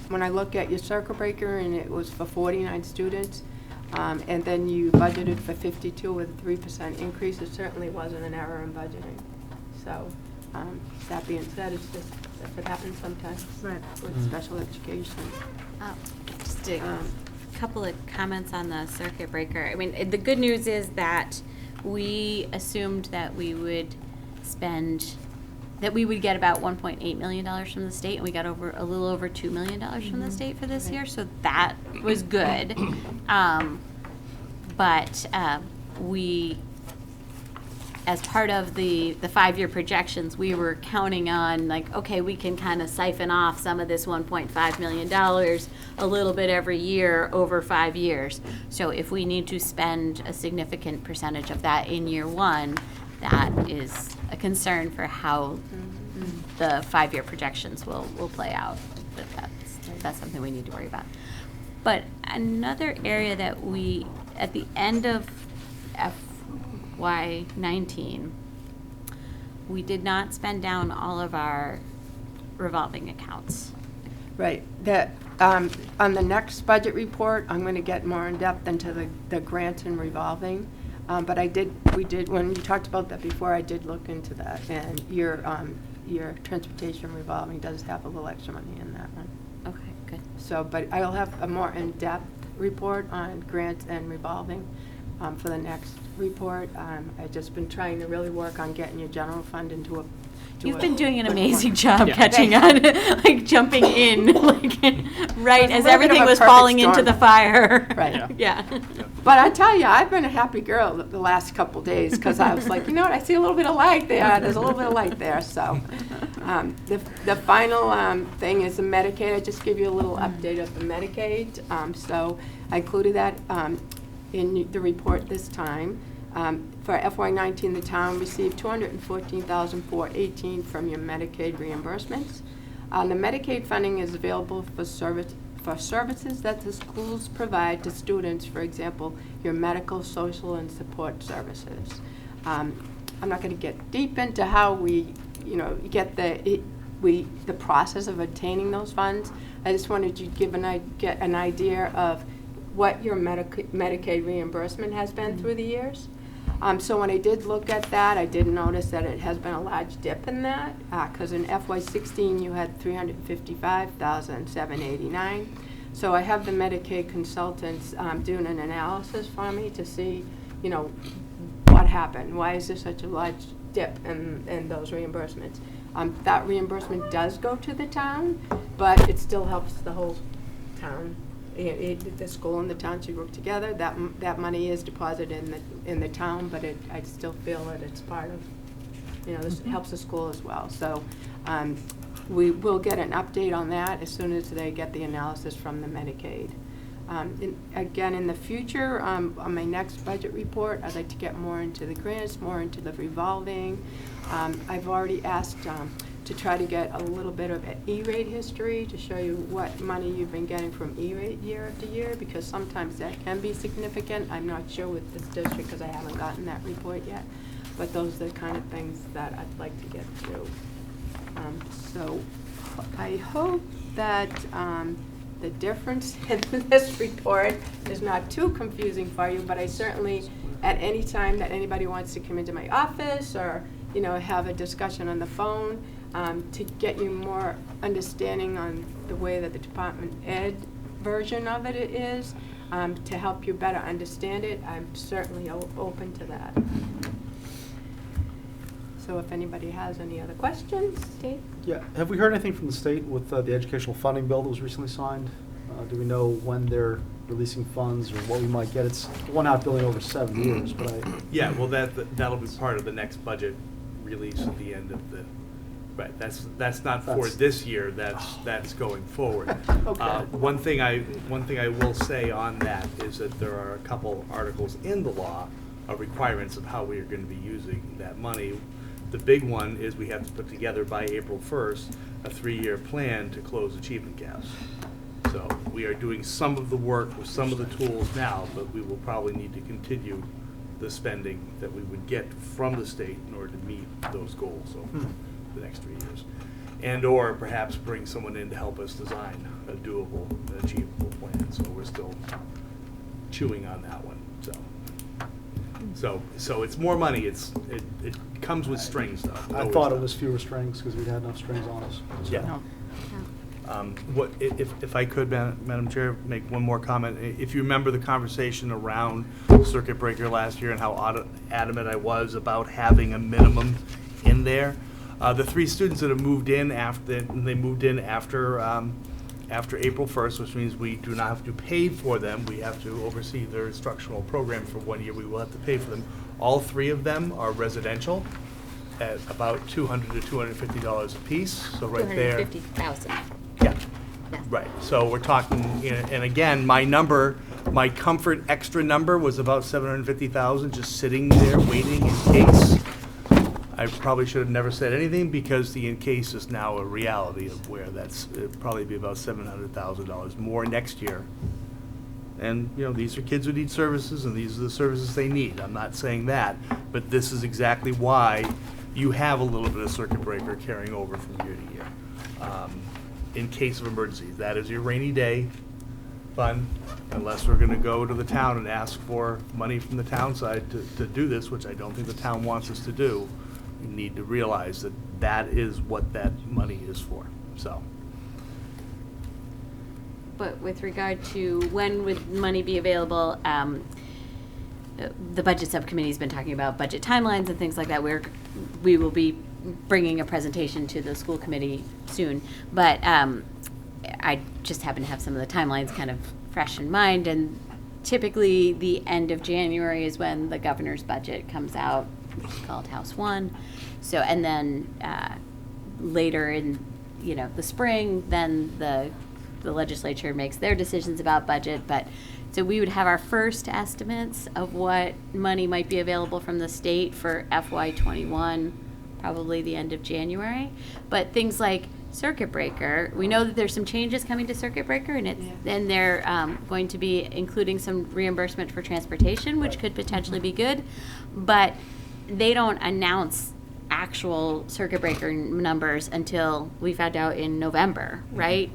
when I look at your circuit breaker, and it was for 49 students, and then you budgeted for 52 with a 3% increase, it certainly wasn't an error in budgeting. So that being said, it's just That's what happens sometimes with special education. Just a couple of comments on the circuit breaker. I mean, the good news is that we assumed that we would get about $1.8 million from the state, and we got a little over $2 million from the state for this year, so that was good. But we, as part of the 5-year projections, we were counting on, like, okay, we can kind of siphon off some of this $1.5 million a little bit every year over 5 years. So if we need to spend a significant percentage of that in year one, that is a concern for how the 5-year projections will play out. But that's something we need to worry about. But another area that we, at the end of FY19, we did not spend down all of our revolving accounts. Right. That on the next budget report, I'm going to get more in depth into the grants and revolving. But we did when you talked about that before. I did look into that, and your transportation revolving does have a little extra money in that one. Okay, good. So, but I'll have a more in-depth report on grants and revolving for the next report. I've just been trying to really work on getting your general fund into a. You've been doing an amazing job catching on, like jumping in, like right as everything was falling into the fire. Right. Yeah. But I tell you, I've been a happy girl the last couple days because I was like, you know what, I see a little bit of light there. There's a little bit of light there. So the final thing is the Medicaid. I just give you a little update of the Medicaid. So I included that in the report this time. For FY19, the town received $214,418 from your Medicaid reimbursements. The Medicaid funding is available for services that the schools provide to students, for example, your medical, social, and support services. I'm not going to get deep into how we, get the process of obtaining those funds. I just wanted to get an idea of what your Medicaid reimbursement has been through the years. So when I did look at that, I did notice that it has been a large dip in that, because in FY16 you had $355,789. So I have the Medicaid consultants doing an analysis for me to see, what happened. Why is there such a large dip in those reimbursements? That reimbursement does go to the town, but it still helps the whole town. The school and the town should work together. That money is deposited in the town, but I still feel that it's part of, this helps the school as well. So we will get an update on that as soon as they get the analysis from the Medicaid. Again, in the future, on my next budget report, I'd like to get more into the grants, more into the revolving. I've already asked to try to get a little bit of an E-rate history to show you what money you've been getting from E-rate year after year, because sometimes that can be significant. I'm not sure with this district because I haven't gotten that report yet, but those are the kind of things that I'd like to get through. So I hope that the difference in this report is not too confusing for you, but I certainly, at any time that anybody wants to come into my office or have a discussion on the phone, to get you more understanding on the way that the Department Ed version of it is, to help you better understand it, I'm certainly open to that. So if anybody has any other questions, Dave? Yeah, have we heard anything from the state with the educational funding bill that was recently signed? Do we know when they're releasing funds or what we might get? It's one out billing over 7 years, but Yeah, well, that'll be part of the next budget release at the end of the. Right, that's not for this year. That's going forward. Okay. One thing I will say on that is that there are a couple articles in the law of requirements of how we are going to be using that money. The big one is we have to put together by April 1st a 3-year plan to close achievement gaps. So we are doing some of the work with some of the tools now, but we will probably need to continue the spending that we would get from the state in order to meet those goals over the next 3 years. And or perhaps bring someone in to help us design a doable, achievable plan. So we're still chewing on that one. So So it's more money. It comes with strings, though. I Always thought it does. was fewer strings because we'd had enough strings on us. So. Yeah. If I could, Madam Chair, make one more comment. If you remember the conversation around circuit breaker last year and how adamant I was about having a minimum in there, the 3 students that have moved in after April 1st, which means we do not have to pay for them. We have to oversee their instructional program for 1 year. We will have to pay for them. All 3 of them are residential at about $200 to $250 a piece. So right there. $250,000. Yeah. Yeah. Right. So we're talking, and again, my comfort extra number was about 750,000, just sitting there waiting in case. I probably should have never said anything because the in case is now a reality of where it'd probably be about $700,000 more next year. And, these are kids who need services and these are the services they need. I'm not saying that, but this is exactly why you have a little bit of circuit breaker carrying over from year to year. In case of emergencies, that is your rainy day fund, unless we're gonna go to the town and ask for money from the town side to do this, which I don't think the town wants us to do. You need to realize that is what that money is for, so. But with regard to when would money be available, the budget subcommittee's been talking about budget timelines and things like that. We will be bringing a presentation to the school committee soon. But I just happen to have some of the timelines kind of fresh in mind. And typically the end of January is when the governor's budget comes out, which is called House 1. So, and then later in, the spring, then the legislature makes their decisions about budget. But so we would have our first estimates of what money might be available from the state for FY21, probably the end of January. But things like circuit breaker, we know that there's some changes coming to circuit breaker, and they're going to be including some reimbursement for transportation, which could potentially be good. But they don't announce actual circuit breaker numbers until we found out in November, right?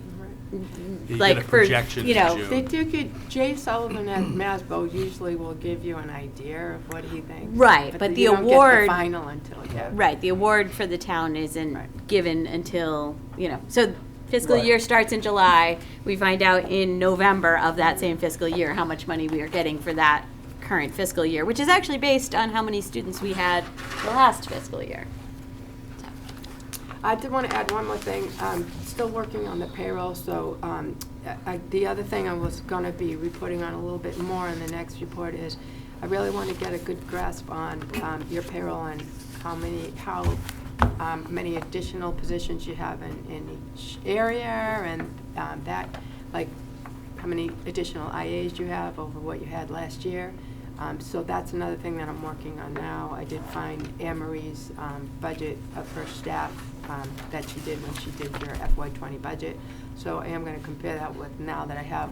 You get a projection in June. They do get, Jay Sullivan at MASBO usually will give you an idea of what he thinks. Right, but the you don't award. get the final until, Right, the award for the town isn't given until, so fiscal year starts in July. We find out in November of that same fiscal year how much money we are getting for that current fiscal year, which is actually based on how many students we had the last fiscal year. I did want to add one more thing. Still working on the payroll, so the other thing I was going to be reporting on a little bit more in the next report is I really want to get a good grasp on your payroll and how many additional positions you have in each area, and that, like how many additional IAs you have over what you had last year. So that's another thing that I'm working on now. I did find Anne Marie's budget of her staff that she did when she did your FY20 budget. So I am going to compare that with now that I have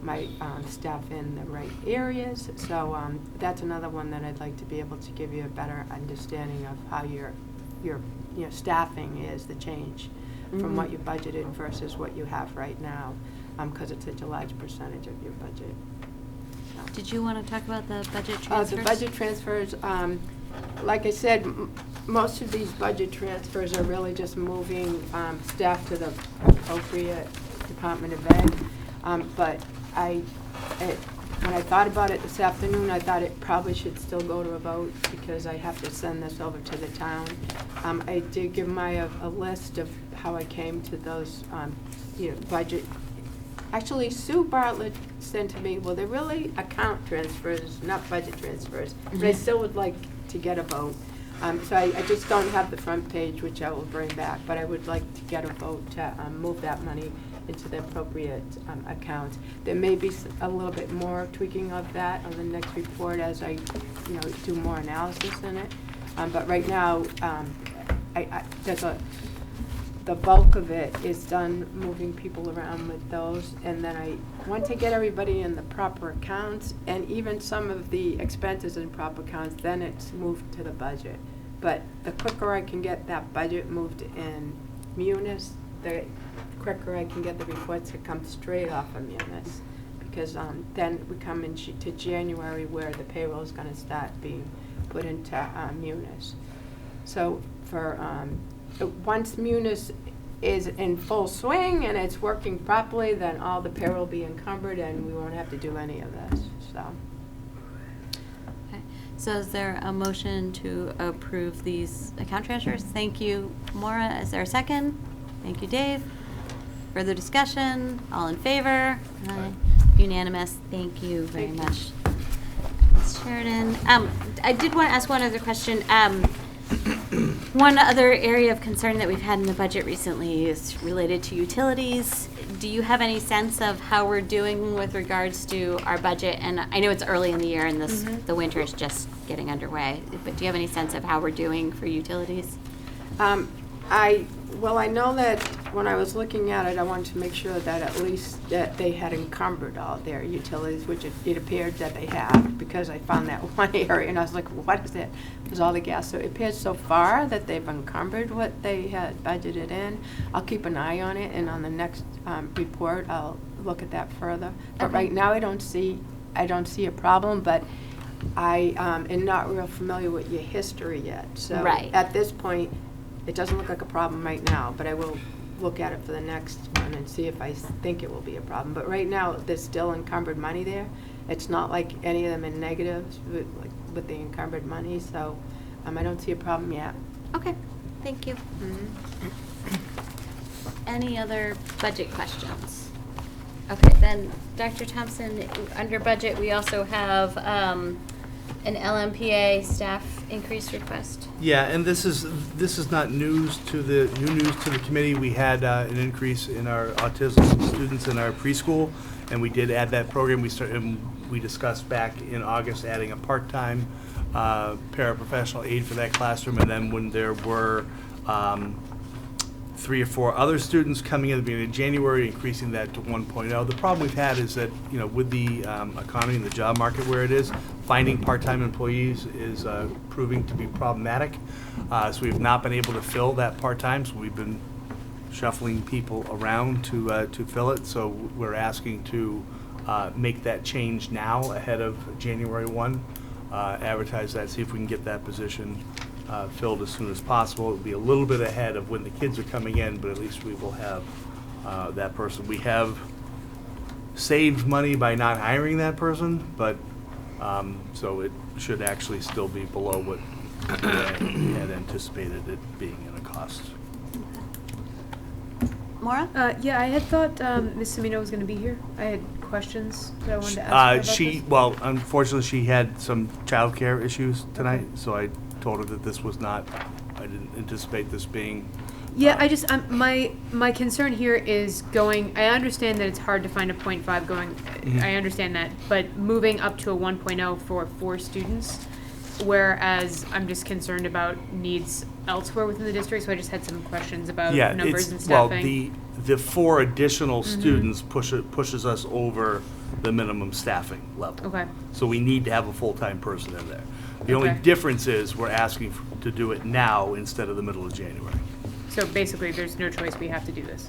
my staff in the right areas. So that's another one that I'd like to be able to give you a better understanding of how your staffing is, the change from what you budgeted versus what you have right now, because it's such a large percentage of your budget. Did you want to talk about the budget transfers? The budget transfers, like I said, most of these budget transfers are really just moving staff to the appropriate Department of Ed. But when I thought about it this afternoon, I thought it probably should still go to a vote because I have to send this over to the town. I did give Maya a list of how I came to those budget. Actually, Sue Bartlett said to me, well, they're really account transfers, not budget transfers, but I still would like to get a vote. So I just don't have the front page, which I will bring back, but I would like to get a vote to move that money into the appropriate accounts. There may be a little bit more tweaking of that on the next report as I do more analysis in it. But right now, the bulk of it is done moving people around with those, and then I want to get everybody in the proper accounts, and even some of the expenses in proper accounts, then it's moved to the budget. But the quicker I can get that budget moved in Munis, the quicker I can get the reports to come straight off of Munis, because then we come to January where the payroll is going to start being put into Munis. So for once Munis is in full swing and it's working properly, then all the payroll will be encumbered and we won't have to do any of this. So. Okay. So is there a motion to approve these account transfers? Thank you, Maura. Is there a second? Thank you, Dave. Further discussion? All in favor? Aye. Unanimous. Thank you very much, Ms. Sheridan. I did want to ask one other question. One other area of concern that we've had in the budget recently is related to utilities. Do you have any sense of how we're doing with regards to our budget? And I know it's early in the year and the winter is just getting underway, but do you have any sense of how we're doing for utilities? I know that when I was looking at it, I wanted to make sure that at least that they had encumbered all their utilities, which it appeared that they have, because I found that one area and I was like, what is it? It was all the gas. So it appears so far that they've encumbered what they had budgeted in. I'll keep an eye on it, and on the next report, I'll look at that further. But right now, I don't see a problem, but I am not real familiar with your history yet. So at this point, it doesn't look like a problem right now, but I will look at it for the next one and see if I think it will be a problem. But right now, there's still encumbered money there. It's not like any of them in negatives with the encumbered money, so I don't see a problem yet. Okay, thank you. Any other budget questions? Okay, then, Dr. Thompson, under budget, we also have an LMPA staff increase request. Yeah, and this is not new news to the committee. We had an increase in our autism students in our preschool, and we did add that program. We discussed back in August adding a part-time paraprofessional aide for that classroom, and then when there were 3 or 4 other students coming in at the beginning of January, increasing that to 1.0. The problem we've had is that, with the economy and the job market where it is, finding part-time employees is proving to be problematic. So we've not been able to fill that part-time, so we've been shuffling people around to fill it. So we're asking to make that change now ahead of January 1, advertise that, see if we can get that position filled as soon as possible. It'll be a little bit ahead of when the kids are coming in, but at least we will have that person. We have saved money by not hiring that person, but so it should actually still be below what we had anticipated it being in a cost. Maura? Yeah, I had thought Ms. Semino was going to be here. I had questions that I wanted to ask her about this. Well, unfortunately, she had some childcare issues tonight, so I told her that this was not, I didn't anticipate this being. Yeah, I just, my concern here is I understand that it's hard to find a 0.5 going, I understand that, but moving up to a 1.0 for 4 students, whereas I'm just concerned about needs elsewhere within the district, so I just had some questions about numbers and staffing. Well, the 4 additional students pushes us over the minimum staffing level. Okay. So we need to have a full-time person in there. The only difference is we're asking to do it now instead of the middle of January. So basically, there's no choice, we have to do this.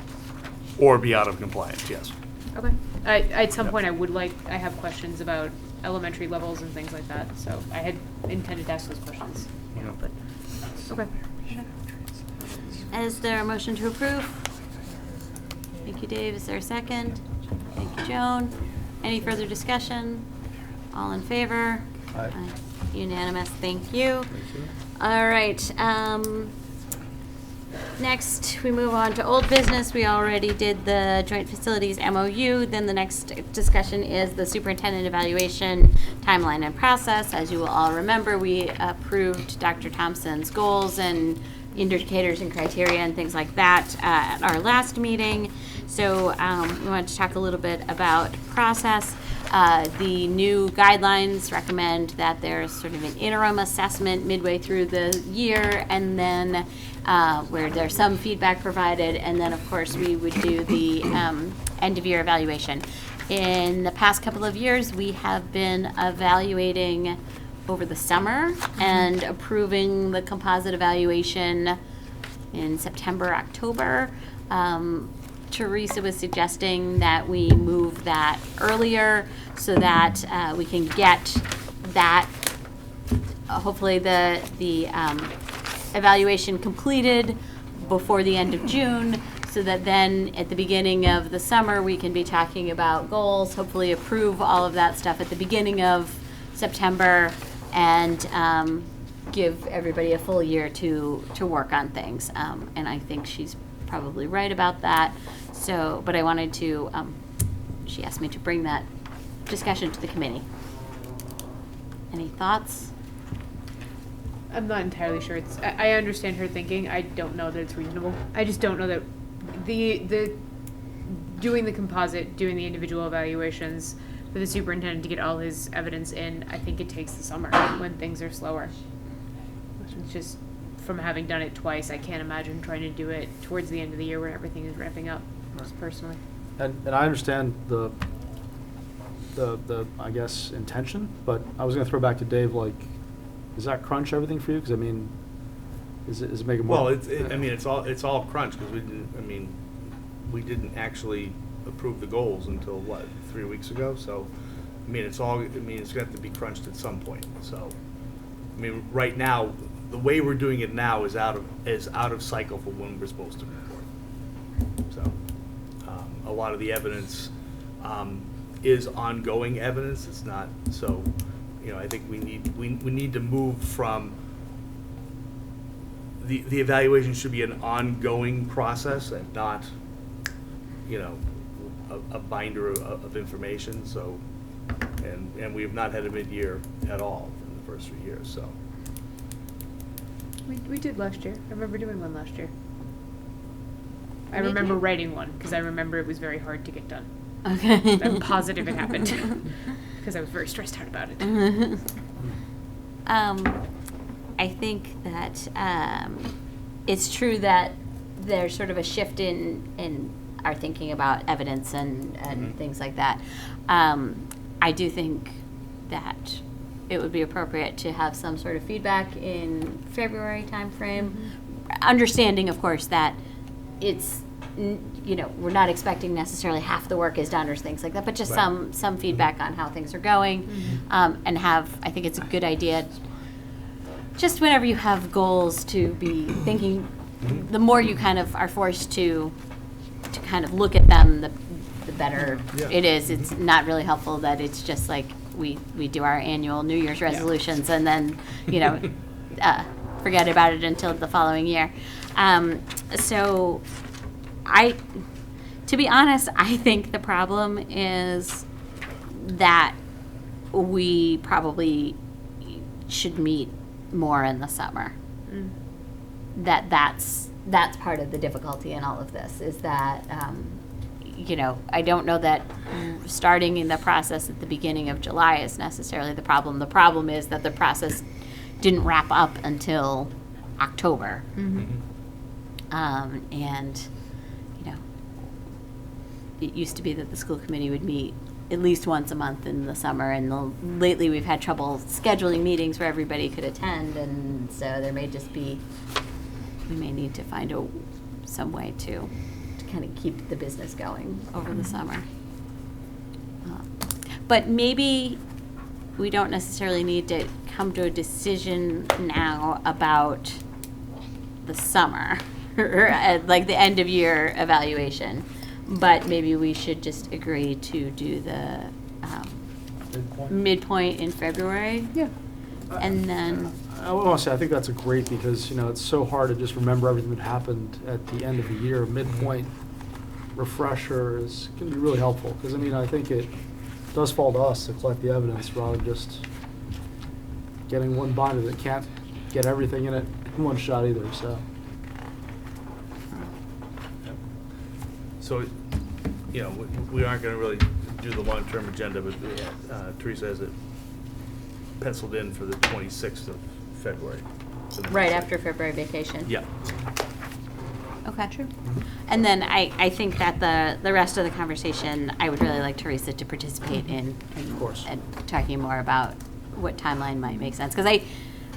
Or be out of compliance, yes. Okay. At some point, I have questions about elementary levels and things like that, so I had intended to ask those questions, but, okay. Is there a motion to approve? Thank you, Dave. Is there a second? Thank you, Joan. Any further discussion? All in favor? Aye. Unanimous. Thank you. All right. Next, we move on to old business. We already did the joint facilities MOU. Then the next discussion is the superintendent evaluation timeline and process. As you will all remember, we approved Dr. Thompson's goals and indicators and criteria and things like that at our last meeting. So we want to talk a little bit about process. The new guidelines recommend that there's sort of an interim assessment midway through the year, and then where there's some feedback provided, and then of course we would do the end of year evaluation. In the past couple of years, we have been evaluating over the summer and approving the composite evaluation in September, October. Teresa was suggesting that we move that earlier so that we can get that, hopefully the evaluation completed before the end of June, so that then at the beginning of the summer, we can be talking about goals, hopefully approve all of that stuff at the beginning of September, and give everybody a full year to work on things. And I think she's probably right about that. So, but I wanted to, she asked me to bring that discussion to the committee. Any thoughts? I'm not entirely sure. I understand her thinking. I don't know that it's reasonable. I just don't know that the doing the composite, doing the individual evaluations for the superintendent to get all his evidence in, I think it takes the summer when things are slower. It's just, from having done it twice, I can't imagine trying to do it towards the end of the year when everything is ramping up, just personally. And I understand the I guess intention, but I was gonna throw back to Dave, like, does that crunch everything for you? Because I mean, is it making more? Well, it's all crunch, because we didn't actually approve the goals until, what, 3 weeks ago? So, it's gonna have to be crunched at some point, so. Right now, the way we're doing it now is out of cycle for when we're supposed to report. So, a lot of the evidence is ongoing evidence. It's not, so, I think we need to move from, the evaluation should be an ongoing process and not, a binder of information, so, and we have not had a mid-year at all in the first 3 years, so. We did last year. I remember doing one last year. I We remember did? writing one, because I remember it was very hard to get done. Okay. I'm positive it happened, because I was very stressed out about it. I think that it's true that there's sort of a shift in our thinking about evidence and things like that. I do think that it would be appropriate to have some sort of feedback in February timeframe, understanding, of course, that it's, we're not expecting necessarily half the work is done or things like that, but just Right. some feedback on how things are going, and I think it's a good idea, just whenever you have goals, to be thinking, the more you kind of are forced to kind of look at them, the better Yeah. it is. It's not really helpful that it's just like we do our annual New Year's resolutions and then, forget about it until the following year. So to be honest, I think the problem is that we probably should meet more in the summer. That's part of the difficulty in all of this, is that, I don't know that starting in the process at the beginning of July is necessarily the problem. The problem is that the process didn't wrap up until October. And, it used to be that the school committee would meet at least once a month in the summer, and lately we've had trouble scheduling meetings where everybody could attend, and so there may just be, we may need to find some way to kind of keep the business going over the summer. But maybe we don't necessarily need to come to a decision now about the summer, or like the end of year evaluation. But maybe we should just agree to do the midpoint in February. Yeah. And then, I want to say, I think that's a great, because, it's so hard to just remember everything that happened at the end of the year. Midpoint refresher can be really helpful, because, I think it does fall to us to collect the evidence rather than just getting one binder that can't get everything in it in one shot either, so. So, we aren't gonna really do the long-term agenda, but Teresa has it penciled in for the 26th of February. So the right next- after February vacation. Yeah. Okay. Sure. And then I think that the rest of the conversation, I would really like Teresa to participate in. Of course. And talking more about what timeline might make sense. Because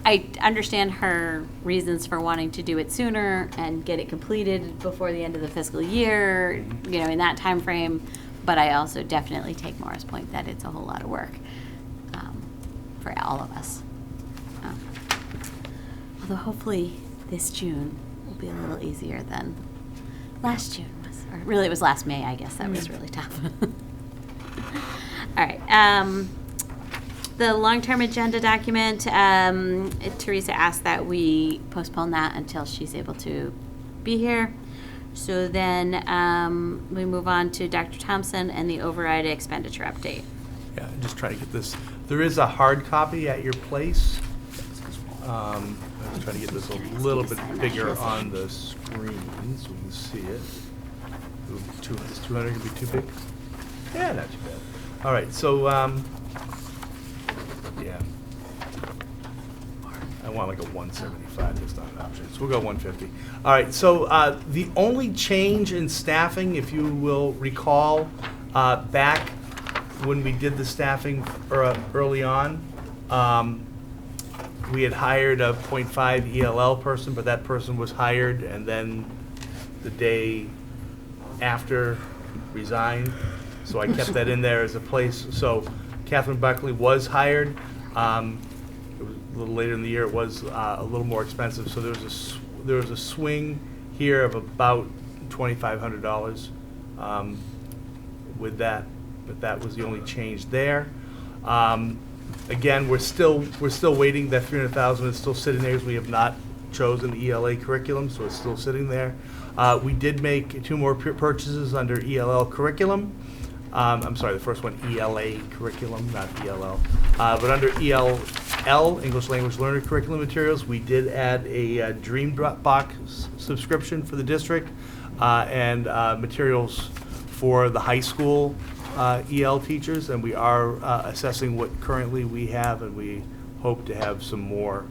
I understand her reasons for wanting to do it sooner and get it completed before the end of the fiscal year, you know, in that time frame. But I also definitely take Maura's point that it's a whole lot of work for all of us. Although hopefully this June will be a little easier than last June was, or really it was last May, I guess, that was really tough. All right, the long-term agenda document, Teresa asked that we postpone that until she's able to be here. So then we move on to Dr. Thompson and the override expenditure update. Yeah, just trying to get this. There is a hard copy at your place. I'm just trying to get this a little bit bigger on the screen so we can see it. Is 200 going to be too big? Yeah, not too bad. All right, so, yeah. I want like a 175, that's not an option, so we'll go 150. All right, so the only change in staffing, if you will recall, back when we did the staffing early on, we had hired a .5 ELL person, but that person was hired and then the day after resigned. So I kept that in there as a place. So Catherine Buckley was hired. It was a little later in the year. It was a little more expensive. So there was a swing here of about $2,500 with that, but that was the only change there. Again, we're still waiting. That $300,000 is still sitting there, as we have not chosen the ELA curriculum, so it's still sitting there. We did make 2 more purchases under ELL curriculum. I'm sorry, the first one ELA curriculum, not ELL. But under ELL, English Language Learner Curriculum Materials, we did add a Dreambox subscription for the district and materials for the high school EL teachers, and we are assessing what currently we have, and we hope to have some more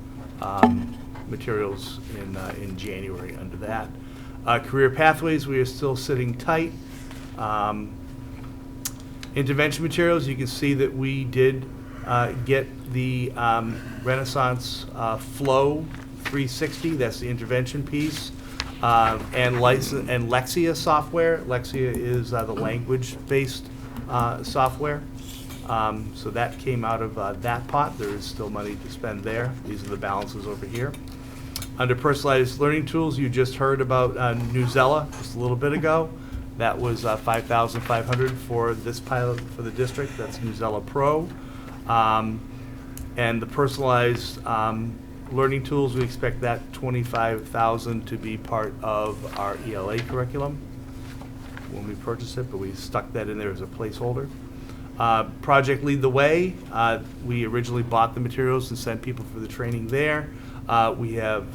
materials in January under that. Career pathways, we are still sitting tight. Intervention materials, you can see that we did get the Renaissance Flow 360, that's the intervention piece. And Lexia software. Lexia is the language-based software. So that came out of that pot. There is still money to spend there. These are the balances over here. Under personalized learning tools, you just heard about Newsela just a little bit ago. That was $5,500 for this pilot for the district. That's Newsela Pro. And the personalized learning tools, we expect that $25,000 to be part of our ELA curriculum when we purchase it, but we stuck that in there as a placeholder. Project Lead the Way, we originally bought the materials and sent people for the training there. We have,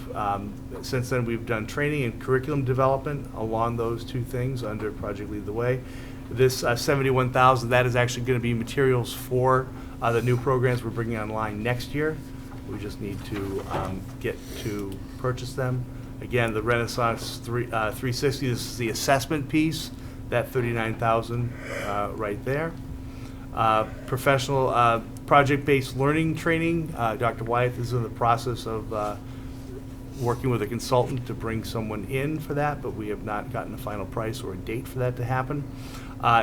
since then, we've done training and curriculum development along those 2 things under Project Lead the Way. This $71,000, that is actually going to be materials for the new programs we're bringing online next year. We just need to get to purchase them. Again, the Renaissance 360, this is the assessment piece, that $39,000 right there. Professional project-based learning training, Dr. Wyeth is in the process of working with a consultant to bring someone in for that, but we have not gotten a final price or a date for that to happen.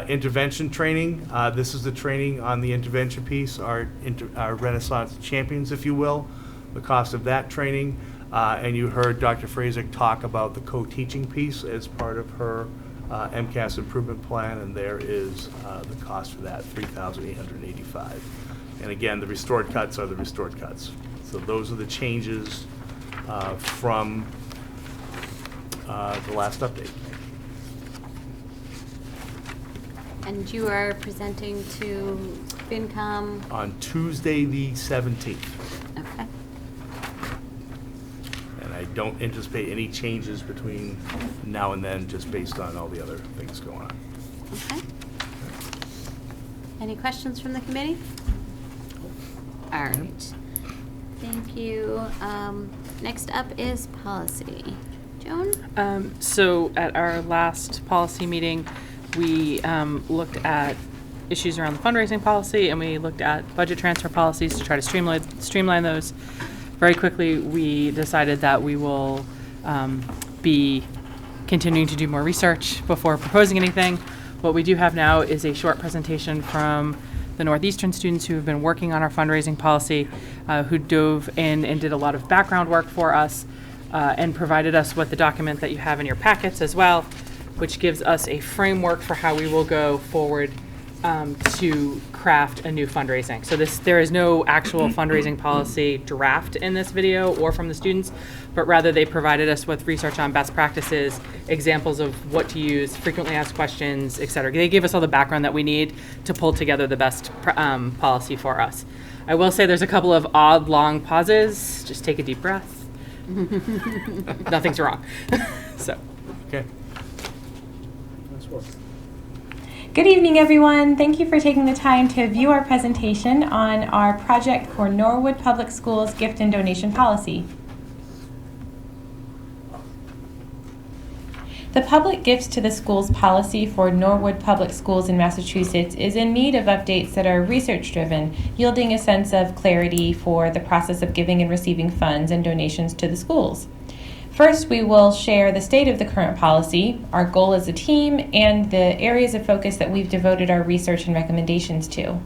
Intervention training, this is the training on the intervention piece, our Renaissance champions, if you will, the cost of that training. And you heard Dr. Fraser talk about the co-teaching piece as part of her MCAS improvement plan, and there is the cost for that, $3,885. And again, the restored cuts are the restored cuts. So those are the changes from the last update. And you are presenting to FinCom? On Tuesday, the 17th. Okay. And I don't anticipate any changes between now and then, just based on all the other things going on. Okay. Any questions from the committee? All right. Thank you. Next up is policy. Joan? So at our last policy meeting, we looked at issues around the fundraising policy, and we looked at budget transfer policies to try to streamline those. very quickly, we decided that we will be continuing to do more research before proposing anything. What we do have now is a short presentation from the Northeastern students who have been working on our fundraising policy, who dove in and did a lot of background work for us and provided us with the document that you have in your packets as well, which gives us a framework for how we will go forward to craft a new fundraising. So there is no actual fundraising policy draft in this video or from the students, but rather they provided us with research on best practices, examples of what to use, frequently asked questions, et cetera. They gave us all the background that we need to pull together the best policy for us. I will say there's a couple of odd long pauses. Just take a deep breath. Nothing's wrong. So. Okay. Good evening, everyone. Thank you for taking the time to view our presentation on our project for Norwood Public Schools gift and donation policy. The public gifts to the schools policy for Norwood Public Schools in Massachusetts is in need of updates that are research-driven, yielding a sense of clarity for the process of giving and receiving funds and donations to the schools. First, we will share the state of the current policy, our goal as a team, and the areas of focus that we've devoted our research and recommendations to.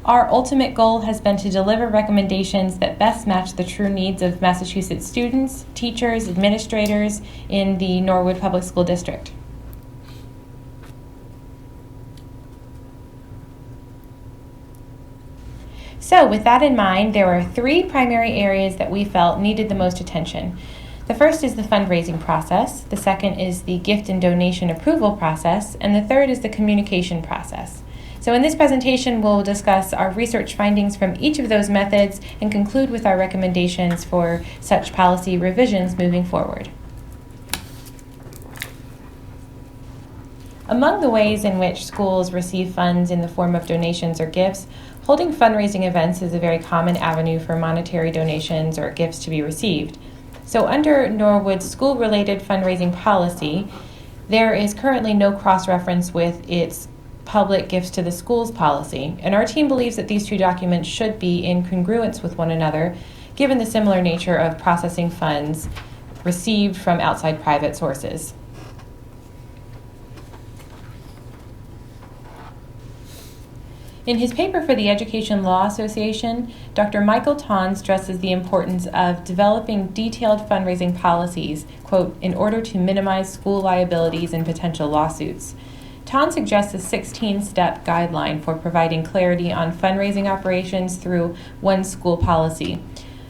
Our ultimate goal has been to deliver recommendations that best match the true needs of Massachusetts students, teachers, administrators in the Norwood Public School District. So, with that in mind, there are three primary areas that we felt needed the most attention. The first is the fundraising process, the second is the gift and donation approval process, and the third is the communication process. So in this presentation, we'll discuss our research findings from each of those methods and conclude with our recommendations for such policy revisions moving forward. Among the ways in which schools receive funds in the form of donations or gifts, holding fundraising events is a very common avenue for monetary donations or gifts to be received. So under Norwood's school-related fundraising policy, there is currently no cross-reference with its public gifts to the schools policy, and our team believes that these two documents should be in congruence with one another, given the similar nature of processing funds received from outside private sources. In his paper for the Education Law Association, Dr. Michael Ton stresses the importance of developing detailed fundraising policies, quote, in order to minimize school liabilities and potential lawsuits. Ton suggests a 16-step guideline for providing clarity on fundraising operations through one school policy.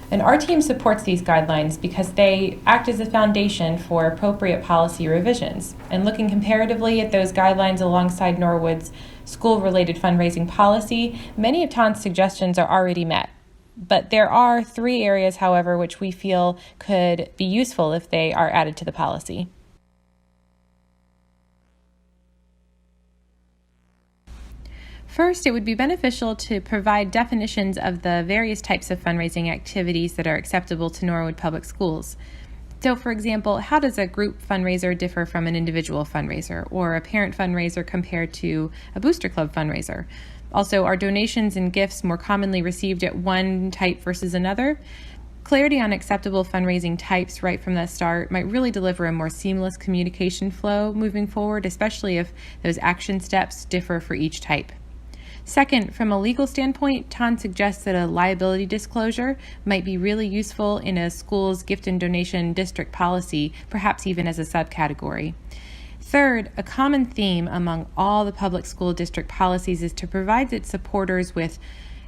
And our team supports these guidelines because they act as a foundation for appropriate policy revisions. And looking comparatively at those guidelines alongside Norwood's school-related fundraising policy, many of Ton's suggestions are already met. But there are three areas, however, which we feel could be useful if they are added to the policy. First, it would be beneficial to provide definitions of the various types of fundraising activities that are acceptable to Norwood Public Schools. So, for example, how does a group fundraiser differ from an individual fundraiser, or a parent fundraiser compared to a booster club fundraiser? Also, are donations and gifts more commonly received at one type versus another? Clarity on acceptable fundraising types right from the start might really deliver a more seamless communication flow moving forward, especially if those action steps differ for each type. Second, from a legal standpoint, Ton suggests that a liability disclosure might be really useful in a school's gift and donation district policy, perhaps even as a subcategory. Third, a common theme among all the public school district policies is to provide its supporters with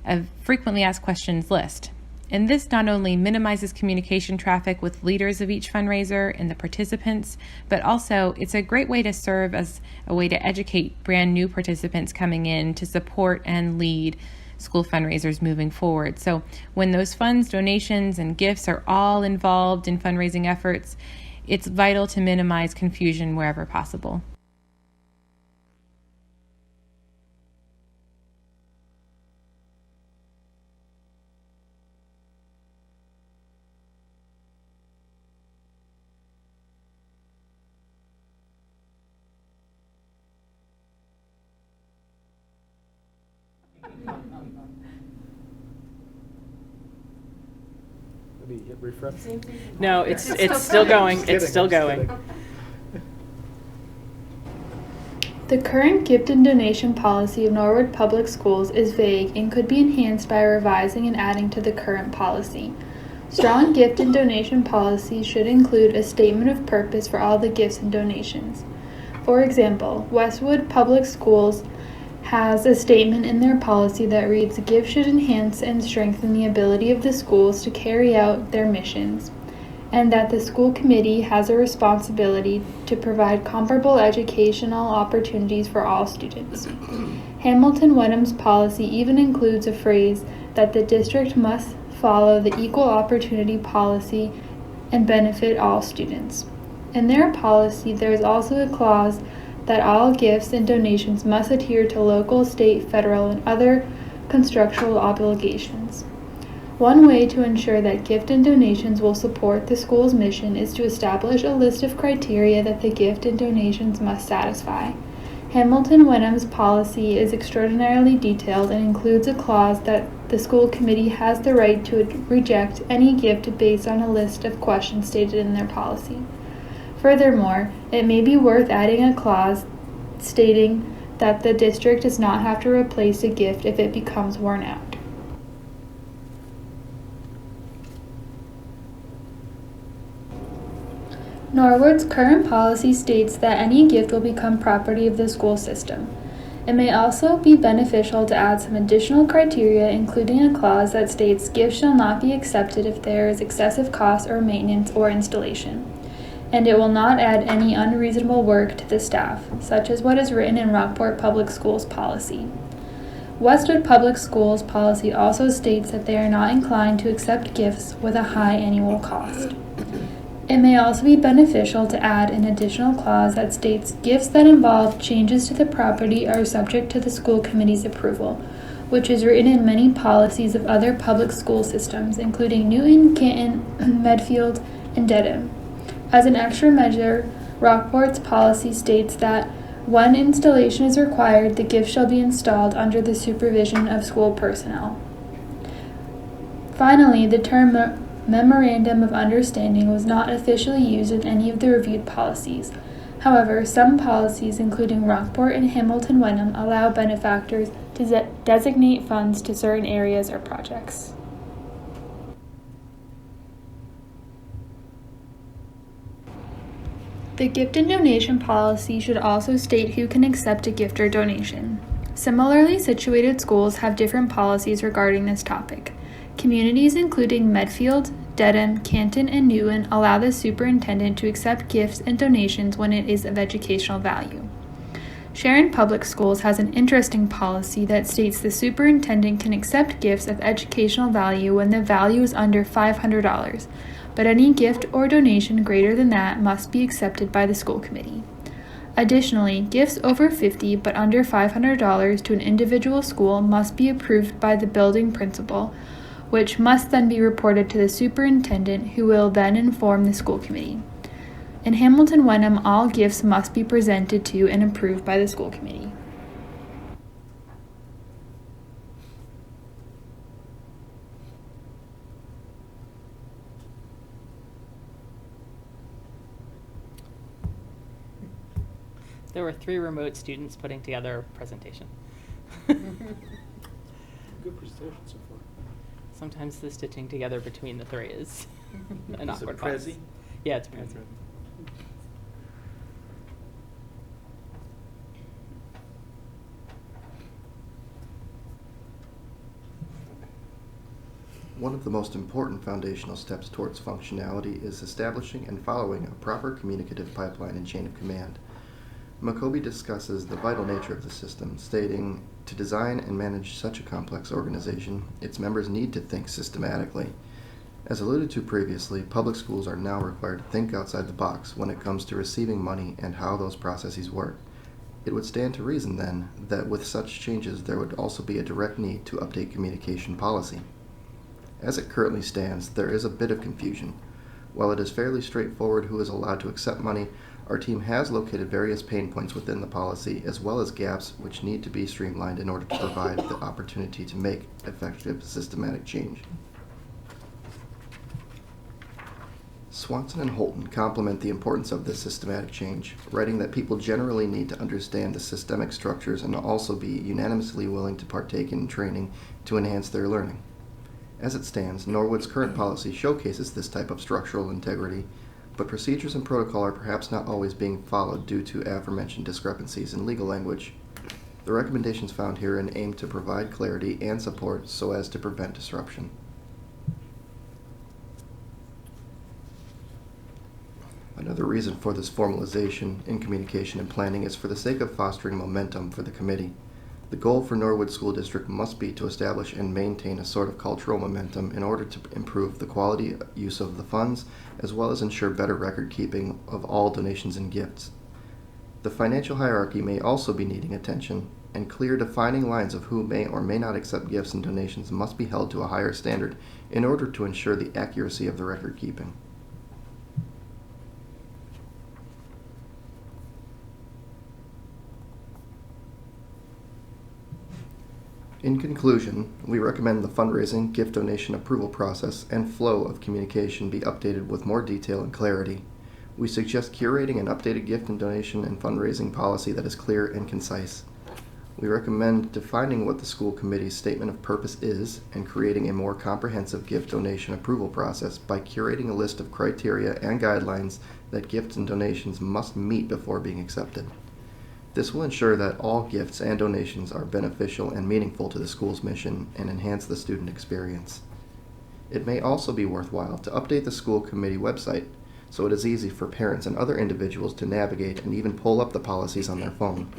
a frequently asked questions list. And this not only minimizes communication traffic with leaders of each fundraiser and the participants, but also it's a great way to serve as a way to educate brand new participants coming in to support and lead school fundraisers moving forward. So when those funds, donations, and gifts are all involved in fundraising efforts, it's vital to minimize confusion wherever possible. Maybe hit refresh. No, it's still going. It's still going. The current gift and donation policy of Norwood Public Schools is vague and could be enhanced by revising and adding to the current policy. Strong gift and donation policy should include a statement of purpose for all the gifts and donations. For example, Westwood Public Schools has a statement in their policy that reads, "Gifts should enhance and strengthen the ability of the schools to carry out their missions," and that the school committee has a responsibility to provide comparable educational opportunities for all students. Hamilton Wenham's policy even includes a phrase that the district must follow the equal opportunity policy and benefit all students. In their policy, there is also a clause that all gifts and donations must adhere to local, state, federal, and other contractual obligations. One way to ensure that gift and donations will support the school's mission is to establish a list of criteria that the gift and donations must satisfy. Hamilton Wenham's policy is extraordinarily detailed and includes a clause that the school committee has the right to reject any gift based on a list of questions stated in their policy. Furthermore, it may be worth adding a clause stating that the district does not have to replace a gift if it becomes worn out. Norwood's current policy states that any gift will become property of the school system. It may also be beneficial to add some additional criteria, including a clause that states gifts shall not be accepted if there is excessive cost or maintenance or installation, and it will not add any unreasonable work to the staff, such as what is written in Rockport Public Schools policy. Westwood Public Schools policy also states that they are not inclined to accept gifts with a high annual cost. It may also be beneficial to add an additional clause that states gifts that involve changes to the property are subject to the school committee's approval, which is written in many policies of other public school systems, including Newton, Canton, Medfield, and Dedham. As an extra measure, Rockport's policy states that when installation is required, the gift shall be installed under the supervision of school personnel. Finally, the term Memorandum of Understanding was not officially used in any of the reviewed policies. However, some policies, including Rockport and Hamilton Wenham, allow benefactors to designate funds to certain areas or projects. The gift and donation policy should also state who can accept a gift or donation. Similarly situated schools have different policies regarding this topic. Communities including Medfield, Dedham, Canton, and Newton allow the superintendent to accept gifts and donations when it is of educational value. Sharon Public Schools has an interesting policy that states the superintendent can accept gifts of educational value when the value is under $500, but any gift or donation greater than that must be accepted by the school committee. Additionally, gifts over $50 but under $500 to an individual school must be approved by the building principal, which must then be reported to the superintendent, who will then inform the school committee. In Hamilton Wenham, all gifts must be presented to and approved by the school committee. There were 3 remote students putting together a presentation. Good presentation so far. Sometimes the stitching together between the 3 is an Is it awkward Prezi? process. Yeah, it's Prezi. One of the most important foundational steps towards functionality is establishing and following a proper communicative pipeline and chain of command. Mokobe discusses the vital nature of the system, stating, "To design and manage such a complex organization, its members need to think systematically." As alluded to previously, public schools are now required to think outside the box when it comes to receiving money and how those processes work. It would stand to reason, then, that with such changes there would also be a direct need to update communication policy. As it currently stands, there is a bit of confusion. While it is fairly straightforward who is allowed to accept money, our team has located various pain points within the policy, as well as gaps which need to be streamlined in order to provide the opportunity to make effective systematic change. Swanson and Holton compliment the importance of this systematic change, writing that people generally need to understand the systemic structures and also be unanimously willing to partake in training to enhance their learning. As it stands, Norwood's current policy showcases this type of structural integrity, but procedures and protocol are perhaps not always being followed due to aforementioned discrepancies in legal language. The recommendations found herein aim to provide clarity and support so as to prevent disruption. Another reason for this formalization in communication and planning is for the sake of fostering momentum for the committee. The goal for Norwood School District must be to establish and maintain a sort of cultural momentum in order to improve the quality use of the funds, as well as ensure better record keeping of all donations and gifts. The financial hierarchy may also be needing attention, and clear defining lines of who may or may not accept gifts and donations must be held to a higher standard in order to ensure the accuracy of the record keeping. In conclusion, we recommend the fundraising, gift donation approval process, and flow of communication be updated with more detail and clarity. We suggest curating an updated gift and donation and fundraising policy that is clear and concise. We recommend defining what the school committee's statement of purpose is and creating a more comprehensive gift donation approval process by curating a list of criteria and guidelines that gifts and donations must meet before being accepted. This will ensure that all gifts and donations are beneficial and meaningful to the school's mission and enhance the student experience. It may also be worthwhile to update the school committee website so it is easy for parents and other individuals to navigate and even pull up the policies on their phone.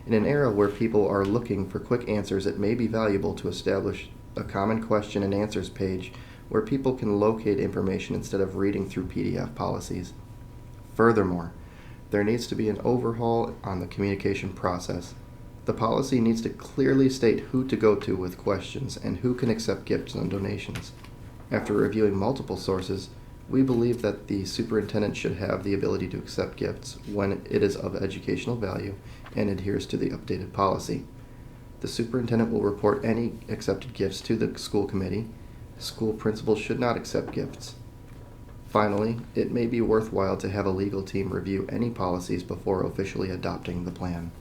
In an era where people are looking for quick answers, it may be valuable to establish a common question and answers page where people can locate information instead of reading through PDF policies. Furthermore, there needs to be an overhaul on the communication process. The policy needs to clearly state who to go to with questions and who can accept gifts and donations. After reviewing multiple sources, we believe that the superintendent should have the ability to accept gifts when it is of educational value and adheres to the updated policy. The superintendent will report any accepted gifts to the school committee. School principals should not accept gifts. Finally, it may be worthwhile to have a legal team review any policies before officially adopting the plan.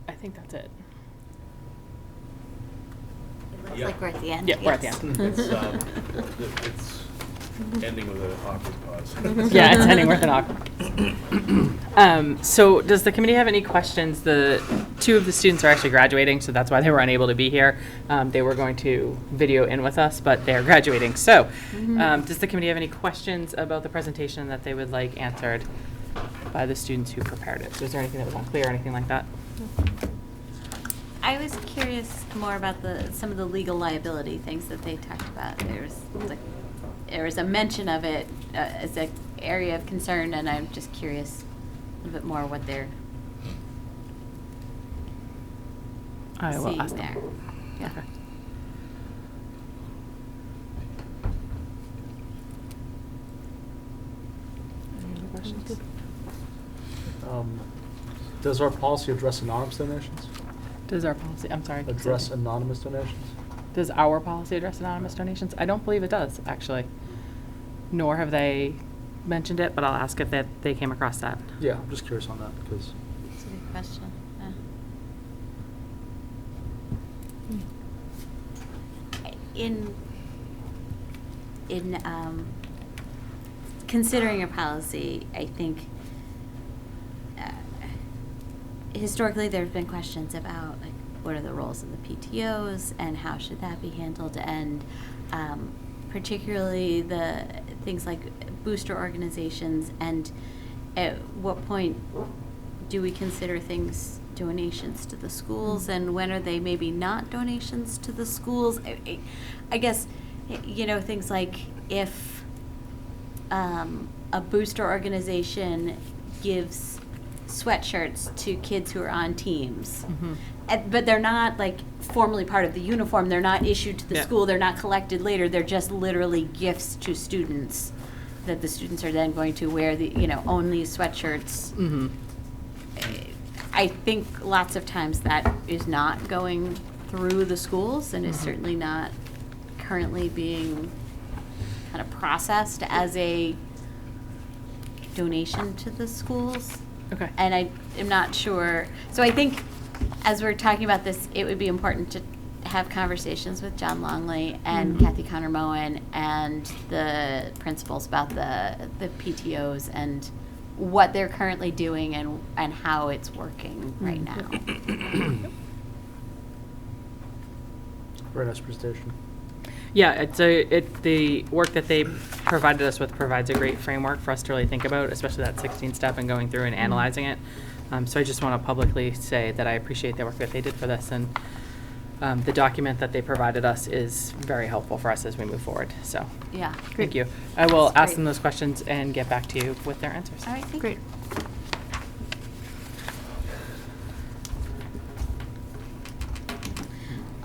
I think that's it. It looks like we're at the end. Yeah, we're at the yes. end. It's ending with an awkward pause. Yeah, it's ending with an awkward. So does the committee have any questions? The two of the students are actually graduating, so that's why they were unable to be here. They were going to video in with us, but they're graduating. So does the committee have any questions about the presentation that they would like answered by the students who prepared it? So is there anything that was unclear or anything like that? I was curious more about some of the legal liability things that they talked about. There was a mention of it as an area of concern, and I'm just curious a little bit more what they're I will seeing ask them. there. Yeah. Okay. Any other questions? Does our policy address anonymous donations? Does our policy, I'm sorry. Address anonymous donations? Does our policy address anonymous donations? I don't believe it does, actually. Nor have they mentioned it, but I'll ask if they came across that. Yeah, I'm just curious on that because. That's a good question. In considering a policy, I think historically there have been questions about like what are the roles of the PTOs and how should that be handled, and particularly the things like booster organizations, and at what point do we consider things donations to the schools, and when are they maybe not donations to the schools? I guess, you know, things like if a booster organization gives sweatshirts to kids who are on teams, but they're not like formally part of the uniform, they're not issued to the school, they're not collected later, they're just literally gifts to students that the students are then going to wear, the own these sweatshirts. I think lots of times that is not going through the schools and is certainly not currently being kind of processed as a donation to the schools. Okay. And I am not sure. So I think as we're talking about this, it would be important to have conversations with John Longley and Kathy Connor Moen and the principals about the PTOs and what they're currently doing and how it's working right now. Very nice presentation. Yeah, the work that they provided us with provides a great framework for us to really think about, especially that 16 step and going through and analyzing it. So I just want to publicly say that I appreciate the work that they did for this, and the document that they provided us is very helpful for us as we move forward. So Yeah. thank you. I will That's ask great. them those questions and get back to you with their answers. All right, thank you.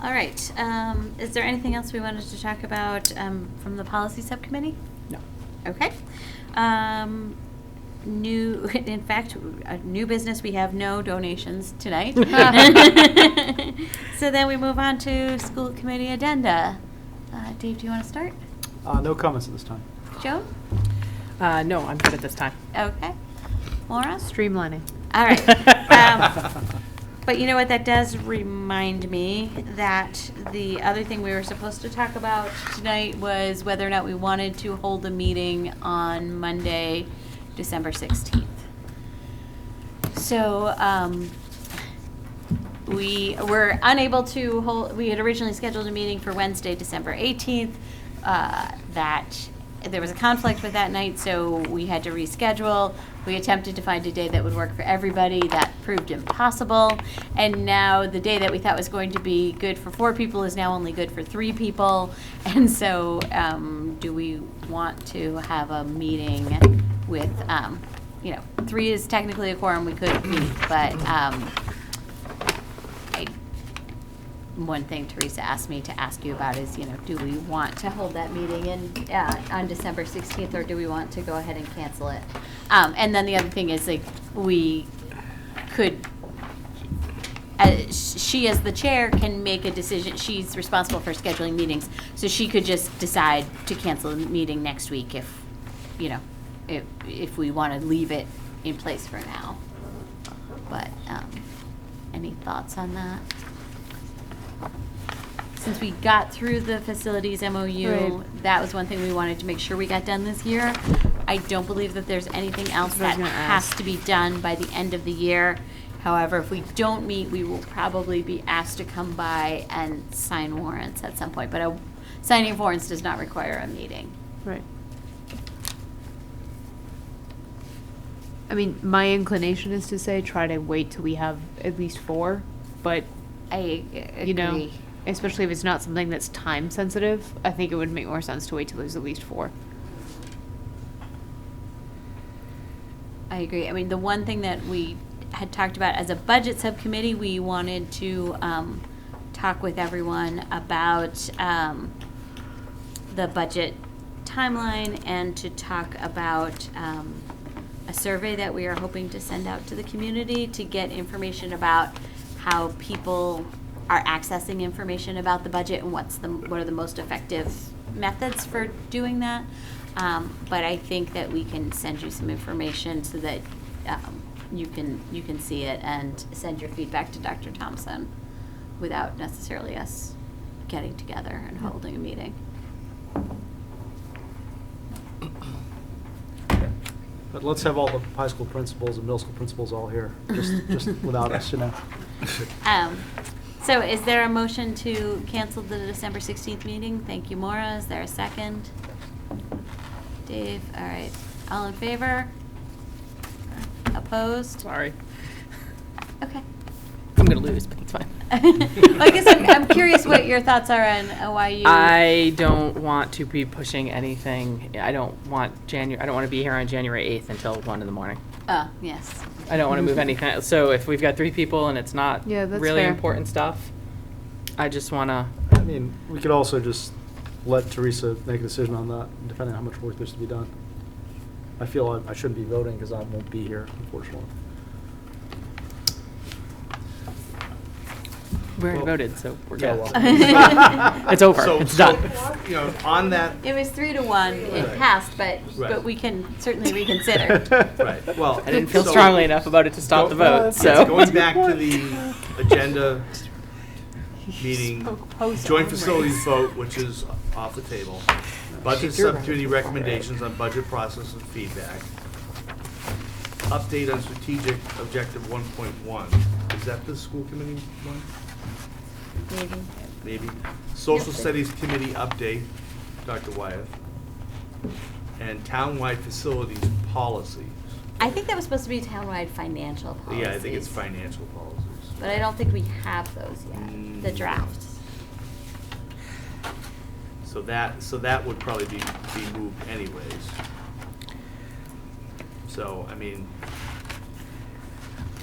All right, is there anything else we wanted to talk about from the policy subcommittee? No. Okay. In fact, new business, we have no donations tonight. So then we move on to school committee addenda. Dave, do you want to start? No comments at this time. Joe? No, I'm good at this time. Okay. Laura? Streamlining. All right. But you know what, that does remind me that the other thing we were supposed to talk about tonight was whether or not we wanted to hold a meeting on Monday, December 16th. So we were unable to hold, we had originally scheduled a meeting for Wednesday, December 18th. That there was a conflict with that night, so we had to reschedule. We attempted to find a day that would work for everybody. That proved impossible. And now the day that we thought was going to be good for 4 people is now only good for 3 people. And so do we want to have a meeting with, 3 is technically a quorum, we could meet, but one thing Teresa asked me to ask you about is, do we want to hold that meeting on December 16th, or do we want to go ahead and cancel it? And then the other thing is, we could, she as the chair can make a decision. She's responsible for scheduling meetings, so she could just decide to cancel the meeting next week if we want to leave it in place for now. But any thoughts on that? Since we got through the facilities MOU, Right. that was one thing we wanted to make sure we got done this year. I don't believe that there's anything else That's what I that was gonna has ask. to be done by the end of the year. However, if we don't meet, we will probably be asked to come by and sign warrants at some point. But signing warrants does not require a meeting. Right. I mean, my inclination is to say try to wait till we have at least 4, but I you know, agree. especially if it's not something that's time sensitive, I think it would make more sense to wait till there's at least 4. I agree. I mean, the one thing that we had talked about as a budget subcommittee, we wanted to talk with everyone about the budget timeline and to talk about a survey that we are hoping to send out to the community to get information about how people are accessing information about the budget and what are the most effective methods for doing that. But I think that we can send you some information so that you can see it and send your feedback to Dr. Thompson without necessarily us getting together and holding a meeting. But let's have all the high school principals and middle school principals all here, just without us, So is there a motion to cancel the December 16th meeting? Thank you, Maura. Is there a second? Dave, all right. All in favor? Opposed? Sorry. Okay. I'm going to lose, but it's fine. Well, I guess I'm curious what your thoughts are on why you... I don't want to be pushing anything. I don't want to be here on January 8th until 1 in the morning. Oh, yes. I don't want to move anything. So if we've got 3 people and it's not Yeah, that's really fair. important stuff, I just want to... I mean, we could also just let Teresa make a decision on that, depending on how much work there's to be done. I feel I shouldn't be voting because I won't be here, unfortunately. We already voted, so we're good. well. It's over. So- It's so, done. You know, on that, It was 3-1. It Right. passed, but Right. we can certainly reconsider. right, well. I didn't feel so- strongly enough about it to stop the vote, Yes, so. going back to the agenda meeting, joint facilities vote, which is off the table. Budget subcommittee recommendations on budget process and feedback. Update on strategic objective 1.1. Is that the school committee one? Maybe. Maybe. Social studies committee update, Dr. Wyeth. And townwide facilities policies. I think that was supposed to be townwide financial policies. Yeah, I think it's financial policies. But I don't think we have those yet, the drafts. So that would probably be moved anyways. So, I mean,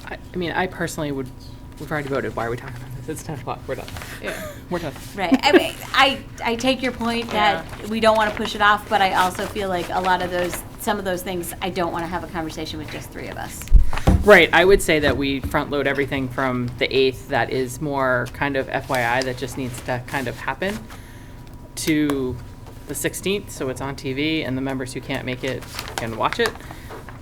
I mean, I personally would, we've already voted. Why are we talking about this? It's 10 o'clock. We're done. Yeah. We're done. Right. I mean, I take your point that we don't want to push it off, but I also feel like some of those things, I don't want to have a conversation with just 3 of us. Right, I would say that we front load everything from the 8th that is more kind of FYI that just needs to kind of happen to the 16th, so it's on TV and the members who can't make it can watch it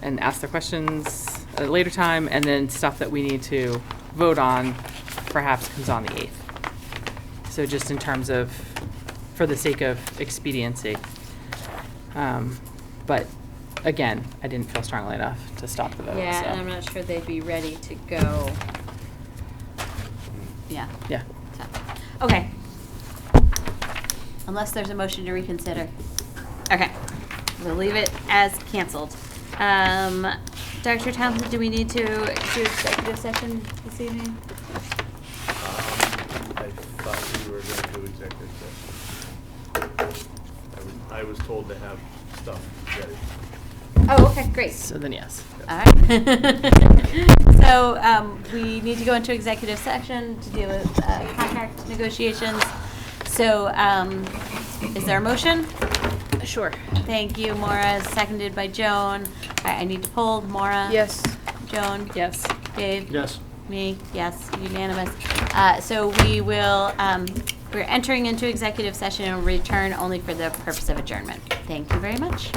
and ask their questions at a later time, and then stuff that we need to vote on perhaps comes on the 8th. So just in terms of, for the sake of expediency. But again, I didn't feel strongly enough to stop the vote. Yeah, so. and I'm not sure they'd be ready to go. Yeah. Yeah. So, okay. Unless there's a motion to reconsider. Okay. We'll leave it as canceled. Dr. Townsend, do we need to do executive session this evening? I thought we were going to do executive session. I was told to have stuff ready. Oh, okay, great. So then yes. All right. So we need to go into executive session to deal with contract negotiations. So is there a motion? Sure. Thank you, Maura. Seconded by Joan. I need to poll. Maura? Yes. Joan? Yes. Dave? Yes. Me? Yes. Unanimous. So we will, we're entering into executive session and return only for the purpose of adjournment. Thank you very much.